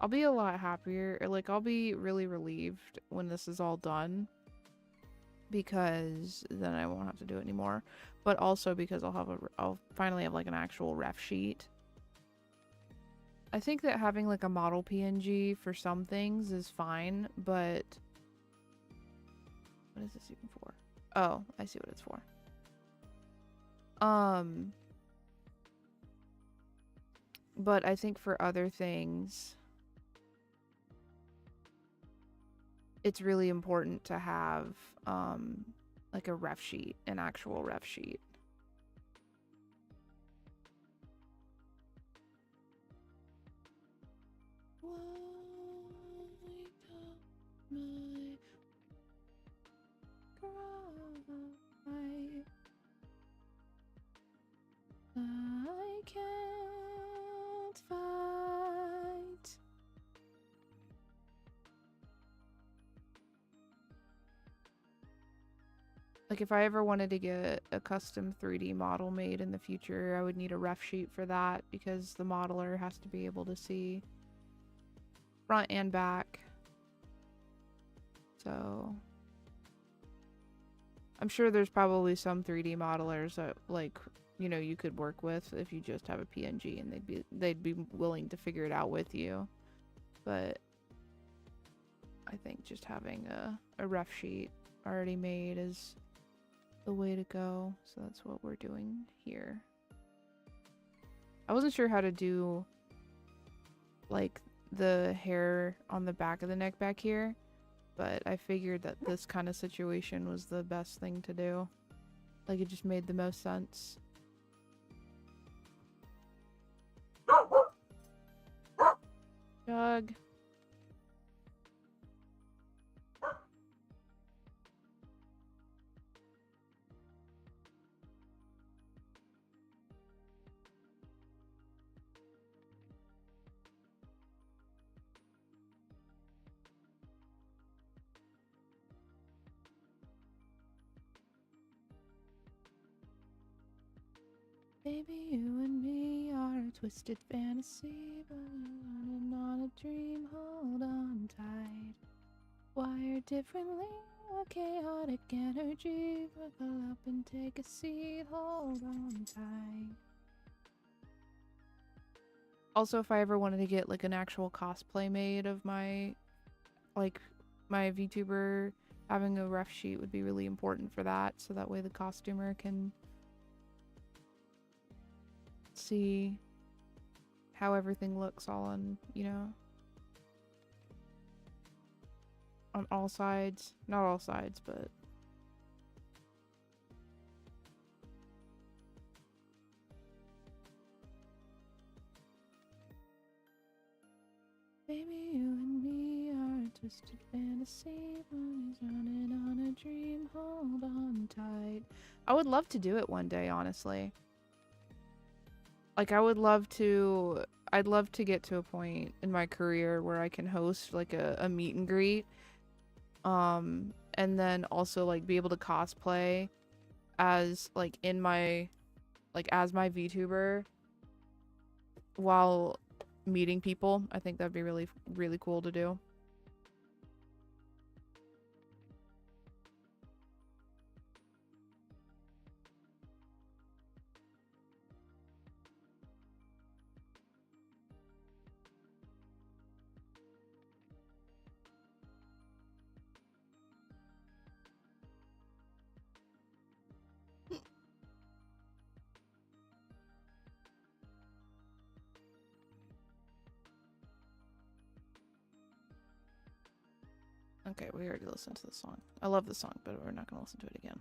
I'll be a lot happier. Like, I'll be really relieved when this is all done, because then I won't have to do it anymore. But also because I'll finally have like an actual ref sheet. I think that having like a model PNG for some things is fine, but what is this even for? Oh, I see what it's for. But I think for other things, it's really important to have like a ref sheet, an actual ref sheet. I can't fight. Like, if I ever wanted to get a custom 3D model made in the future, I would need a ref sheet for that, because the modeler has to be able to see front and back. So I'm sure there's probably some 3D modelers that like, you know, you could work with if you just have a PNG and they'd be willing to figure it out with you. But I think just having a rough sheet already made is the way to go. So that's what we're doing here. I wasn't sure how to do like the hair on the back of the neck back here, but I figured that this kind of situation was the best thing to do. Like, it just made the most sense. Doug. Baby, you and me are a twisted fantasy, but we're running on a dream. Hold on tight. Wired differently, a chaotic energy. Buckle up and take a seat. Hold on tight. Also, if I ever wanted to get like an actual cosplay made of my, like, my VTuber, having a ref sheet would be really important for that. So that way the costumer can see how everything looks all on, you know, on all sides. Not all sides, but baby, you and me are a twisted fantasy. One is running on a dream. Hold on tight. I would love to do it one day, honestly. Like, I'd love to get to a point in my career where I can host like a meet and greet. And then also like be able to cosplay as like in my, like as my VTuber while meeting people. I think that'd be really, really cool to do. Okay, we already listened to the song. I love the song, but we're not gonna listen to it again.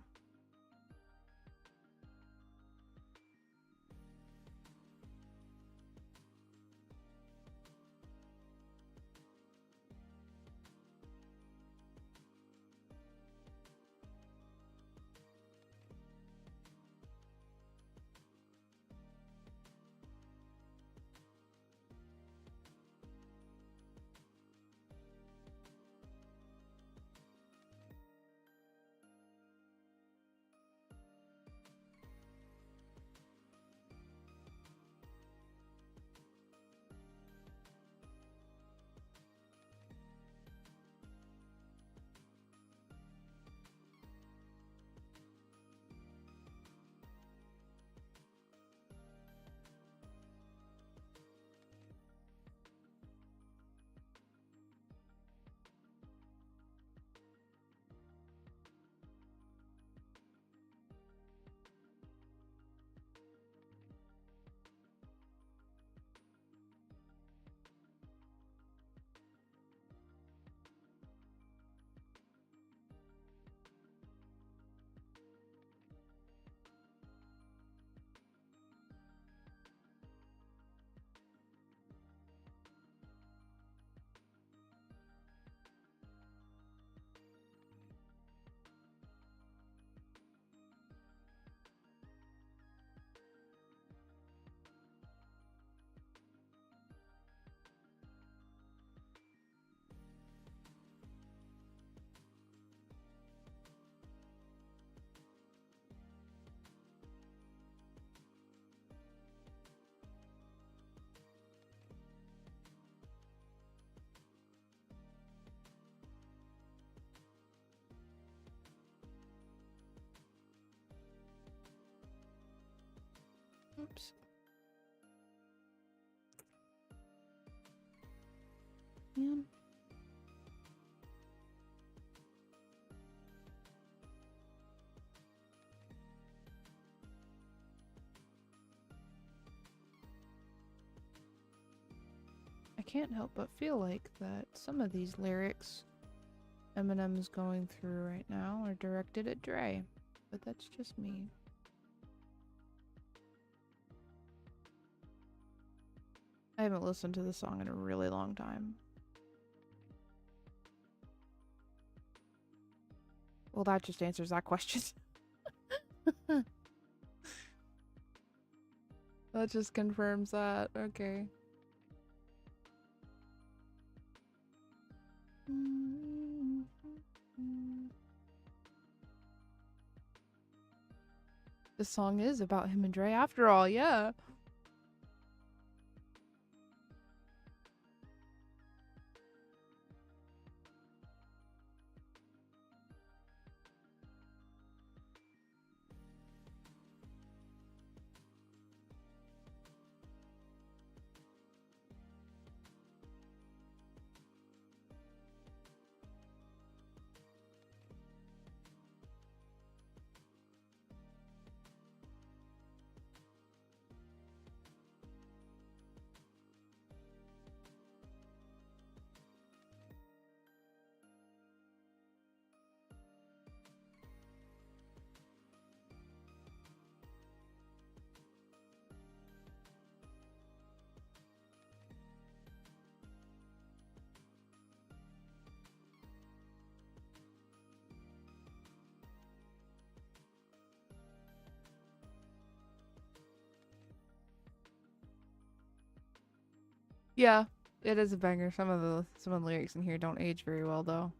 Oops. Man. I can't help but feel like that some of these lyrics Eminem's going through right now are directed at Dre, but that's just me. I haven't listened to the song in a really long time. Well, that just answers that question. That just confirms that. Okay. The song is about him and Dre after all, yeah. Yeah, it is a banger. Some of the lyrics in here don't age very well though.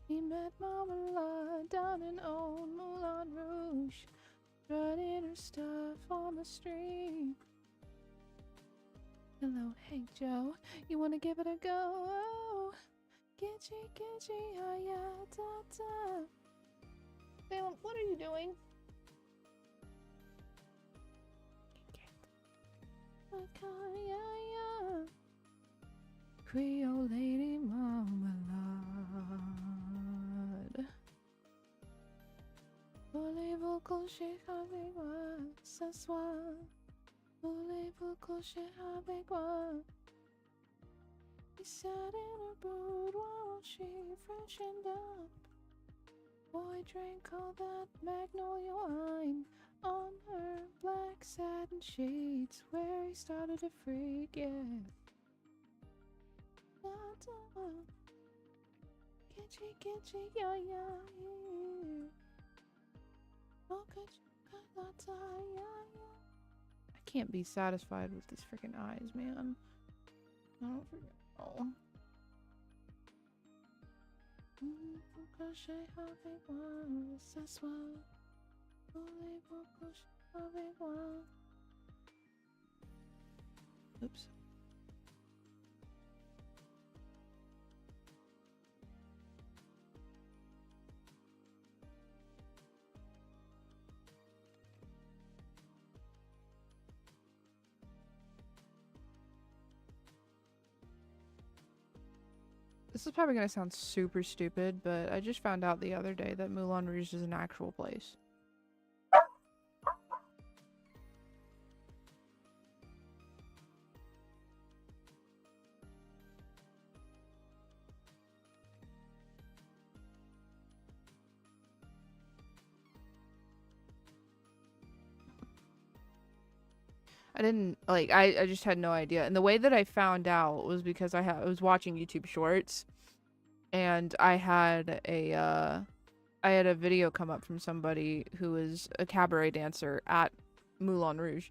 He met Marmalade down in old Moulin Rouge, running her stuff on the street. Hello, Hank Joe, you wanna give it a go? Oh, Gitchy, Gitchy, ah, yeah, da, da. Salem, what are you doing? Creole lady marmalade. Voulez-vous coucher avec moi ce soir? Voulez-vous coucher avec moi? He sat in her boudoir while she freshened up. Boy drank all that magnolia wine on her black satin sheets where he started to freak, yeah. Kitchy, kitchy, yeah, yeah, yeah. Oh, yeah, yeah. I can't be satisfied with these freaking eyes, man. I don't freaking know. Crochet avec moi ce soir. Voulez-vous coucher avec moi? Oops. This is probably gonna sound super stupid, but I just found out the other day that Moulin Rouge is an actual place. I didn't like I just had no idea. And the way that I found out was because I was watching YouTube Shorts and I had a video come up from somebody who was a cabaret dancer at Moulin Rouge.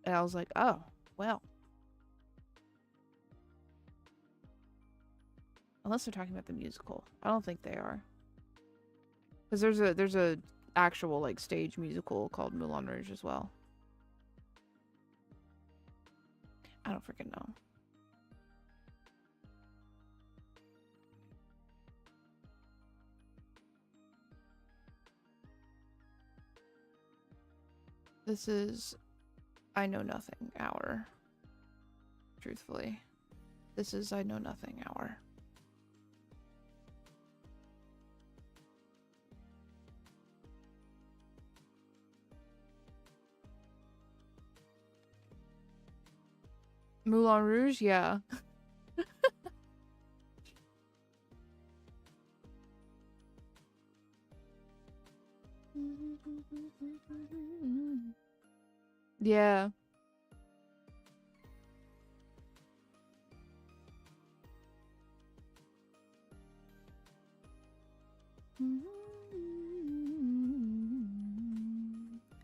And I was like, "Oh, well." Unless they're talking about the musical. I don't think they are. Cuz there's a actual like stage musical called Moulin Rouge as well. I don't freaking know. This is I know nothing hour. Truthfully. This is I know nothing hour. Moulin Rouge, yeah. Yeah.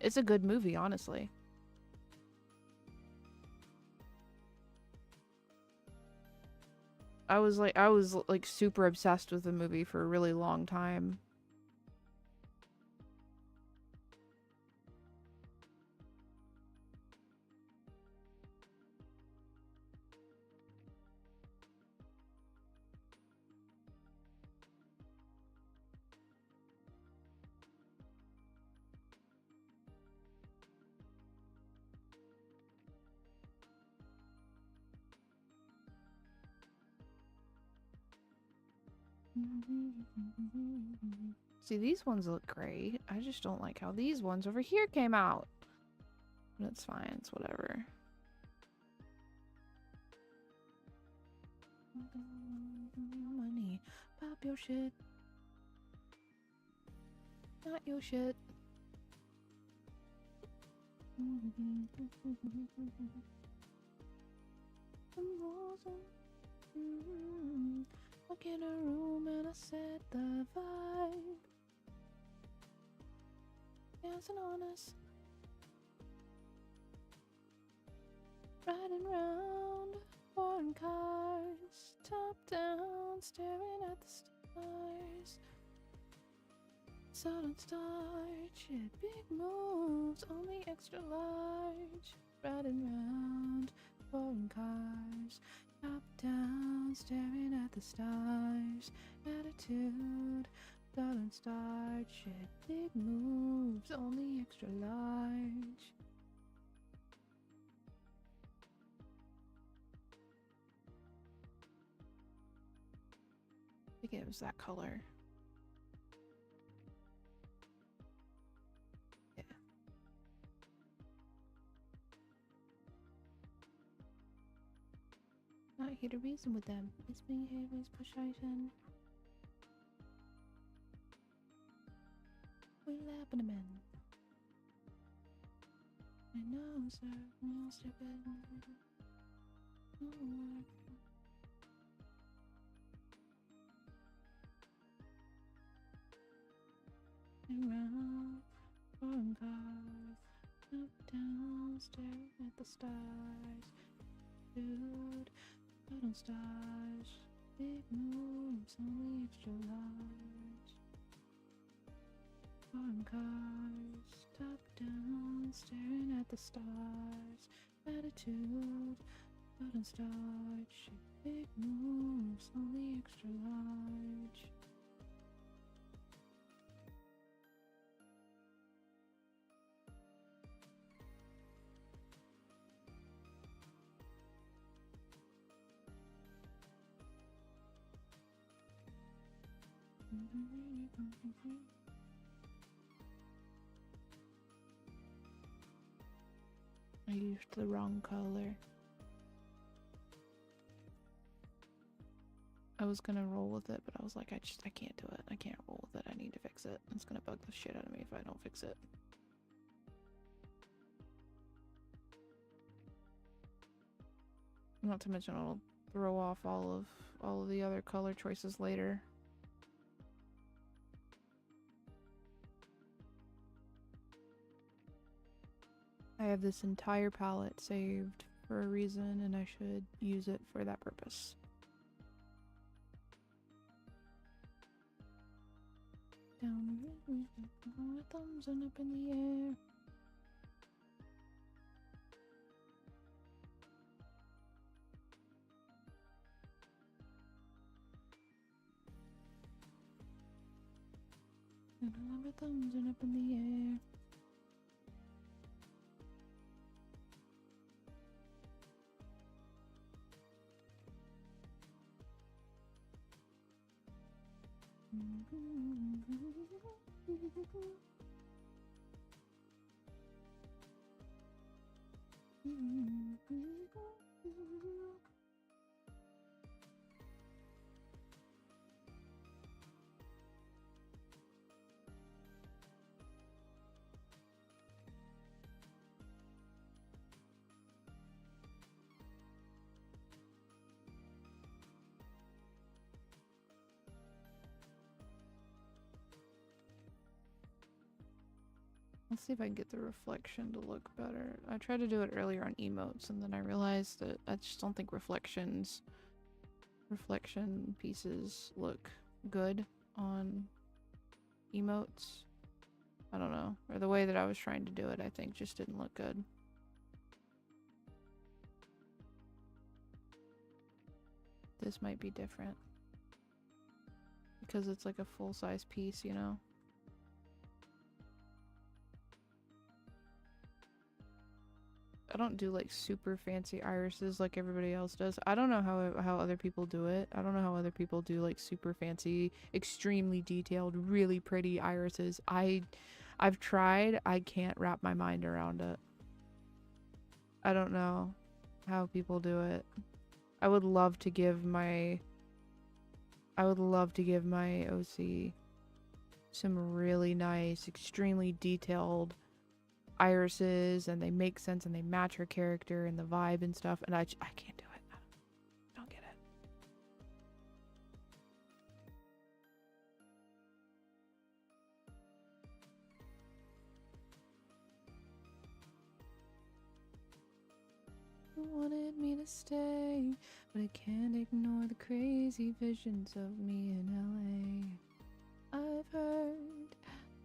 It's a good movie, honestly. I was like super obsessed with the movie for a really long time. See, these ones look great. I just don't like how these ones over here came out. But it's fine. It's whatever. Money. Pop your shit. Not your shit. Walk in a room and I set the vibe. Dancing on us. Riding round foreign cars. Top down, staring at the stars. So don't start shit. Big moves, only extra large. Riding round foreign cars. Top down, staring at the stars. Attitude, don't start shit. Big moves, only extra large. I think it was that color. Yeah. Not here to reason with them. It's me here with pushation. We lapping them in. I know, sir. Real stupid. Around, foreign cars, up, down, staring at the stars. Dude, bottom stars, big moves, only extra large. Foreign cars, top down, staring at the stars. Attitude, bottom stars, big moves, only extra large. I used the wrong color. I was gonna roll with it, but I was like, I can't do it. I can't roll with it. I need to fix it. It's gonna bug the shit out of me if I don't fix it. Not to mention it'll throw off all of the other color choices later. I have this entire palette saved for a reason, and I should use it for that purpose. Down the river, my thumbs are up in the air. And all my thumbs are up in the air. Let's see if I can get the reflection to look better. I tried to do it earlier on emotes, and then I realized that I just don't think reflection pieces look good on emotes. I don't know. Or the way that I was trying to do it, I think, just didn't look good. This might be different. Because it's like a full-size piece, you know? I don't do like super fancy irises like everybody else does. I don't know how other people do it. I don't know how other people do like super fancy, extremely detailed, really pretty irises. I've tried. I can't wrap my mind around it. I don't know how people do it. I would love to give my OC some really nice, extremely detailed irises, and they make sense and they match her character and the vibe and stuff, and I can't do it. I don't get it. You wanted me to stay, but I can't ignore the crazy visions of me in LA. I've heard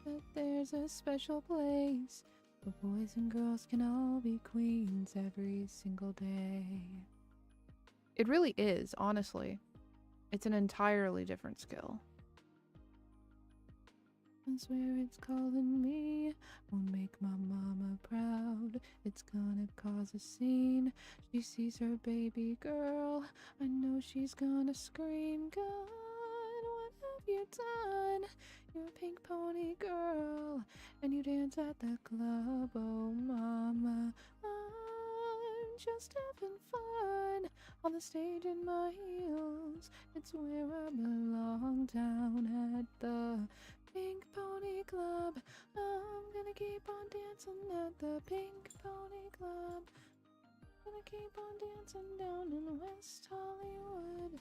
that there's a special place where boys and girls can all be queens every single day. It really is, honestly. It's an entirely different skill. I swear it's calling me, won't make my mama proud. It's gonna cause a scene. She sees her baby girl, I know she's gonna scream, God, what have you done? You're a pink pony girl, and you dance at the club, oh mama. I'm just having fun on the stage in my heels. It's where I belong, down at the Pink Pony Club. I'm gonna keep on dancing at the Pink Pony Club. Gonna keep on dancing down in West Hollywood.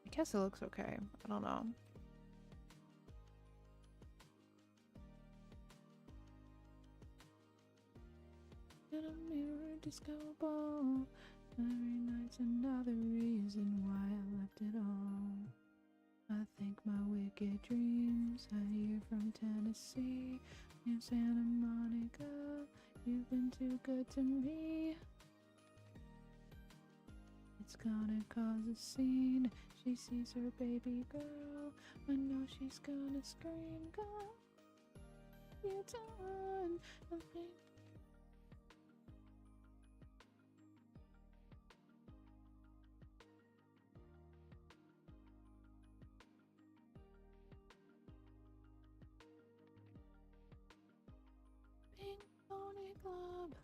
I guess it looks okay. I don't know. In a mirror disco ball, every night's another reason why I left it all. I think my wicked dreams are here from Tennessee, near Santa Monica. You've been too good to me. It's gonna cause a scene. She sees her baby girl, I know she's gonna scream, God, you done nothing. Pink Pony Club.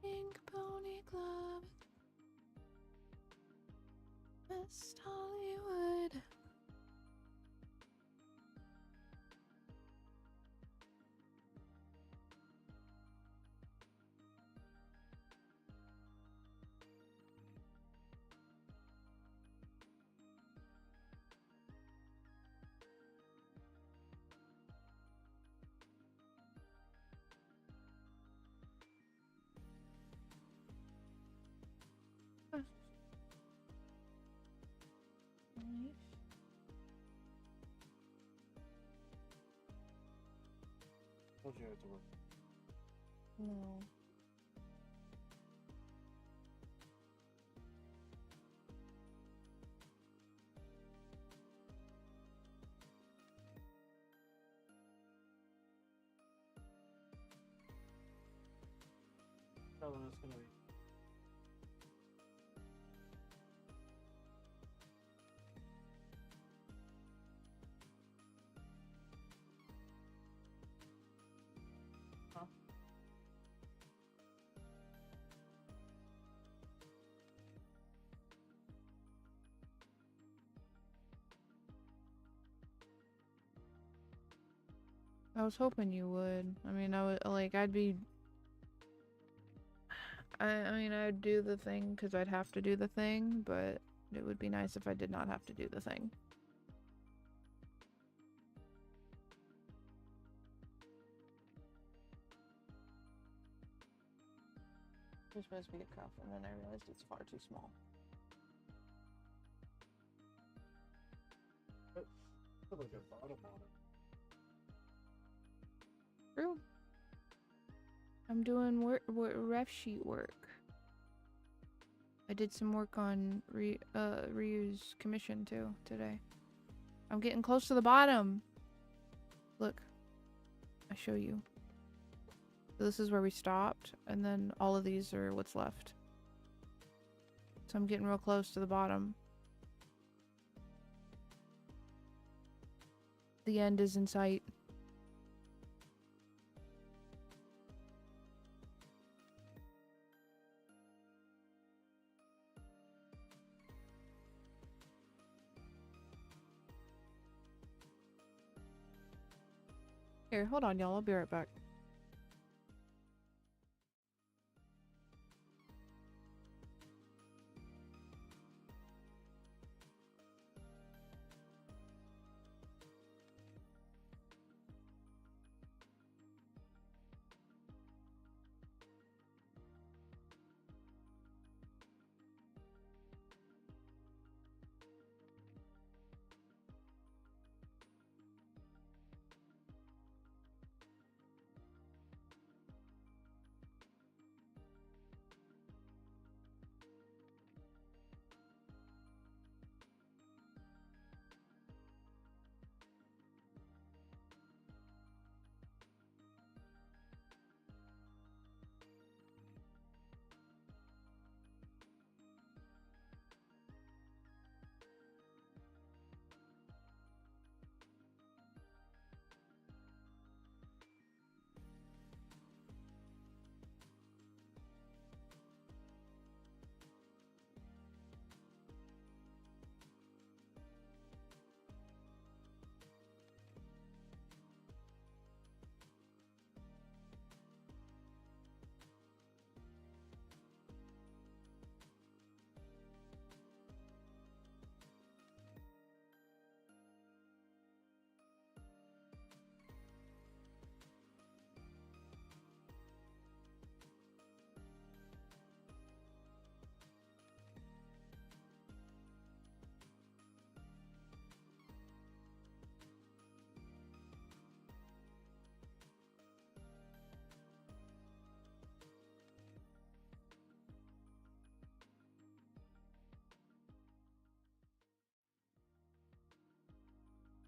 Pink Pony Club. West Hollywood. Told you I had to work. No. How long it's gonna be? Huh? I was hoping you would. I mean, I would like. I'd be. I mean, I'd do the thing because I'd have to do the thing, but it would be nice if I did not have to do the thing. It was supposed to be a cuff, and then I realized it's far too small. Put like a bottom on it. True. I'm doing ref sheet work. I did some work on Ryu's commission too today. I'm getting close to the bottom. Look, I show you. So this is where we stopped, and then all of these are what's left. So I'm getting real close to the bottom. The end is in sight. Here, hold on, y'all. I'll be right back.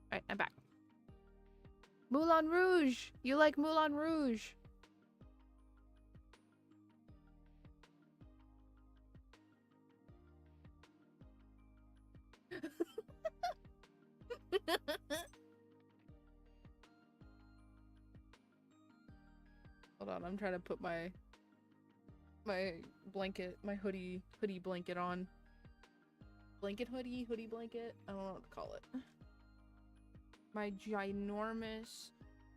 Alright, I'm back. Moulin Rouge! You like Moulin Rouge? Hold on, I'm trying to put my blanket, my hoodie blanket on. Blanket hoodie blanket? I don't know what to call it. My ginormous,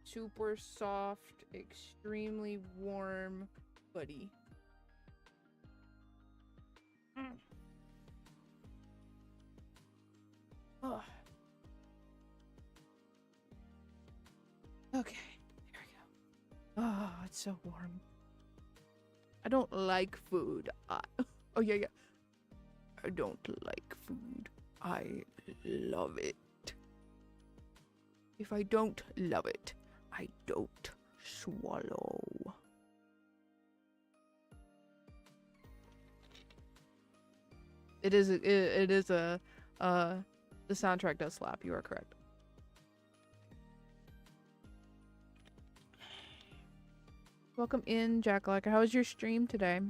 super soft, extremely warm hoodie. Oh. Okay, here we go. Oh, it's so warm. I don't like food. Oh yeah. I don't like food. I love it. If I don't love it, I don't Swallow. It is a the soundtrack does slap. You are correct. Welcome in, Jack Lacker. How was your stream today?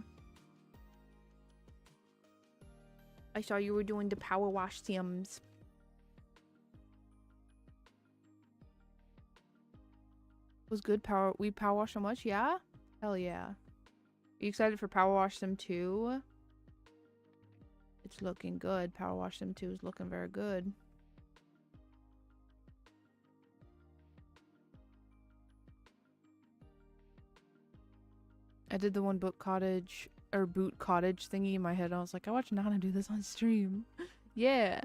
I saw you were doing the power wash sims. Was good power. We power wash so much, yeah? Hell yeah. Are you excited for Power Wash Sim 2? It's looking good. Power Wash Sim 2 is looking very good. I did the one boot cottage thingy in my head. I was like, I watched Nana do this on stream. Yeah.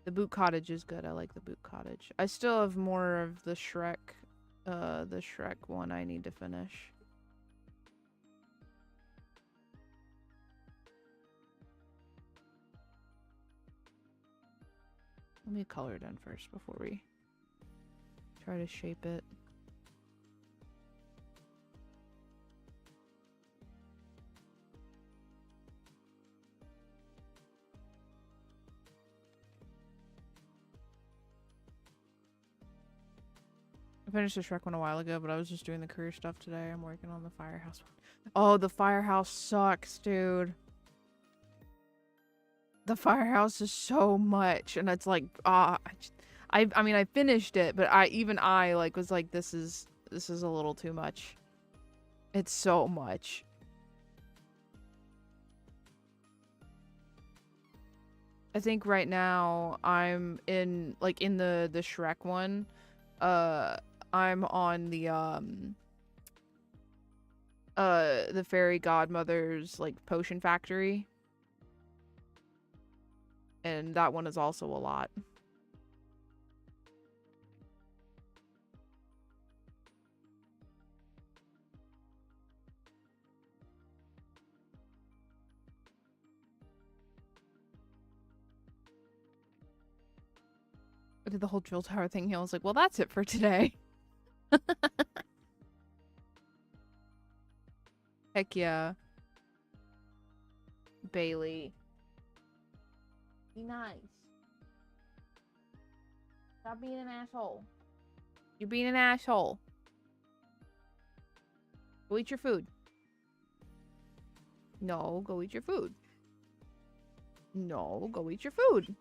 The boot cottage is good. I like the boot cottage. I still have more of the Shrek one I need to finish. Let me color it in first before we try to shape it. I finished the Shrek one a while ago, but I was just doing the career stuff today. I'm working on the Firehouse one. Oh, the Firehouse sucks, dude. The Firehouse is so much, and it's like, I mean, I finished it, but I like was like, this is a little too much. It's so much. I think right now I'm in the Shrek one. I'm on the fairy godmother's like potion factory. And that one is also a lot. I did the whole drill tower thing. I was like, well, that's it for today. Heck yeah. Bailey. Be nice. Stop being an asshole. You're being an asshole. Go eat your food. No, go eat your food. No, go eat your food.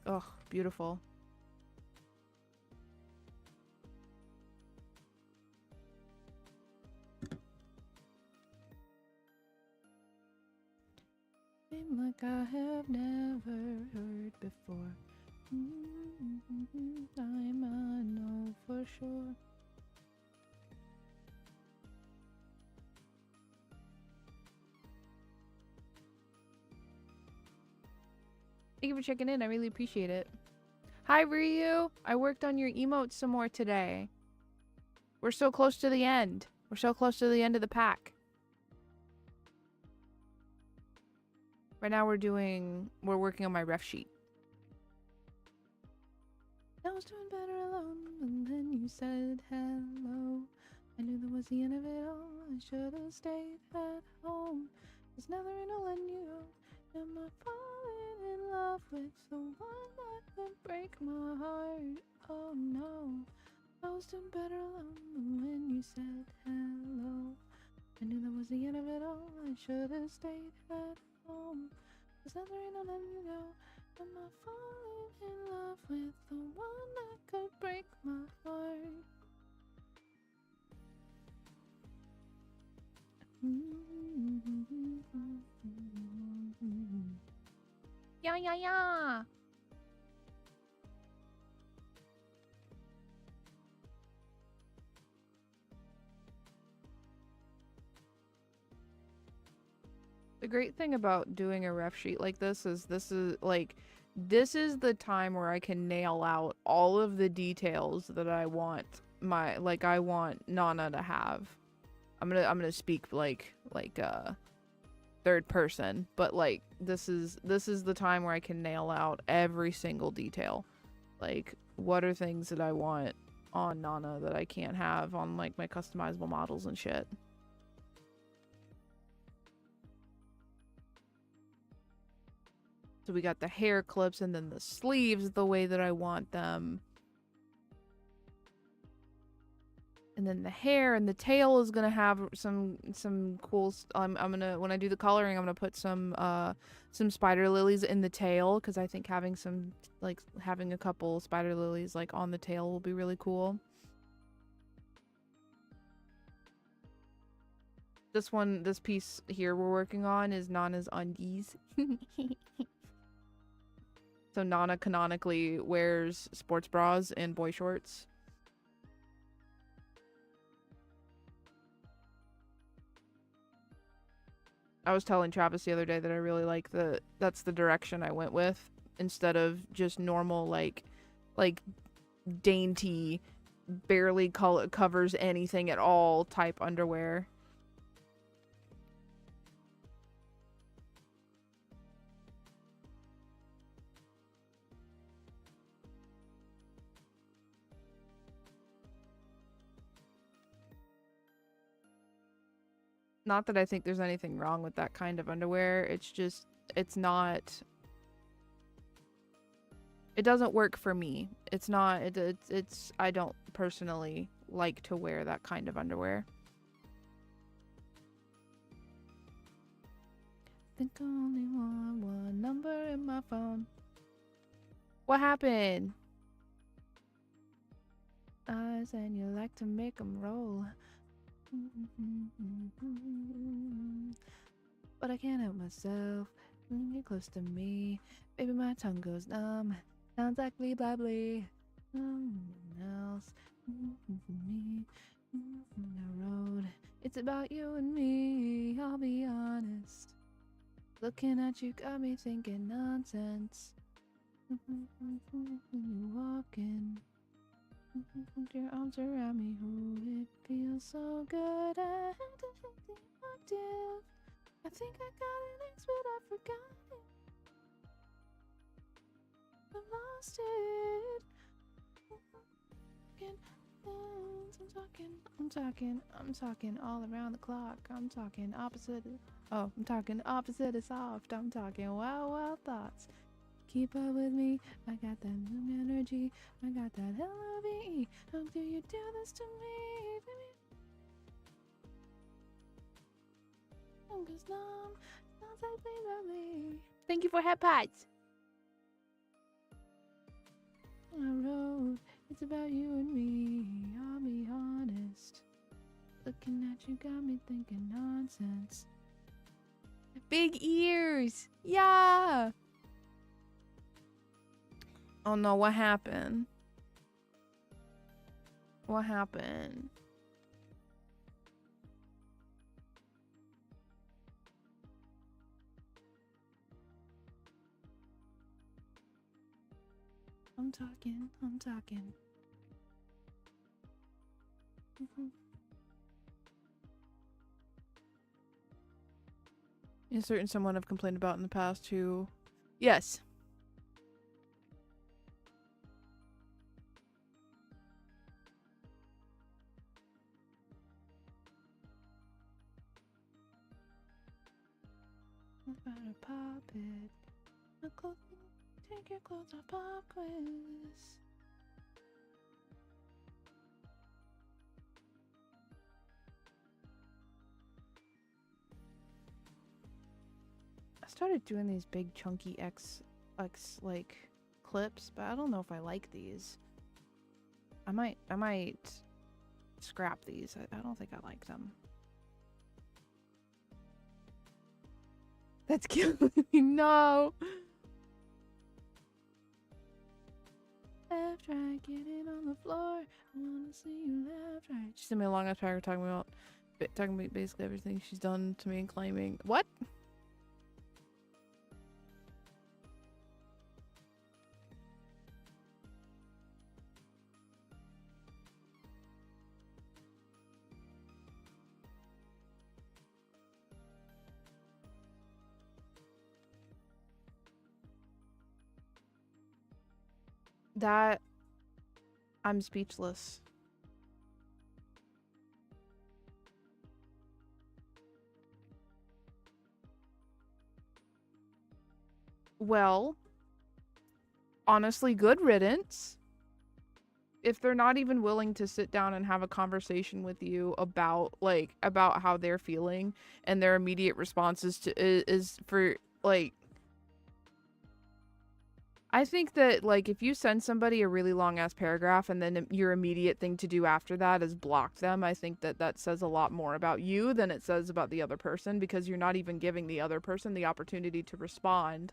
Ugh, beautiful. Like I have never heard before. I know for sure. Thank you for checking in. I really appreciate it. Hi, Ryu. I worked on your emotes some more today. We're so close to the end. We're so close to the end of the pack. Right now we're working on my ref sheet. I was doing better alone, and then you said hello. I knew that was the end of it all. I should have stayed at home. There's nothing to let you go. Am I falling in love with the one that could break my heart? Oh no. I was doing better alone when you said hello. I knew that was the end of it all. I should have stayed at home. There's nothing to let you go. Am I falling in love with the one that could break my heart? Yeah, yeah, yeah. The great thing about doing a ref sheet like this is this is the time where I can nail out all of the details that I want I want Nana to have. I'm gonna speak like third person, but like this is the time where I can nail out every single detail. Like, what are things that I want on Nana that I can't have on like my customizable models and shit. So we got the hair clips and then the sleeves the way that I want them. And then the hair and the tail is gonna have some cool. I'm gonna, when I do the coloring, I'm gonna put some spider lilies in the tail, because I think having some, like, having a couple spider lilies like on the tail will be really cool. This piece here we're working on is Nana's undies. So Nana canonically wears sports bras and boy shorts. I was telling Travis the other day that I really like that's the direction I went with, instead of just normal like dainty, barely covers anything at all type underwear. Not that I think there's anything wrong with that kind of underwear. It's just, it's not, it doesn't work for me. It's not, it's I don't personally like to wear that kind of underwear. Think I only want one number in my phone. What happened? Eyes and you like to make them roll. But I can't help myself. Get close to me. Baby, my tongue goes numb. Sounds like blee blah blee. Someone else. Me. The road. It's about you and me. I'll be honest. Looking at you got me thinking nonsense. When you walk in. Put your arms around me, oh, it feels so good. I had to hit the octave. I think I got it next, but I forgot it. I've lost it. I'm talking all around the clock. I'm talking opposite. I'm talking opposite is soft. I'm talking wild, wild thoughts. Keep up with me, I got that new energy, I got that L-O-V-E. How do you do this to me, baby? I'm just numb, sounds like lovely. Thank you for head pads. On the road, it's about you and me, I'll be honest. Looking at you got me thinking nonsense. Big ears, yeah! Oh no, what happened? What happened? I'm talking. A certain someone I've complained about in the past who... Yes. Better pop it. Take your clothes off, pop quiz. I started doing these big chunky X like clips, but I don't know if I like these. I might scrap these. I don't think I like them. That's killing me. No. Left, right, get it on the floor. I wanna see you left, right. She sent me a long ass paragraph talking about basically everything she's done to me and claiming what? That... I'm speechless. Well, honestly, good riddance. If they're not even willing to sit down and have a conversation with you about, like, about how they're feeling, and their immediate responses to is for, like, I think that, like, if you send somebody a really long-ass paragraph and then your immediate thing to do after that is block them, I think that that says a lot more about you than it says about the other person, because you're not even giving the other person the opportunity to respond.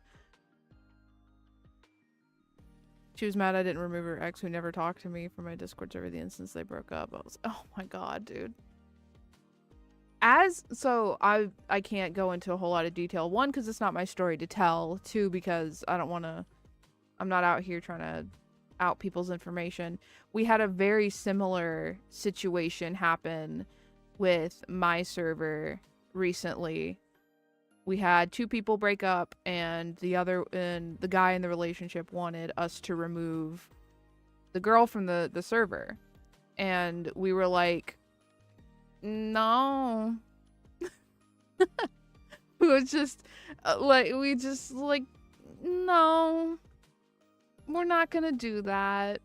She was mad I didn't remove her ex who never talked to me from my Discord server the instance they broke up. I was, oh my god, dude. So I can't go into a whole lot of detail. One, because it's not my story to tell. Two, because I don't want to... I'm not out here trying to out people's information. We had a very similar situation happen with my server recently. We had 2 people break up, and the guy in the relationship wanted us to remove the girl from the server. And we were like, no. We was just no. We're not gonna do that.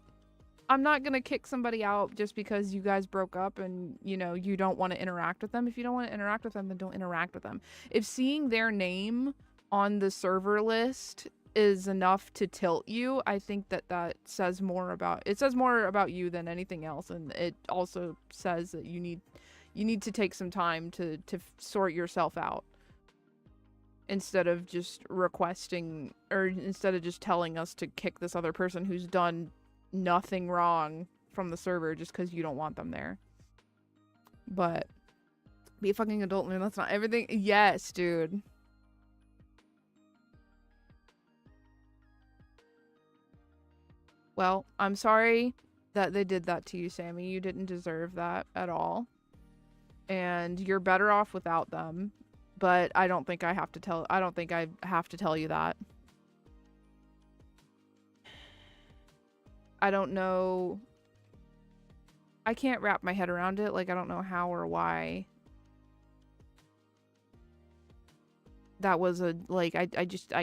I'm not gonna kick somebody out just because you guys broke up and, you know, you don't want to interact with them. If you don't want to interact with them, then don't interact with them. If seeing their name on the server list is enough to tilt you, I think that says more about... It says more about you than anything else, and it also says that you need to take some time to sort yourself out. Instead of just requesting, or instead of just telling us to kick this other person who's done nothing wrong from the server just because you don't want them there. But be a fucking adult, man. That's not everything. Yes, dude. Well, I'm sorry that they did that to you, Sammy. You didn't deserve that at all. And you're better off without them. But I don't think I have to tell you that. I don't know. I can't wrap my head around it. Like, I don't know how or why. That was a, like, I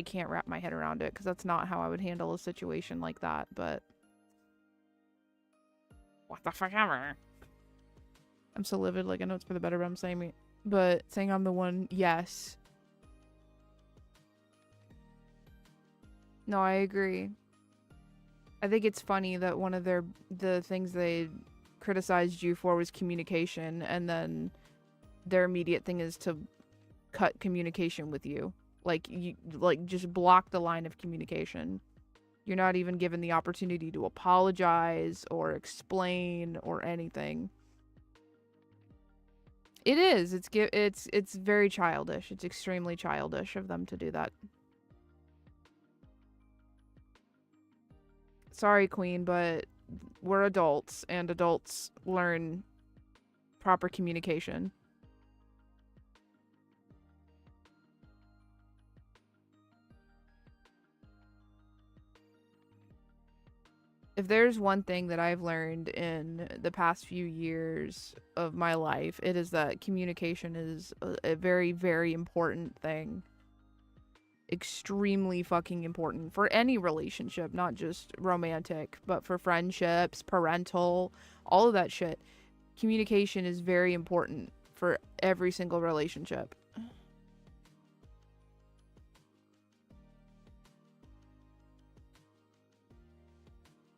can't wrap my head around it, because that's not how I would handle a situation like that, but... What the fuck ever? I'm so livid, like, I know it's for the better, but I'm saying I'm the one, yes. No, I agree. I think it's funny that one of the things they criticized you for was communication, and then their immediate thing is to cut communication with you. Like, just block the line of communication. You're not even given the opportunity to apologize or explain or anything. It is. It's very childish. It's extremely childish of them to do that. Sorry, Queen, but we're adults, and adults learn proper communication. If there's one thing that I've learned in the past few years of my life, it is that communication is a very, very important thing. Extremely fucking important for any relationship, not just romantic, but for friendships, parental, all of that shit. Communication is very important for every single relationship.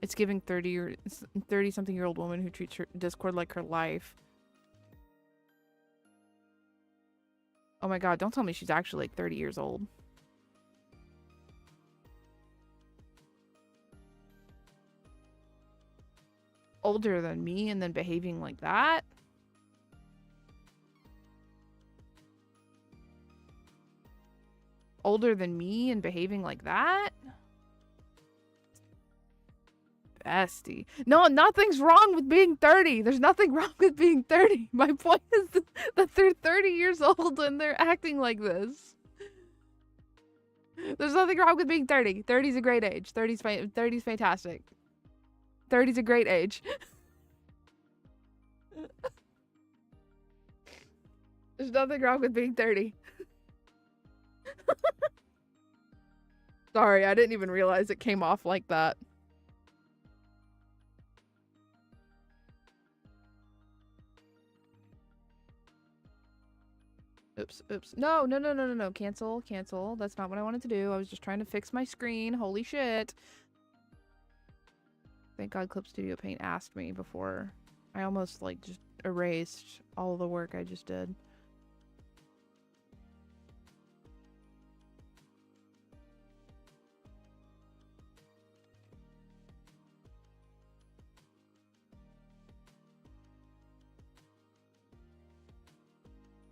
It's giving 30-something-year-old woman who treats her Discord like her life. Oh my god, don't tell me she's actually like 30 years old. Older than me and then behaving like that? Older than me and behaving like that? Bestie. No, nothing's wrong with being 30. There's nothing wrong with being 30. My point is that they're 30 years old and they're acting like this. There's nothing wrong with being 30. 30's a great age. 30's fantastic. 30's a great age. There's nothing wrong with being 30. Sorry, I didn't even realize it came off like that. Oops, oops. No, no, no, no, no, no. Cancel, cancel. That's not what I wanted to do. I was just trying to fix my screen. Holy shit. Thank God Clip Studio Paint asked me before. I almost, like, just erased all the work I just did.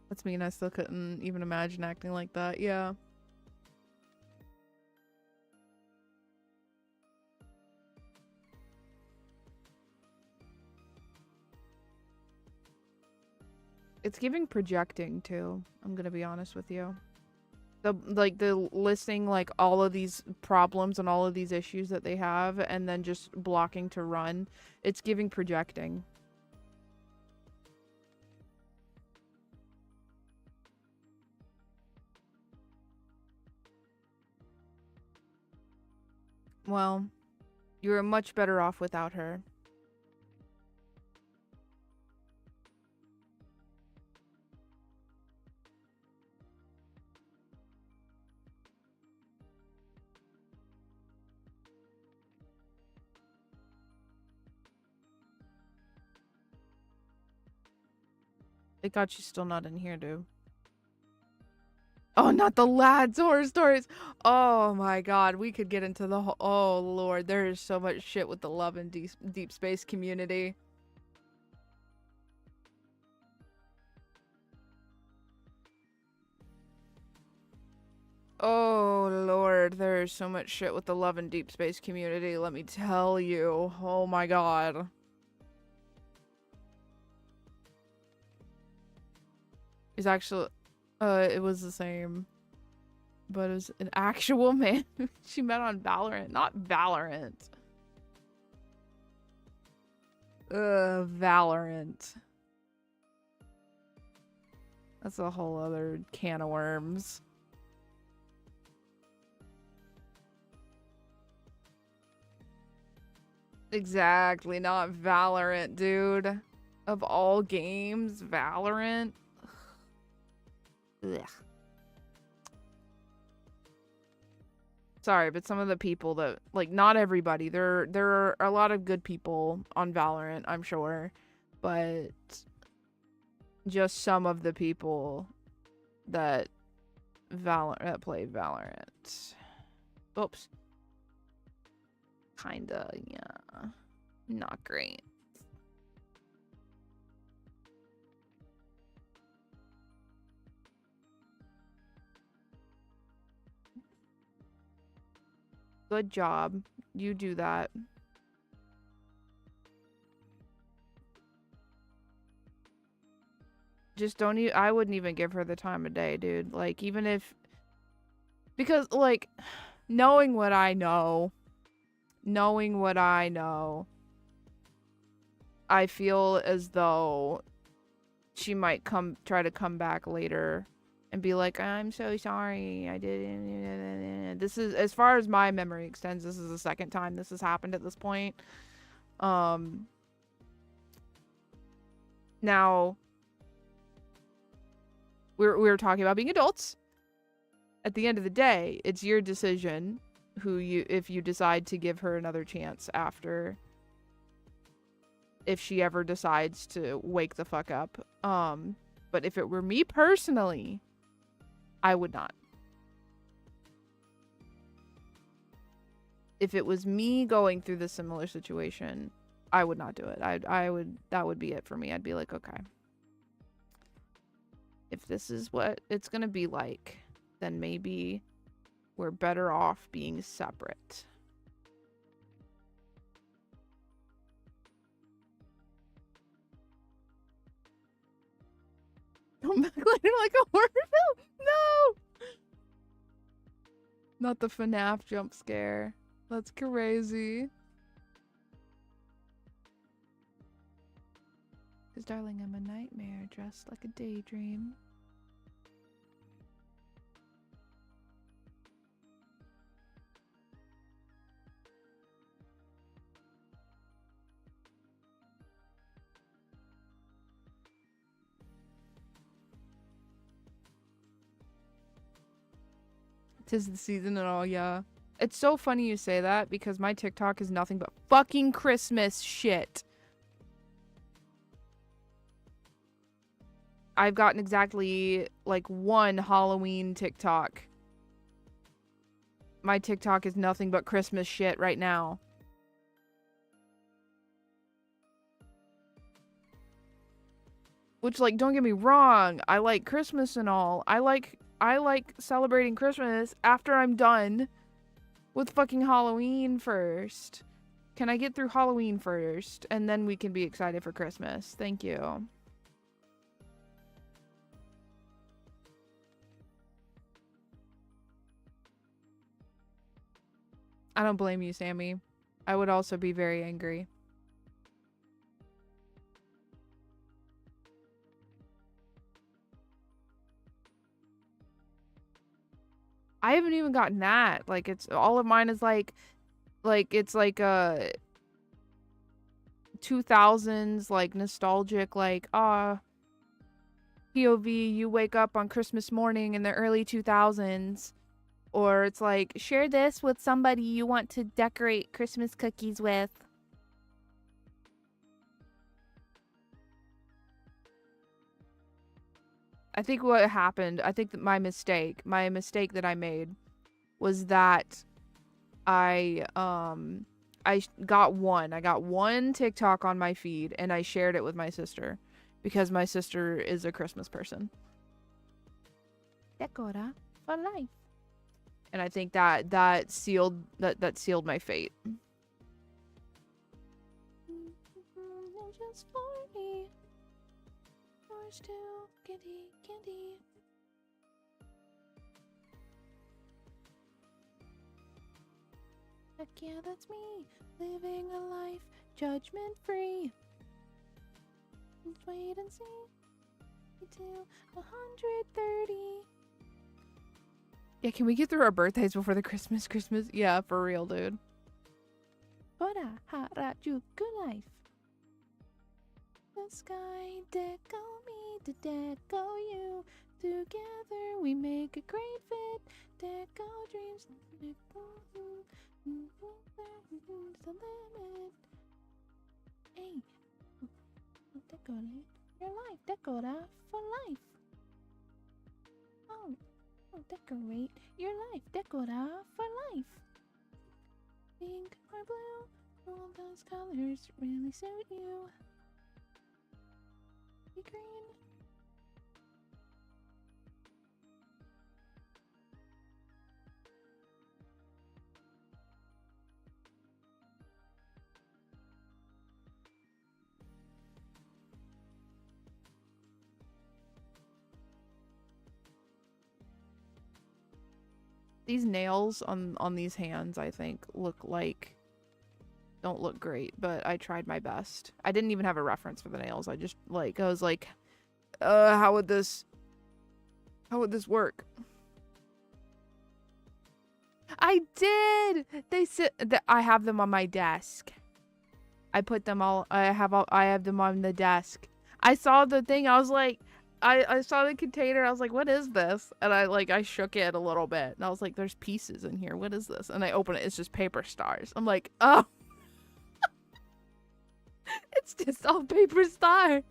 That's mean. I still couldn't even imagine acting like that. Yeah. It's giving projecting too. I'm gonna be honest with you. The listing like all of these problems and all of these issues that they have, and then just blocking to run. It's giving projecting. Well, you're much better off without her. Thank God she's still not in here, dude. Oh, not the lads horror stories. Oh my God, we could get into the whole. Oh Lord, there is so much shit with the love and deep space community. Oh Lord, there is so much shit with the love and deep space community. Let me tell you. Oh my God. It's actually. It was the same. But it was an actual man she met on Valorant. Not Valorant. Valorant. That's a whole other can of worms. Exactly, not Valorant, dude. Of all games, Valorant. Ugh. Sorry, but some of the people that, like, not everybody. There are a lot of good people on Valorant, I'm sure, but just some of the people that play Valorant. Oops. Kinda, yeah. Not great. Good job. You do that. Just don't even, I wouldn't even give her the time of day, dude. Like, even if, because, like, knowing what I know, I feel as though she might try to come back later and be like, I'm so sorry, I didn't. This is, as far as my memory extends, this is the second time this has happened at this point. Now, we're talking about being adults. At the end of the day, it's your decision if you decide to give her another chance after, if she ever decides to wake the fuck up. But if it were me personally, I would not. If it was me going through this similar situation, I would not do it. That would be it for me. I'd be like, okay, if this is what it's gonna be like, then maybe we're better off being separate. Come back later like a horror film? No! Not the FNAF jump scare. That's crazy. Darling, I'm a nightmare dressed like a daydream. Tis the season and all, yeah. It's so funny you say that because my TikTok is nothing but fucking Christmas shit. I've gotten exactly like one Halloween TikTok. My TikTok is nothing but Christmas shit right now. Which, like, don't get me wrong, I like Christmas and all. I like celebrating Christmas after I'm done with fucking Halloween first. Can I get through Halloween first? And then we can be excited for Christmas. Thank you. I don't blame you, Sammy. I would also be very angry. I haven't even gotten that. Like, it's all of mine is like it's like a 2000s like nostalgic, like POV, you wake up on Christmas morning in the early 2000s, or it's like share this with somebody you want to decorate Christmas cookies with. I think what happened, I think that my mistake that I made was that I got one TikTok on my feed and I shared it with my sister because my sister is a Christmas person. Decora for life. And I think that sealed my fate. Just for me. Yours too, candy, candy. Heck yeah, that's me, living a life judgment-free. Let's wait and see. Till 130. Yeah, can we get through our birthdays before the Christmas? Yeah, for real, dude. Hora, haraju, good life. The sky deco me to deco you. Together we make a great fit. Deco dreams, deco the limit. Hey, decorate your life, decora for life. Oh, decorate your life, decora for life. Pink or blue, all those colors really suit you. Be green. These nails on these hands, I think, don't look great, but I tried my best. I didn't even have a reference for the nails. I just I was like, how would this work? I did. They sit. I have them on my desk. I put them all. I have them on the desk. I saw the thing. I was like, I saw the container. I was like, what is this? And I shook it a little bit. And I was like, there's pieces in here. What is this? And I open it. It's just paper stars. I'm like, oh. It's just all paper stars.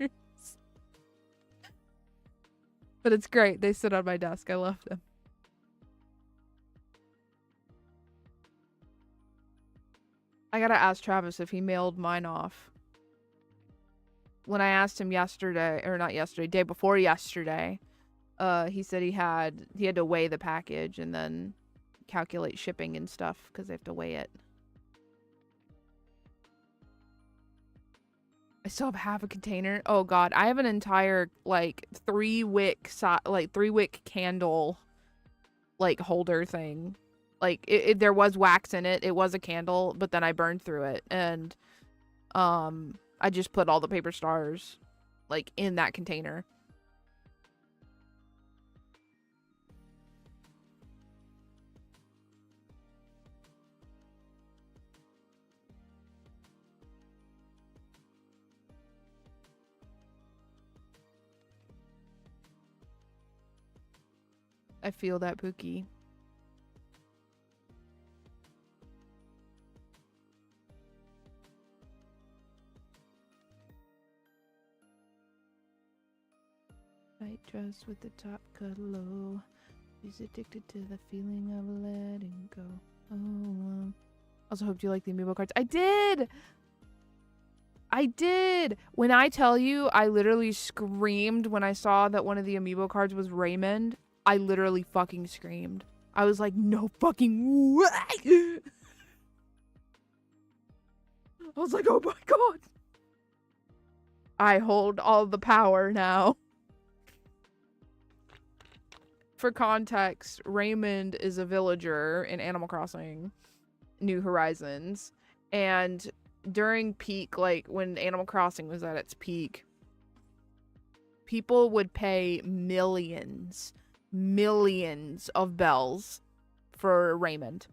But it's great. They sit on my desk. I love them. I gotta ask Travis if he mailed mine off. When I asked him yesterday, or not yesterday, day before yesterday, he said he had to weigh the package and then calculate shipping and stuff because they have to weigh it. I still have half a container. Oh god, I have an entire 3-wick candle holder thing. There was wax in it. It was a candle, but then I burned through it and I just put all the paper stars like in that container. I feel that, Pookie. White dress with the top cut low. She's addicted to the feeling of letting go. Oh, also hope you like the amiibo cards. I did! I did! When I tell you, I literally screamed when I saw that one of the amiibo cards was Raymond. I literally fucking screamed. I was like, no fucking way! I was like, oh my god! I hold all the power now. For context, Raymond is a villager in Animal Crossing New Horizons. And during peak, like when Animal Crossing was at its peak, people would pay millions of bells for Raymond.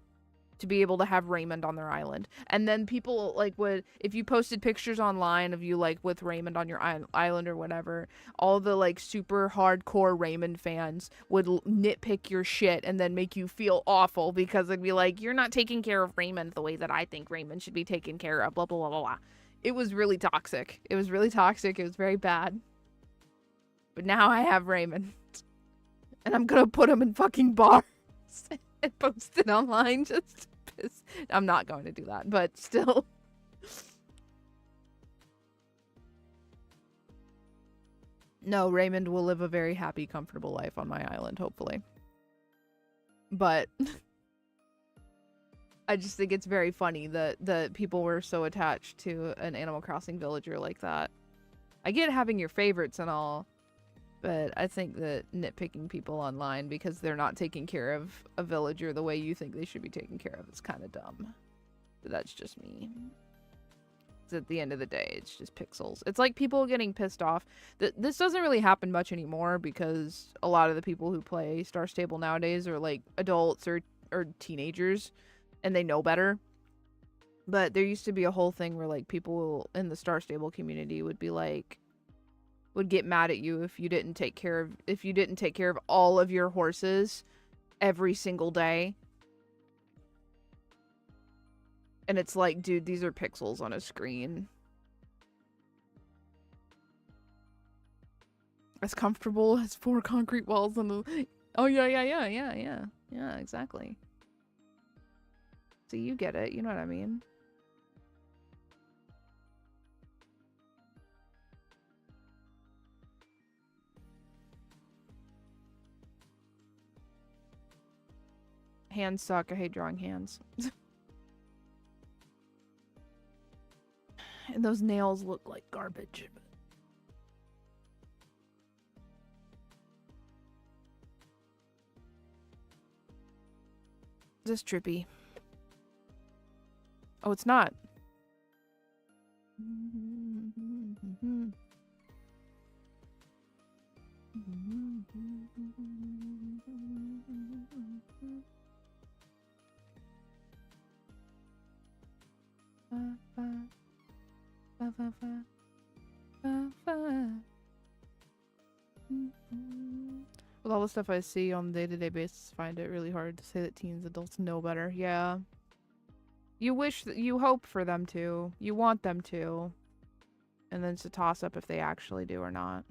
To be able to have Raymond on their island. And then people like would, if you posted pictures online of you like with Raymond on your island or whatever, all the like super hardcore Raymond fans would nitpick your shit and then make you feel awful because they'd be like, you're not taking care of Raymond the way that I think Raymond should be taken care of, blah blah blah blah blah. It was really toxic. It was really toxic. It was very bad. But now I have Raymond. And I'm gonna put him in fucking bars. And post it online just to piss. I'm not going to do that, but still. No, Raymond will live a very happy, comfortable life on my island, hopefully. But I just think it's very funny that people were so attached to an Animal Crossing villager like that. I get having your favorites and all, but I think that nitpicking people online because they're not taking care of a villager the way you think they should be taken care of is kind of dumb. But that's just me. 'Cause at the end of the day, it's just pixels. It's like people getting pissed off. This doesn't really happen much anymore because a lot of the people who play Star Stable nowadays are like adults or teenagers and they know better. But there used to be a whole thing where like people in the Star Stable community would be like, would get mad at you if you didn't take care of all of your horses every single day. And it's like, dude, these are pixels on a screen. As comfortable as 4 concrete walls on the... Oh, yeah, exactly. So you get it, you know what I mean? Hands suck. I hate drawing hands. And those nails look like garbage. This trippy. Oh, it's not. With all the stuff I see on a day-to-day basis, I find it really hard to say that teens, adults know better. Yeah. You hope for them to. You want them to. And then it's a toss-up if they actually do or not.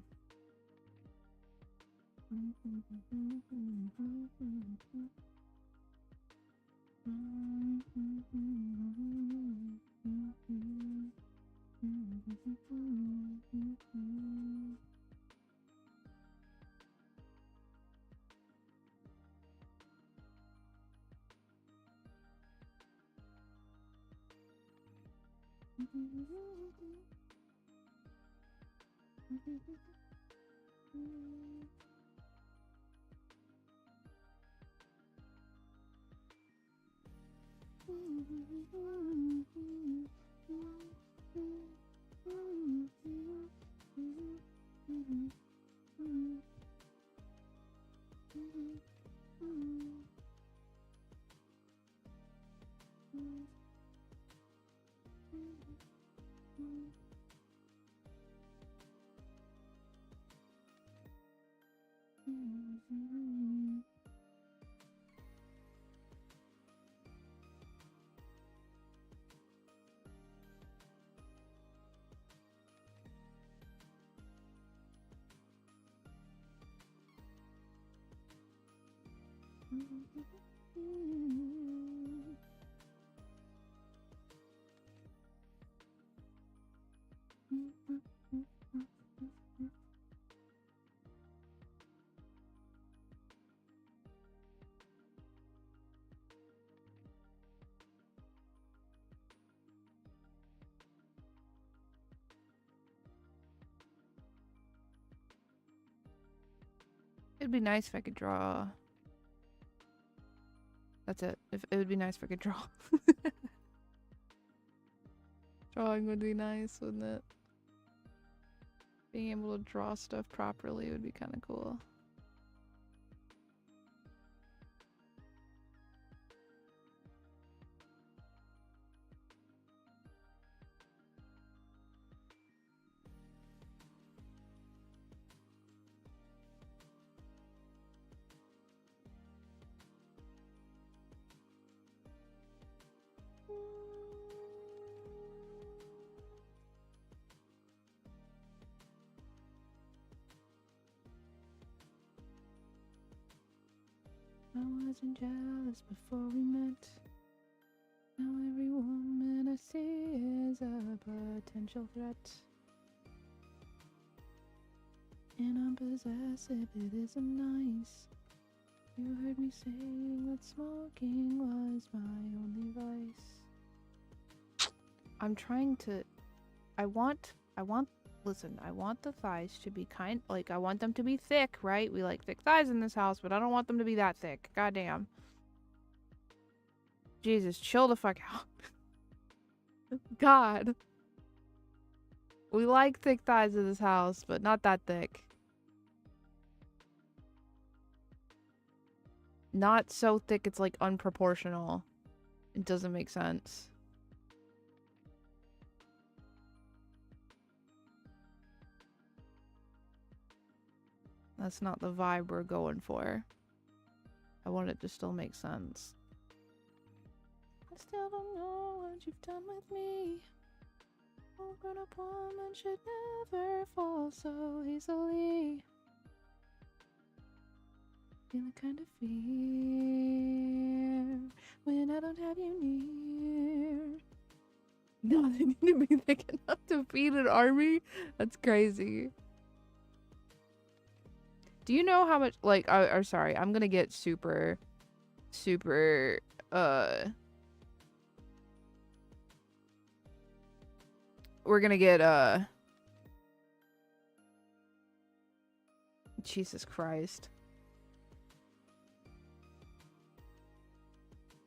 It'd be nice if I could draw. That's it. If it would be nice if I could draw. Drawing would be nice, wouldn't it? Being able to draw stuff properly would be kind of cool. I wasn't jealous before we met. Now every woman I see is a potential threat. And I'm possessive, it isn't nice. You heard me saying that smoking was my only vice. I'm trying to... Listen, I want the thighs to be I want them to be thick, right? We like thick thighs in this house, but I don't want them to be that thick. Goddamn. Jesus, chill the fuck out. God. We like thick thighs in this house, but not that thick. Not so thick it's like unproportional. It doesn't make sense. That's not the vibe we're going for. I want it to still make sense. I still don't know what you've done with me. A grown-up woman should never fall so easily. Feel a kind of fear when I don't have you near. No, they need to be thick enough to feed an army? That's crazy. Do you know how much, like, sorry, I'm gonna get super, we're gonna get, Jesus Christ.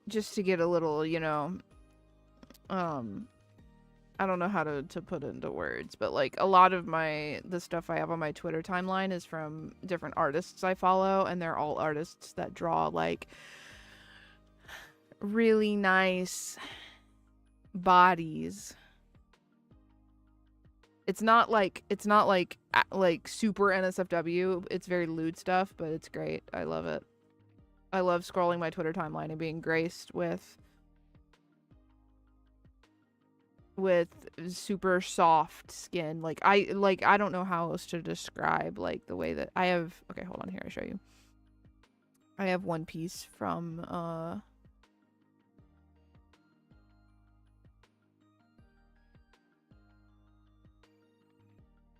Just to get a little, you know, I don't know how to put it into words, but like a lot of the stuff I have on my Twitter timeline is from different artists I follow, and they're all artists that draw like really nice bodies. It's not like super NSFW. It's very lewd stuff, but it's great. I love it. I love scrolling my Twitter timeline and being graced with super soft skin. Like I don't know how else to describe like the way that I have. Okay, hold on here, I'll show you. I have one piece from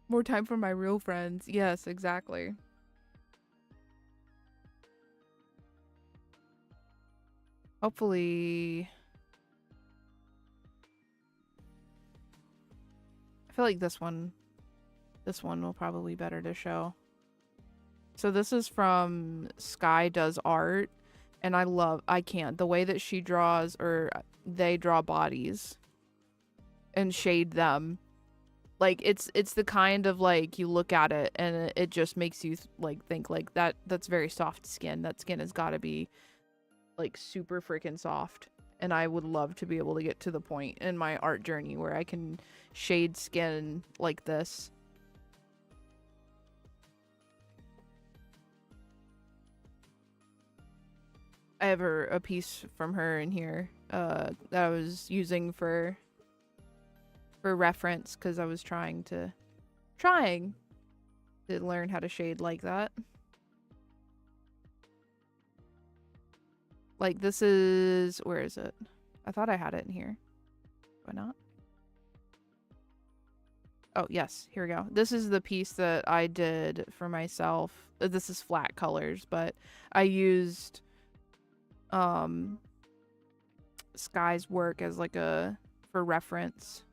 More Time for My Real Friends. Yes, exactly. Hopefully I feel like this one will probably be better to show. So this is from Sky Does Art, and I can't. The way that she draws, or they draw bodies and shade them. Like it's the kind of like you look at it and it just makes you like think like that's very soft skin. That skin has got to be like super freaking soft. And I would love to be able to get to the point in my art journey where I can shade skin like this. I have a piece from her in here that I was using for reference because I was trying to learn how to shade like that. Like this is, where is it? I thought I had it in here. Why not? Oh, yes. Here we go. This is the piece that I did for myself. This is flat colors, but I used Sky's work as like for reference.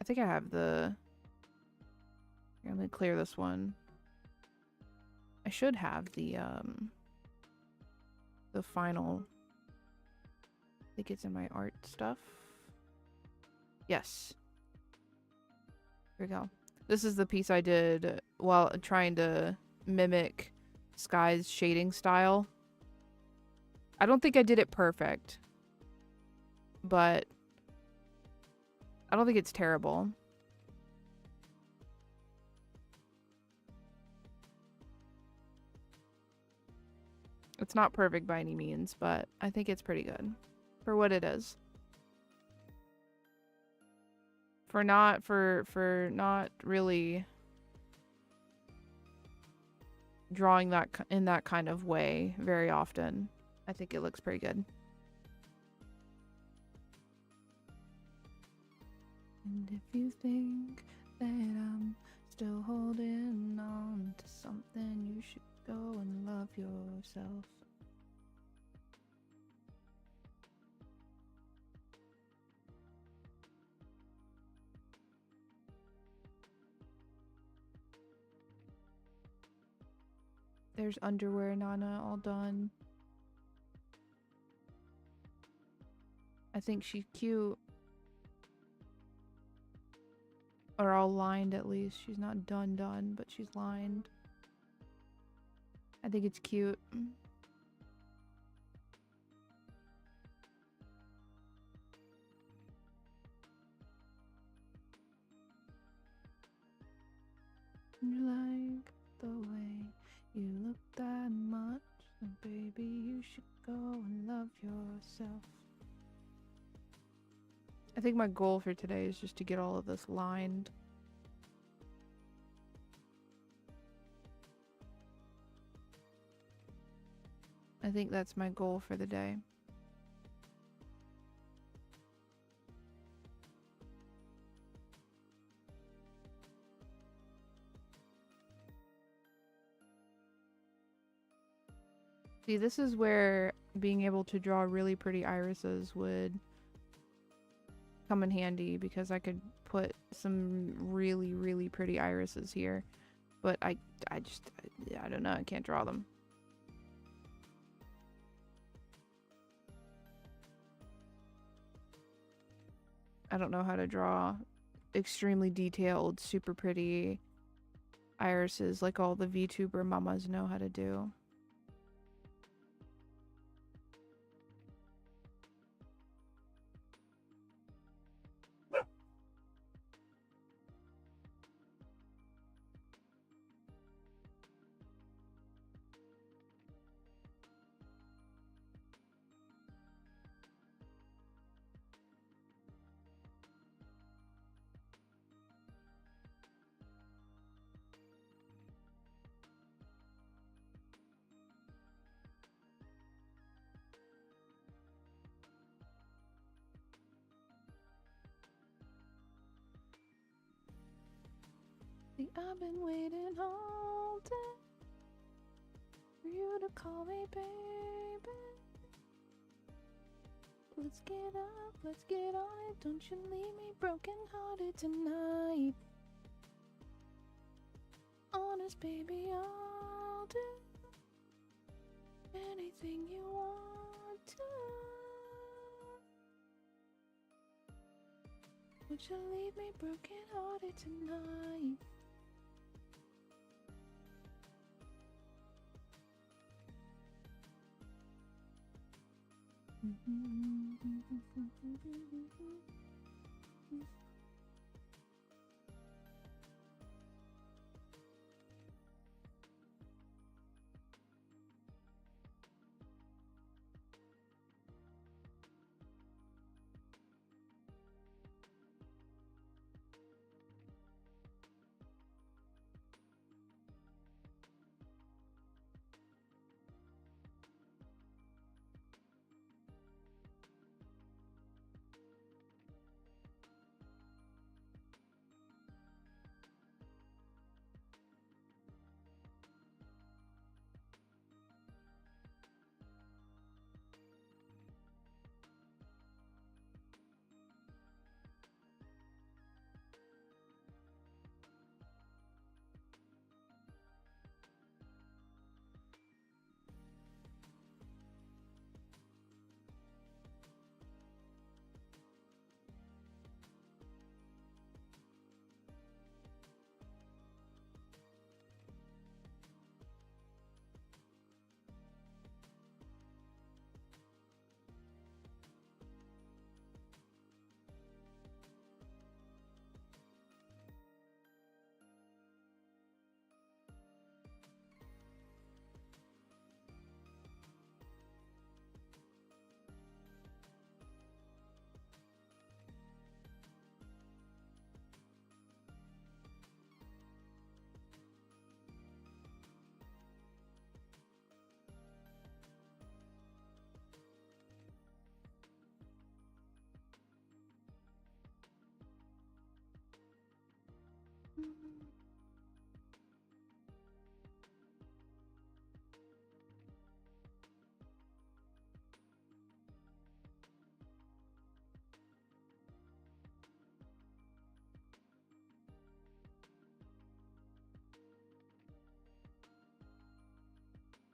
I think I have the... Here, let me clear this one. I should have the final... I think it's in my art stuff. Yes. Here we go. This is the piece I did while trying to mimic Sky's shading style. I don't think I did it perfect, but I don't think it's terrible. It's not perfect by any means, but I think it's pretty good for what it is. For not really drawing that in that kind of way very often. I think it looks pretty good. And if you think that I'm still holding on to something, you should go and love yourself. There's underwear, Nana, all done. I think she's cute. Or all lined at least. She's not done, but she's lined. I think it's cute. You like the way you look that much, then baby you should go and love yourself. I think my goal for today is just to get all of this lined. I think that's my goal for the day. See, this is where being able to draw really pretty irises would come in handy, because I could put some really, really pretty irises here. But I don't know, I can't draw them. I don't know how to draw extremely detailed, super pretty irises like all the VTuber mamas know how to do. See, I've been waiting all day for you to call me baby. Let's get up, let's get on it. Don't you leave me broken hearted tonight. Honest baby, I'll do anything you want to. Would you leave me broken hearted tonight?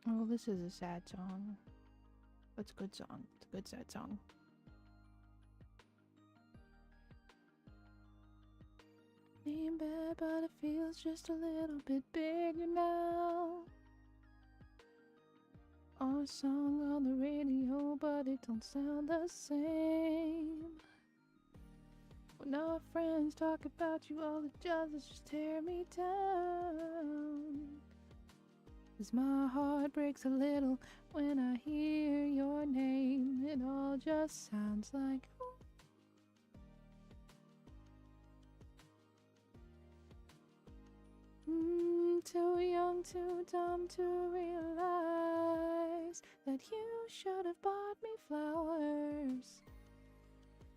Oh, this is a sad song. It's a good song. It's a good sad song. Ain't bad, but it feels just a little bit bigger now. Our song on the radio, but it don't sound the same. When our friends talk about you, all it does is just tear me down. 'Cause my heart breaks a little when I hear your name. It all just sounds like too young, too dumb to realize that you should have bought me flowers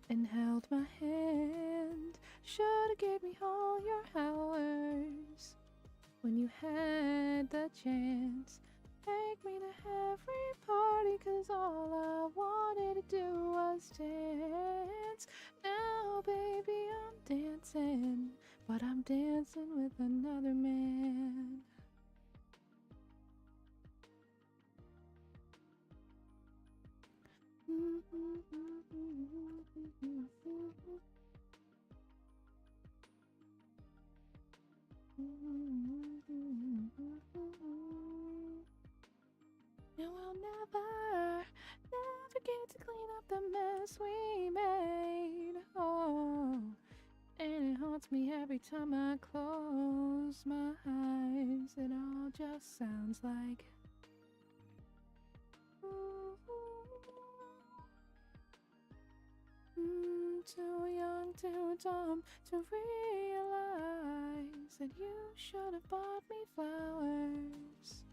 and held my hand. Should have gave me all your hours when you had the chance. Take me to every party, 'cause all I wanted to do was dance. Now, baby, I'm dancing, but I'm dancing with another man. And we'll never get to clean up the mess we made. Oh, and it haunts me every time I close my eyes. It all just sounds like too young, too dumb to realize that you should have bought me flowers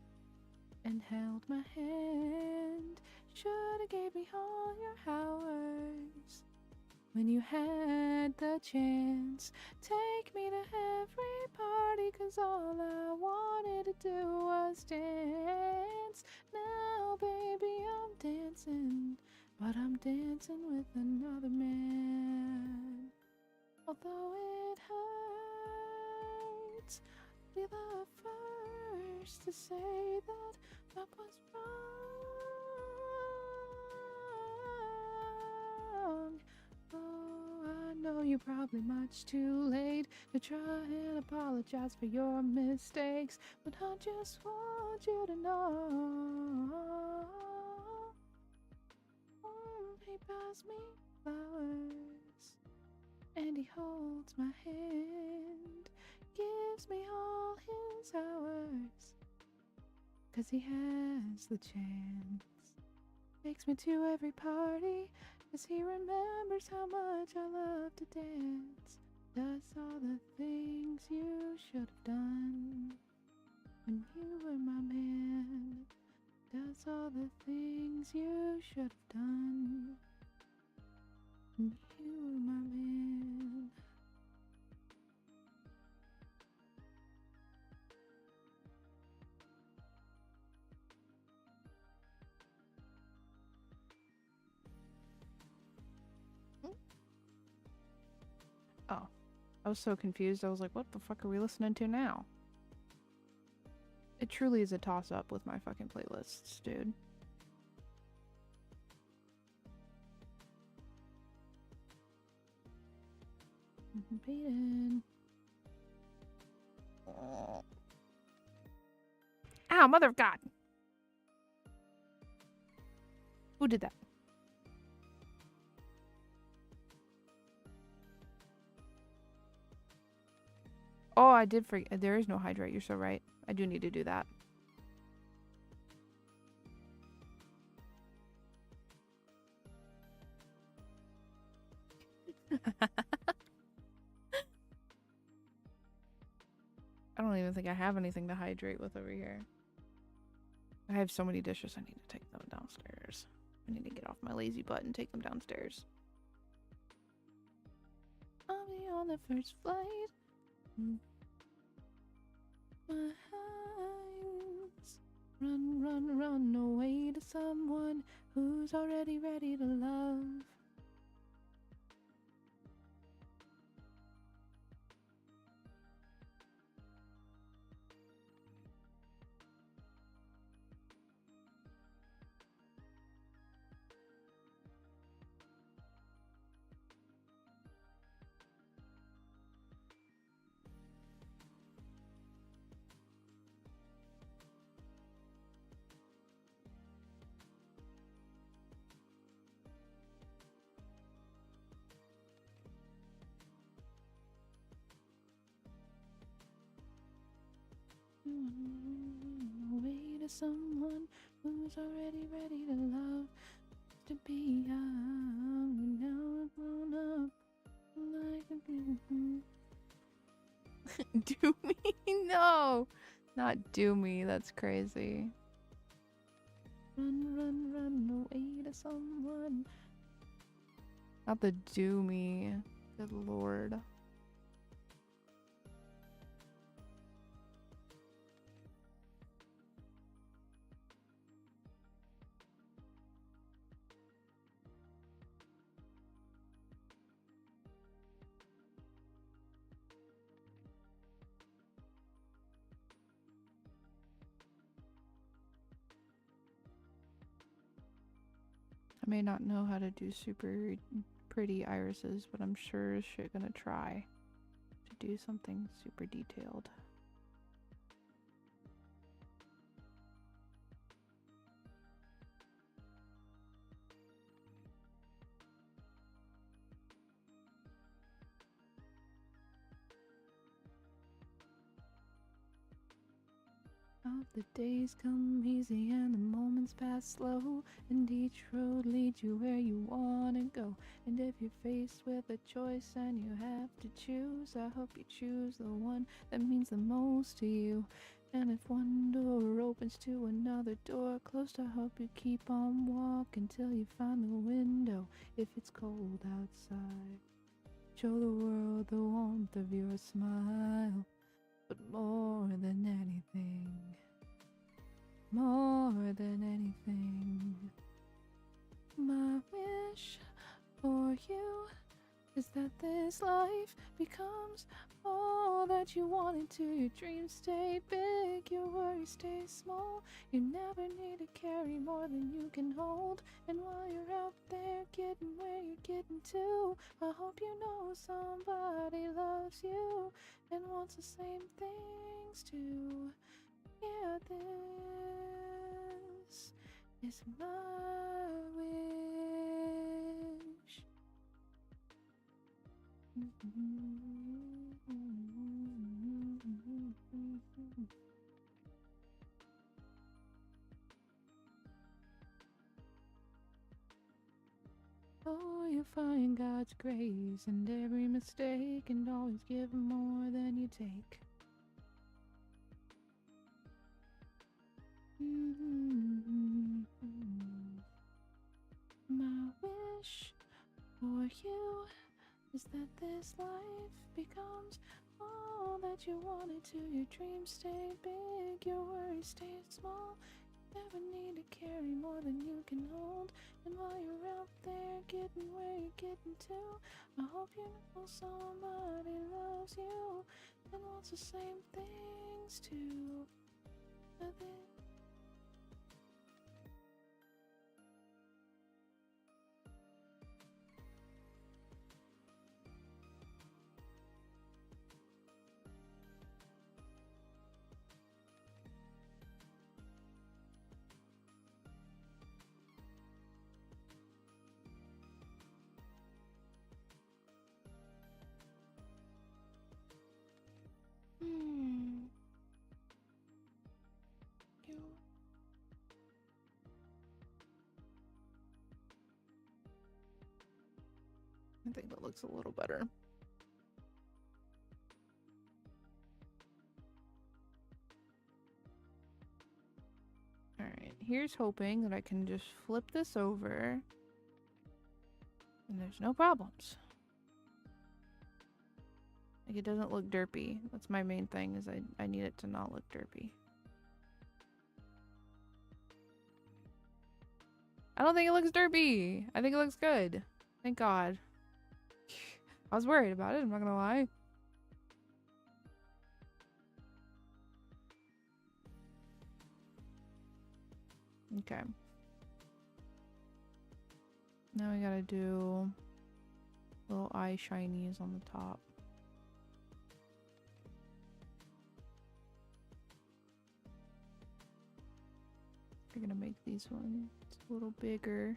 and held my hand. Should have gave me all your hours when you had the chance. Take me to every party, 'cause all I wanted to do was dance. Now, baby, I'm dancing, but I'm dancing with another man. Although it hurts, be the first to say that I was wrong. Oh, I know you're probably much too late to try and apologize for your mistakes, but I just want you to know. He buys me flowers, and he holds my hand, gives me all his hours, 'cause he has the chance. Takes me to every party, 'cause he remembers how much I love to dance. Does all the things you should have done when you were my man. Does all the things you should have done when you were my man. Oh, I was so confused. I was like, what the fuck are we listening to now? It truly is a toss-up with my fucking playlists, dude. Beaten. Ow, mother of God! Who did that? Oh, I did forget. There is no hydrate. You're so right. I do need to do that. I don't even think I have anything to hydrate with over here. I have so many dishes. I need to take them downstairs. I need to get off my lazy butt and take them downstairs. I'll be on the first flight. My eyes run, run, run away to someone who's already ready to love. away to someone who's already ready to love, to be young, and now I'm grown up. Like a do me? No! Not do me, that's crazy. Run, run, run away to someone. Not the do me. Good lord. I may not know how to do super pretty irises, but I'm sure as shit gonna try to do something super detailed. How the days come easy and the moments pass slow, and each road leads you where you wanna go. And if you're faced with a choice and you have to choose, I hope you choose the one that means the most to you. And if one door opens to another door closed, I hope you keep on walking till you find the window. If it's cold outside, show the world the warmth of your smile. But more than anything, my wish for you is that this life becomes all that you want it to. Your dreams stay big, your worries stay small. You never need to carry more than you can hold. And while you're out there getting where you're getting to, I hope you know somebody loves you and wants the same things too. Yeah, this is my wish. Oh, you find God's grace in every mistake, and always give more than you take. My wish for you is that this life becomes all that you want it to. Your dreams stay big, your worries stay small. You never need to carry more than you can hold. And while you're out there getting where you're getting to, I hope you know somebody loves you and wants the same things too. I think that looks a little better. Alright, here's hoping that I can just flip this over and there's no problems. Like, it doesn't look derpy. That's my main thing, is I need it to not look derpy. I don't think it looks derpy. I think it looks good. Thank God. I was worried about it, I'm not gonna lie. Okay. Now we gotta do little eye shinies on the top. We're gonna make these ones a little bigger.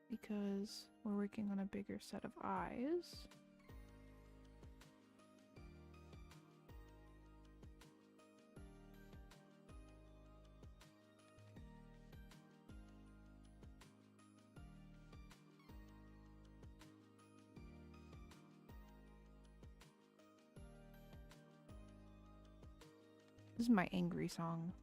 Because we're working on a bigger set of eyes. This is my angry song.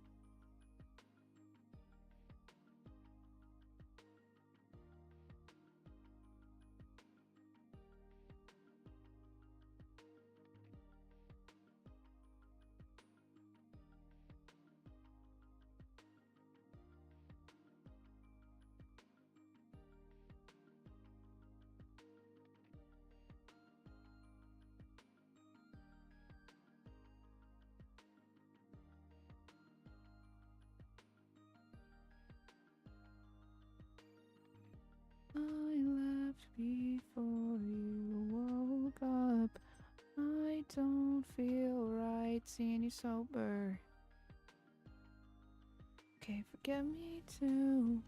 I left before you woke up. I don't feel right seeing you sober. Okay, forget me too.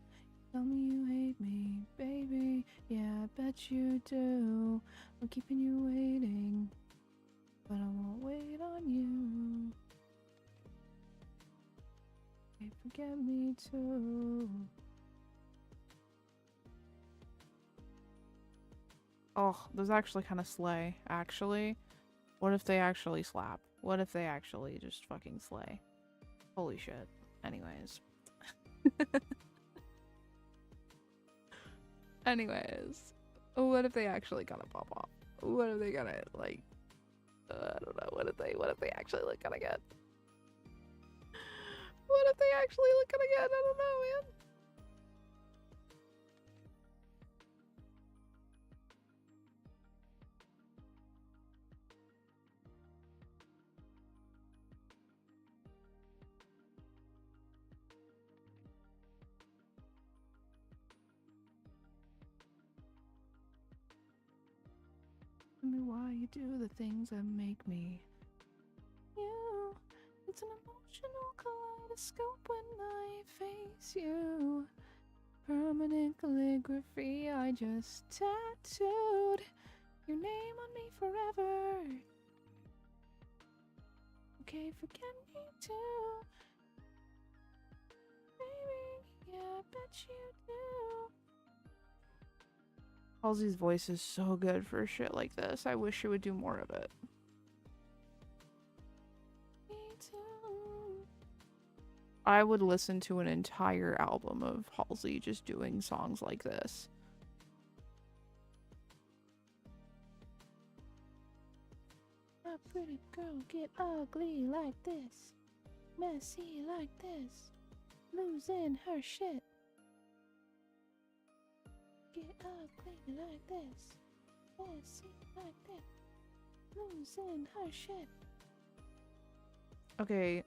Tell me you hate me, baby. Yeah, I bet you do. I'm keeping you waiting, but I won't wait on you. Okay, forget me too. Oh, those actually kind of slay, actually. What if they actually slap? What if they actually just fucking slay? Holy shit. Anyways. Anyways. What if they actually gonna pop off? What if they gonna, like... I don't know. What if they actually, like, gonna get? What if they actually, like, gonna get? I don't know, man. Tell me why you do the things that make me you. It's an emotional kaleidoscope when I face you. Permanent calligraphy, I just tattooed your name on me forever. Okay, forget me too. Baby, yeah, I bet you do. Halsey's voice is so good for shit like this. I wish she would do more of it. Me too. I would listen to an entire album of Halsey just doing songs like this. A pretty girl get ugly like this, messy like this, losing her shit. Get ugly like this, messy like this, losing her shit. Okay.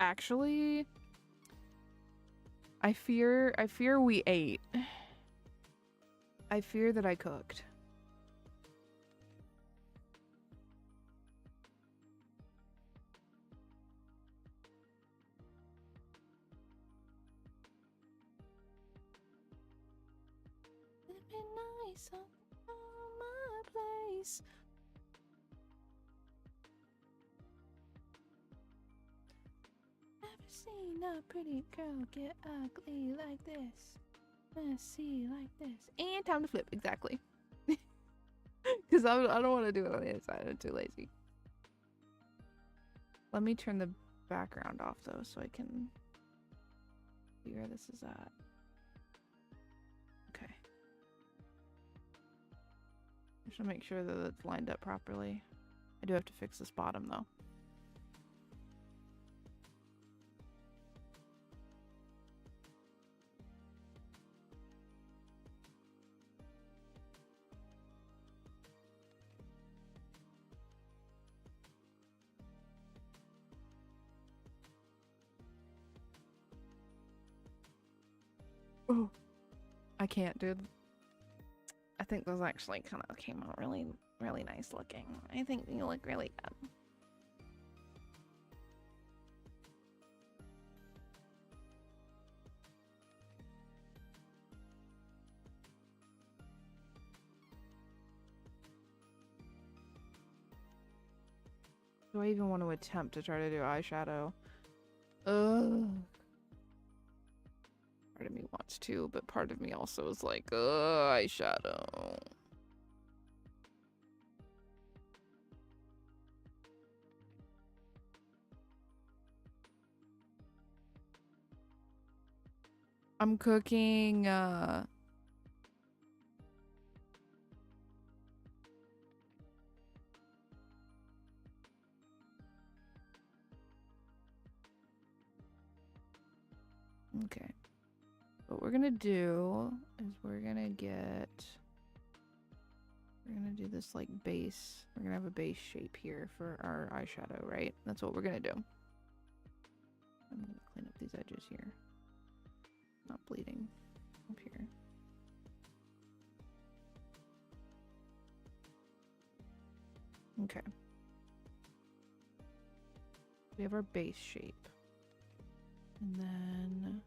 Actually, I fear we ate. I fear that I cooked. Living nice on my place. Never seen a pretty girl get ugly like this, messy like this. And time to flip, exactly. Because I don't want to do it on the inside. I'm too lazy. Let me turn the background off though, so I can see where this is at. Okay. Just to make sure that it's lined up properly. I do have to fix this bottom though. Oh, I can't, dude. I think those actually kind of came out really, really nice looking. I think you look really good. Do I even want to attempt to try to do eyeshadow? Ugh. Part of me wants to, but part of me also is like, eyeshadow. I'm cooking, okay. What we're gonna do is we're gonna do this like base. We're gonna have a base shape here for our eyeshadow, right? That's what we're gonna do. I'm gonna clean up these edges here. Not bleeding up here. Okay. We have our base shape. And then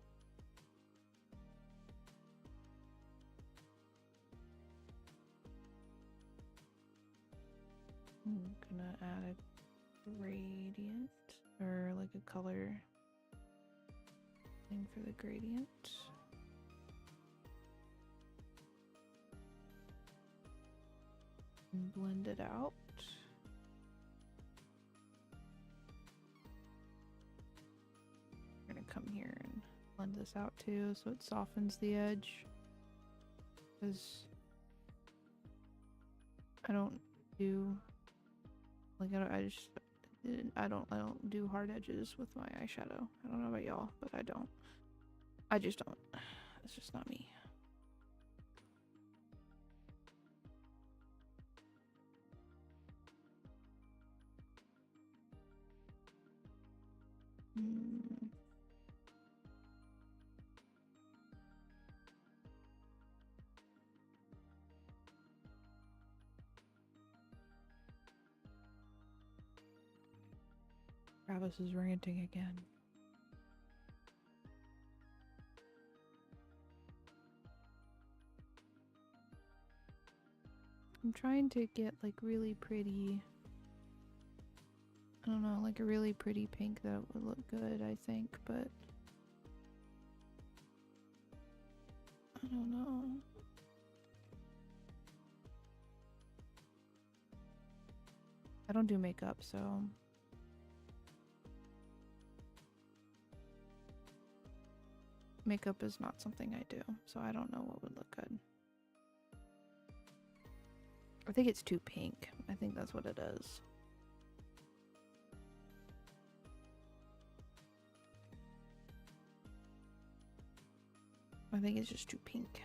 I'm gonna add a gradient or like a color thing for the gradient. And blend it out. We're gonna come here and blend this out too so it softens the edge. Because I don't do like I don't do hard edges with my eyeshadow. I don't know about y'all, but I don't. I just don't. It's just not me. Travis is ranting again. I'm trying to get like really pretty, I don't know, like a really pretty pink that would look good, I think, but I don't know. I don't do makeup, so makeup is not something I do, so I don't know what would look good. I think it's too pink. I think that's what it is. I think it's just too pink.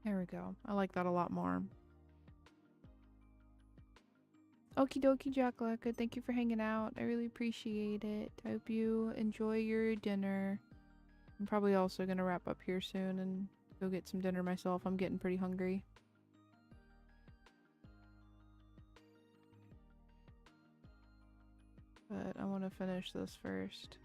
There we go. I like that a lot more. Okie dokie, Jackalaka. Thank you for hanging out. I really appreciate it. I hope you enjoy your dinner. I'm probably also going to wrap up here soon and go get some dinner myself. I'm getting pretty hungry. But I want to finish this first.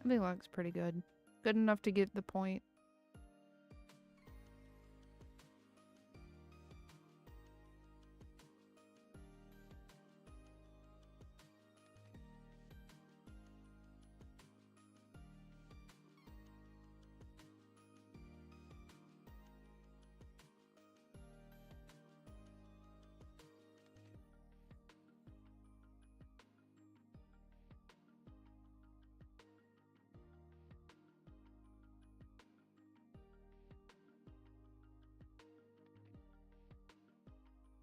I think it looks pretty good. Good enough to get the point.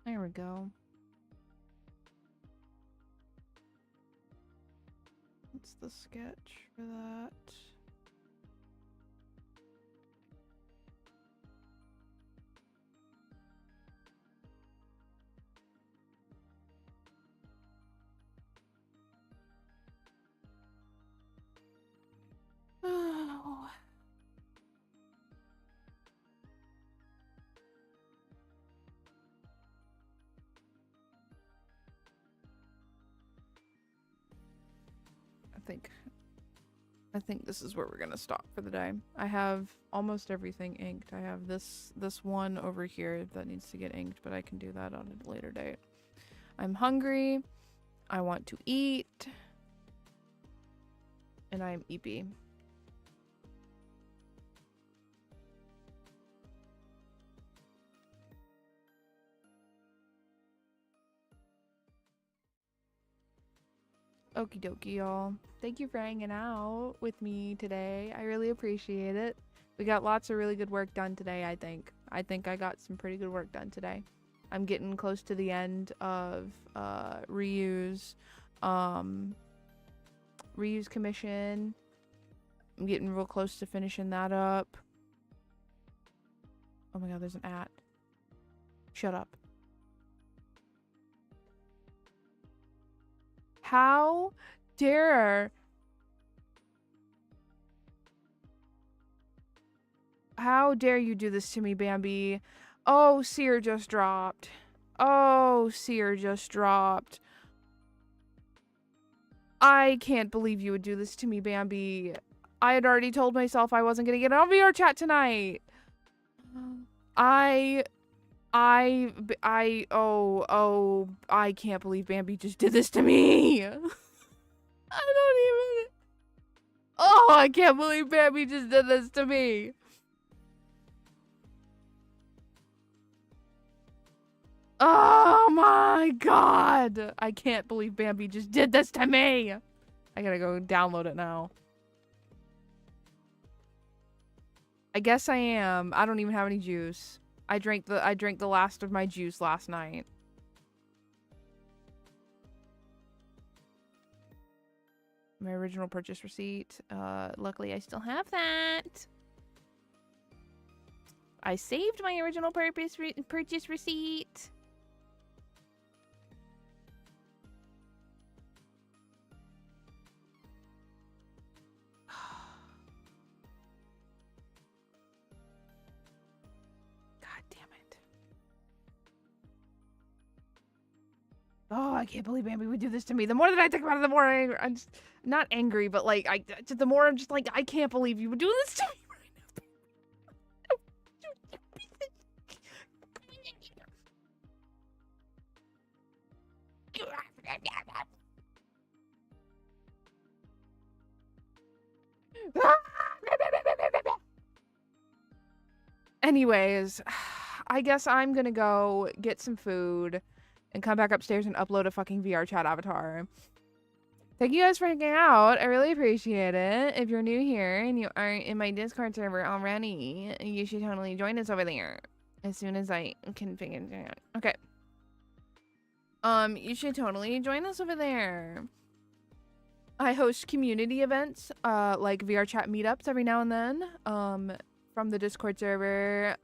There we go. That's the sketch for that. think this is where we're gonna stop for the day. I have almost everything inked. I have this one over here that needs to get inked, but I can do that on a later date. I'm hungry. I want to eat. And I'm EP. Okie dokie, y'all. Thank you for hanging out with me today. I really appreciate it. We got lots of really good work done today, I think. I think I got some pretty good work done today. I'm getting close to the end of reuse commission. I'm getting real close to finishing that up. Oh my god, there's an at. Shut up. How dare you do this to me, Bambi? Oh, Seer just dropped. Oh, Seer just dropped. I can't believe you would do this to me, Bambi. I had already told myself I wasn't gonna get on VR chat tonight. I can't believe Bambi just did this to me. I don't even. Oh, I can't believe Bambi just did this to me. Oh my god. I can't believe Bambi just did this to me. I gotta go download it now. I guess I am. I don't even have any juice. I drank the last of my juice last night. My original purchase receipt. Luckily I still have that. I saved my original purchase receipt. Oh, I can't believe Bambi would do this to me. The more that I think about it, the more I'm just not angry, but like the more I'm just like, I can't believe you would do this to me right now. Anyways, I guess I'm gonna go get some food and come back upstairs and upload a fucking VR chat avatar. Thank you guys for hanging out. I really appreciate it. If you're new here and you aren't in my Discord server already, you should totally join us over there as soon as I can figure it out. Okay. You should totally join us over there. I host community events, like VR chat meetups every now and then. From the Discord server.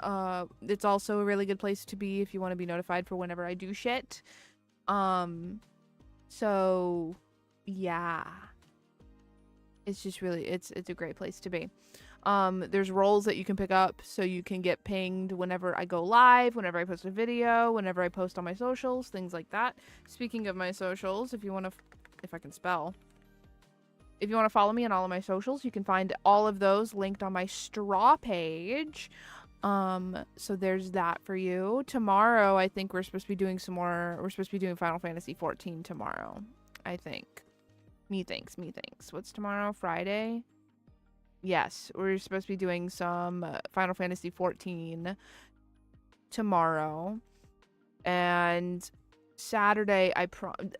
It's also a really good place to be if you want to be notified for whenever I do shit. So yeah. It's just really it's a great place to be. There's roles that you can pick up so you can get pinged whenever I go live, whenever I post a video, whenever I post on my socials, things like that. Speaking of my socials, if you want to if I can spell. If you want to follow me on all of my socials, you can find all of those linked on my straw page. So there's that for you. Tomorrow, I think we're supposed to be doing some more. We're supposed to be doing Final Fantasy 14 tomorrow. I think. Methinks. What's tomorrow? Friday? Yes, we're supposed to be doing some Final Fantasy 14 tomorrow. And Saturday,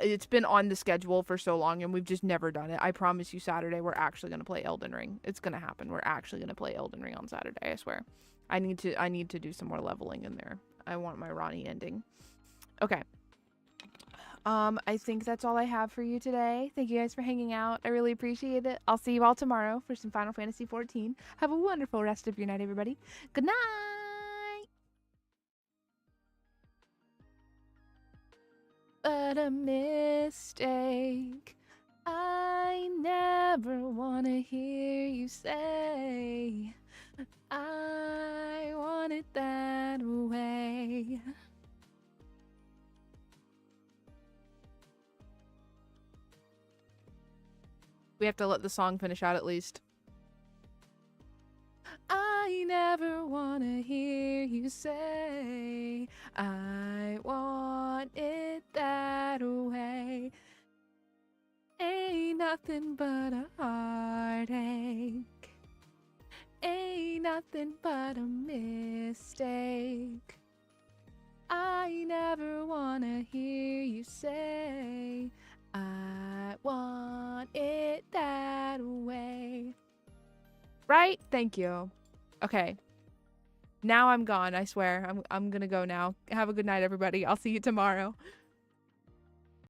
it's been on the schedule for so long and we've just never done it. I promise you Saturday we're actually going to play Elden Ring. It's going to happen. We're actually going to play Elden Ring on Saturday, I swear. I need to do some more leveling in there. I want my Ronnie ending. Okay. I think that's all I have for you today. Thank you guys for hanging out. I really appreciate it. I'll see you all tomorrow for some Final Fantasy 14. Have a wonderful rest of your night, everybody. Good night! What a mistake. I never want to hear you say I want it that way. We have to let the song finish out at least. I never wanna hear you say I want it that way. Ain't nothing but a heartache. Ain't nothing but a mistake. I never wanna hear you say I want it that way. Right? Thank you. Okay. Now I'm gone, I swear. I'm gonna go now. Have a good night, everybody. I'll see you tomorrow.